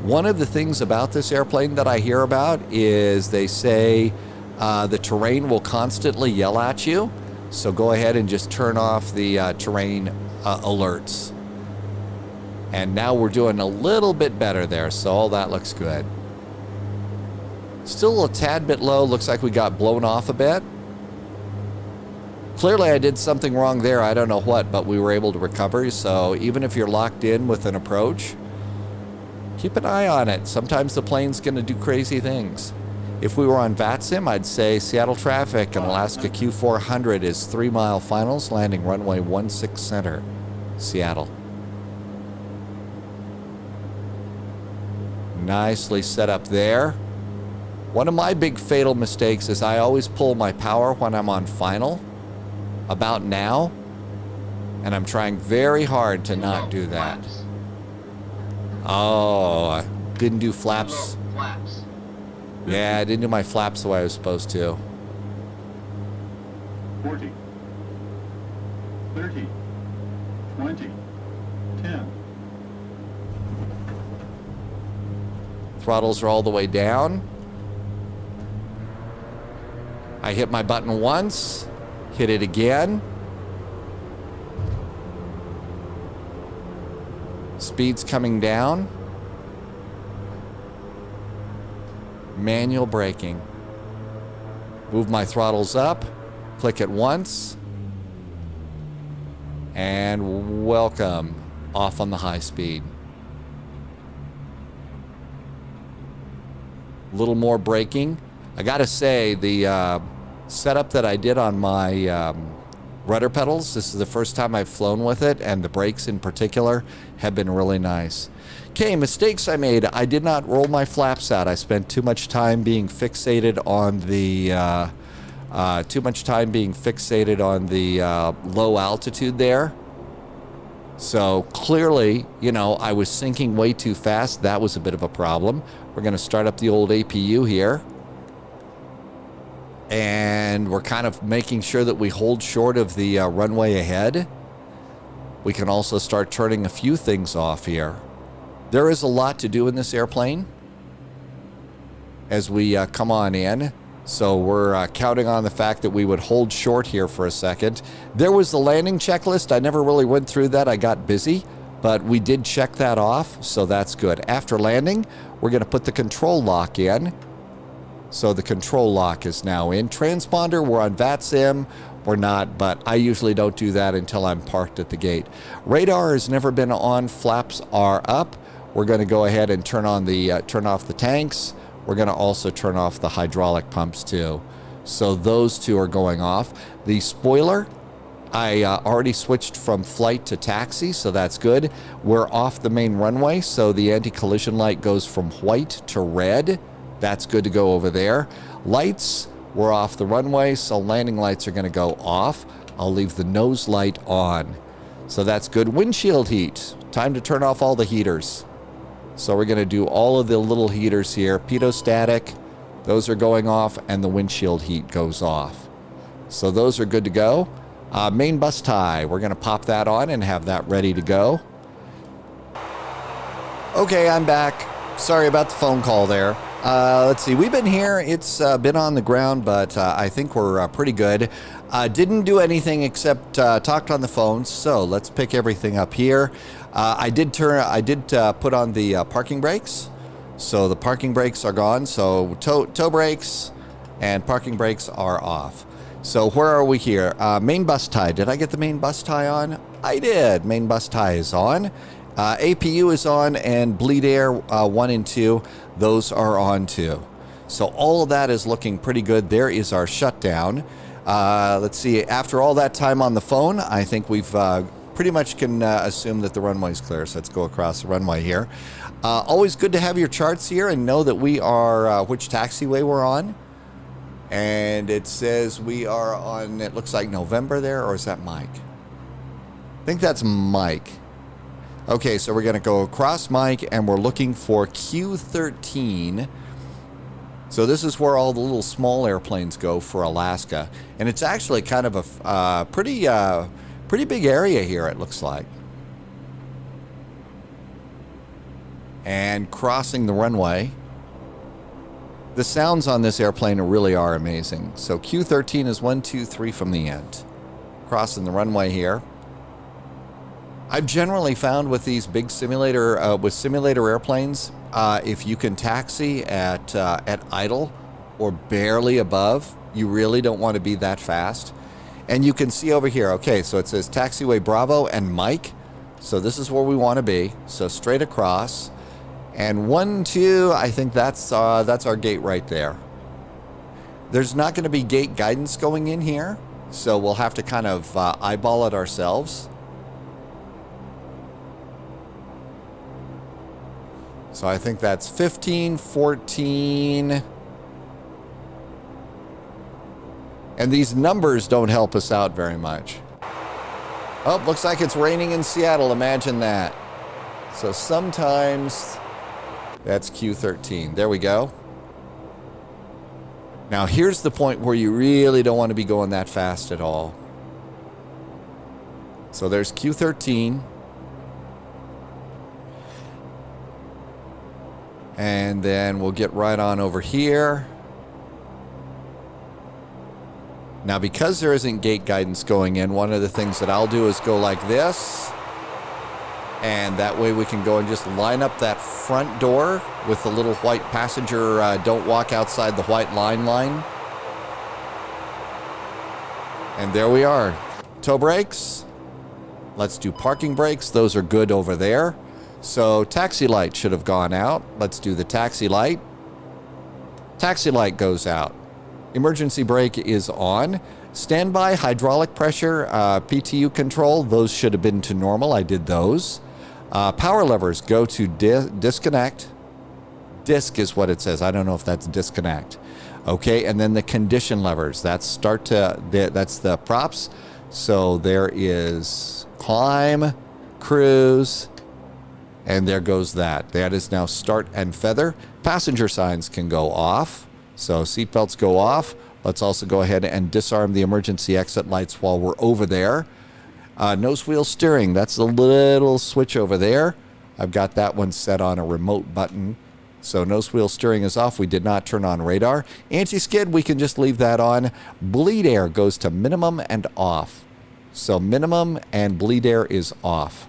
One of the things about this airplane that I hear about is they say the terrain will constantly yell at you. So go ahead and just turn off the terrain alerts. And now we're doing a little bit better there, so all that looks good. Still a tad bit low, looks like we got blown off a bit. Clearly I did something wrong there, I don't know what, but we were able to recover. So even if you're locked in with an approach, keep an eye on it. Sometimes the plane's gonna do crazy things. If we were on VATSIM, I'd say Seattle traffic and Alaska Q400 is 3 mile finals, landing runway 16 center, Seattle. Nicely set up there. One of my big fatal mistakes is I always pull my power when I'm on final, about now, and I'm trying very hard to not do that. Oh, I didn't do flaps. Yeah, I didn't do my flaps the way I was supposed to. 40, 30, 20, 10. Throttles are all the way down. I hit my button once, hit it again. Speed's coming down. Manual braking. Move my throttles up, click it once, and welcome off on the high speed. A little more braking. I gotta say, the setup that I did on my rudder pedals, this is the first time I've flown with it, and the brakes in particular have been really nice. Okay, mistakes I made. I did not roll my flaps out. I spent too much time being fixated on the low altitude there. So clearly, you know, I was sinking way too fast. That was a bit of a problem. We're going to start up the old APU here. And we're kind of making sure that we hold short of the runway ahead. We can also start turning a few things off here. There is a lot to do in this airplane as we come on in. So we're counting on the fact that we would hold short here for a second. There was the landing checklist. I never really went through that. I got busy, but we did check that off, so that's good. After landing, we're going to put the control lock in. So the control lock is now in. Transponder, we're on VATSIM. We're not, but I usually don't do that until I'm parked at the gate. Radar has never been on. Flaps are up. We're going to go ahead and turn off the tanks. We're going to also turn off the hydraulic pumps too. So those two are going off. The spoiler, I already switched from flight to taxi, so that's good. We're off the main runway, so the anti-collision light goes from white to red. That's good to go over there. Lights, we're off the runway, so landing lights are going to go off. I'll leave the nose light on. So that's good. Windshield heat. Time to turn off all the heaters. So we're going to do all of the little heaters here. Pitot-static, those are going off, and the windshield heat goes off. So those are good to go. Main bus tie, we're going to pop that on and have that ready to go. Okay, I'm back. Sorry about the phone call there. Let's see, we've been here. It's been on the ground, but I think we're pretty good. Didn't do anything except talked on the phone, so let's pick everything up here. I did put on the parking brakes, so the parking brakes are gone. So tow brakes and parking brakes are off. So where are we here? Main bus tie. Did I get the main bus tie on? I did. Main bus tie is on. APU is on, and bleed air 1 and 2, those are on too. So all of that is looking pretty good. There is our shutdown. Let's see, after all that time on the phone, I think we've pretty much can assume that the runway's clear. So let's go across the runway here. Always good to have your charts here and know that we are, which taxiway we're on. And it says we are on, it looks like November there, or is that Mike? I think that's Mike. Okay, so we're going to go across Mike, and we're looking for Q13. So this is where all the little small airplanes go for Alaska. And it's actually kind of a pretty big area here, it looks like. And crossing the runway. The sounds on this airplane really are amazing. So Q13 is 1, 2, 3 from the end. crossing the runway here. I've generally found with these big simulator airplanes, if you can taxi at idle or barely above, you really don't want to be that fast. And you can see over here, okay, so it says taxiway Bravo and Mike. So this is where we want to be. So straight across. And 1, 2, I think that's our gate right there. There's not going to be gate guidance going in here, so we'll have to kind of eyeball it ourselves. So I think that's 15, 14. And these numbers don't help us out very much. Oh, looks like it's raining in Seattle. Imagine that. So sometimes that's Q13. There we go. Now here's the point where you really don't want to be going that fast at all. So there's Q13. And then we'll get right on over here. Now, because there isn't gate guidance going in, one of the things that I'll do is go like this. And that way we can go and just line up that front door with the little white passenger, don't walk outside the white line. And there we are. Toe brakes. Let's do parking brakes. Those are good over there. So taxi light should have gone out. Let's do the taxi light. Taxi light goes out. Emergency brake is on. Standby, hydraulic pressure, PTU control, those should have been to normal. I did those. Power levers go to disconnect. Disc is what it says. I don't know if that's disconnect. Okay, and then the condition levers. That's that's the props. So there is climb, cruise, and there goes that. That is now start and feather. Passenger signs can go off. So seatbelts go off. Let's also go ahead and disarm the emergency exit lights while we're over there. Nose wheel steering, that's a little switch over there. I've got that one set on a remote button. So nose wheel steering is off. We did not turn on radar. Anti-skid, we can just leave that on. Bleed air goes to minimum and off. So minimum and bleed air is off.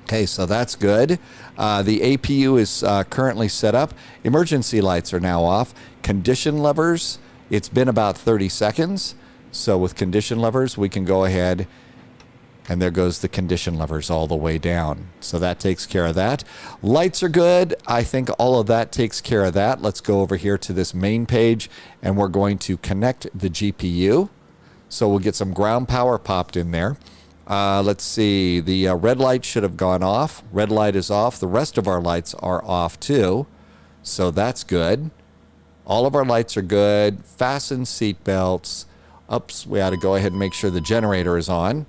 Okay, so that's good. The APU is currently set up. Emergency lights are now off. Condition levers, it's been about 30 seconds. So with condition levers, we can go ahead, and there goes the condition levers all the way down. So that takes care of that. Lights are good. I think all of that takes care of that. Let's go over here to this main page, and we're going to connect the GPU. So we'll get some ground power popped in there. Let's see, the red light should have gone off. Red light is off. The rest of our lights are off too. So that's good. All of our lights are good. Fasten seat belts. Oops, we ought to go ahead and make sure the generator is on.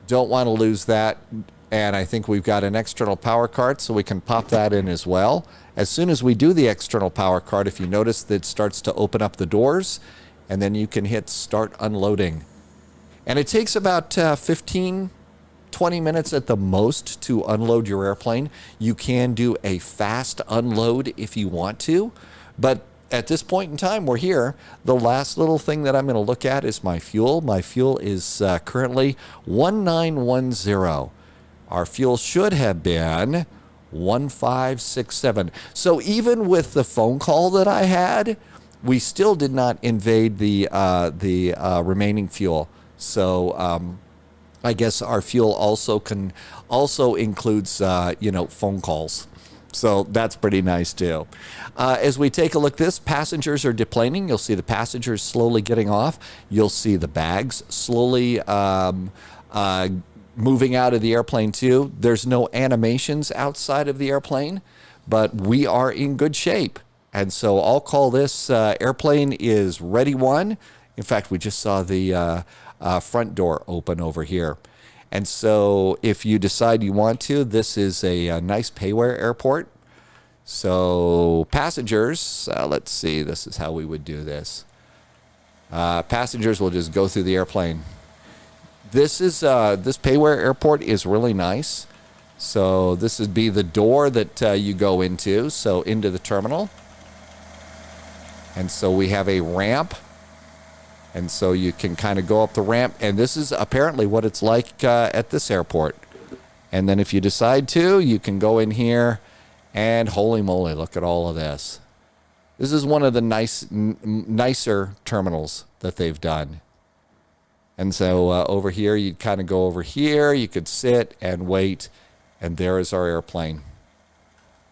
Don't want to lose that. And I think we've got an external power card, so we can pop that in as well. As soon as we do the external power card, if you notice that it starts to open up the doors, and then you can hit start unloading. And it takes about 15, 20 minutes at the most to unload your airplane. You can do a fast unload if you want to, but at this point in time, we're here. The last little thing that I'm going to look at is my fuel. My fuel is currently 1910. Our fuel should have been 1567. So even with the phone call that I had, we still did not invade the remaining fuel. So I guess our fuel also includes phone calls. So that's pretty nice too. As we take a look at this, passengers are deplaning. You'll see the passengers slowly getting off. You'll see the bags slowly moving out of the airplane too. There's no animations outside of the airplane, but we are in good shape. And so I'll call this airplane is ready one. In fact, we just saw the front door open over here. And so if you decide you want to, this is a nice payware airport. So passengers, let's see, this is how we would do this. Passengers will just go through the airplane. This payware airport is really nice. So this would be the door that you go into, so into the terminal. And so we have a ramp. And so you can kind of go up the ramp, and this is apparently what it's like at this airport. And then if you decide to, you can go in here, and holy moly, look at all of this. This is one of the nicer terminals that they've done. And so over here, you'd kind of go over here. You could sit and wait, and there is our airplane.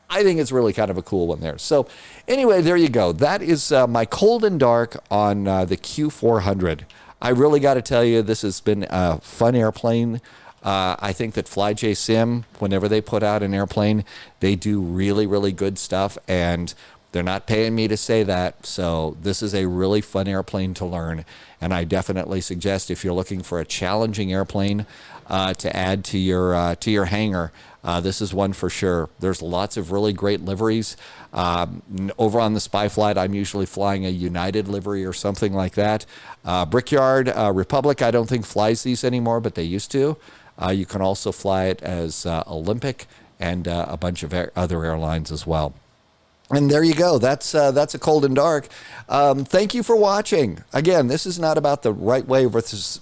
I think it's really kind of a cool one there. So anyway, there you go. That is my cold and dark on the Q400. I really got to tell you, this has been a fun airplane. I think that FlyJSim, whenever they put out an airplane, they do really, really good stuff, and they're not paying me to say that. So this is a really fun airplane to learn, and I definitely suggest, if you're looking for a challenging airplane to add to your hangar, this is one for sure. There's lots of really great liveries. Over on the Spy Flight, I'm usually flying a United livery or something like that. Brickyard Republic, I don't think flies these anymore, but they used to. You can also fly it as Olympic and a bunch of other airlines as well. And there you go. That's a cold and dark. Thank you for watching. Again, this is not about the right way versus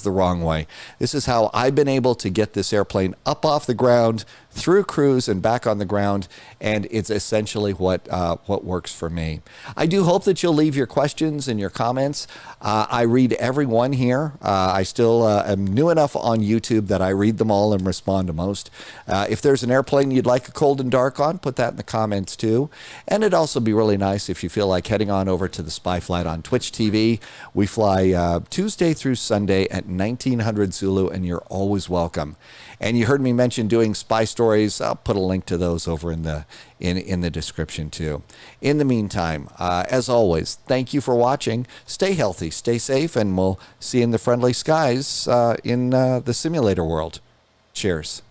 the wrong way. This is how I've been able to get this airplane up off the ground, through cruise and back on the ground, and it's essentially what works for me. I do hope that you'll leave your questions and your comments. I read every one here. I still am new enough on YouTube that I read them all and respond to most. If there's an airplane you'd like a cold and dark on, put that in the comments too. And it'd also be really nice if you feel like heading on over to the Spy Flight on Twitch TV. We fly Tuesday through Sunday at 1900 Zulu, and you're always welcome. And you heard me mention doing spy stories. I'll put a link to those over in the description too. In the meantime, as always, thank you for watching. Stay healthy, stay safe, and we'll see you in the friendly skies in the simulator world. Cheers.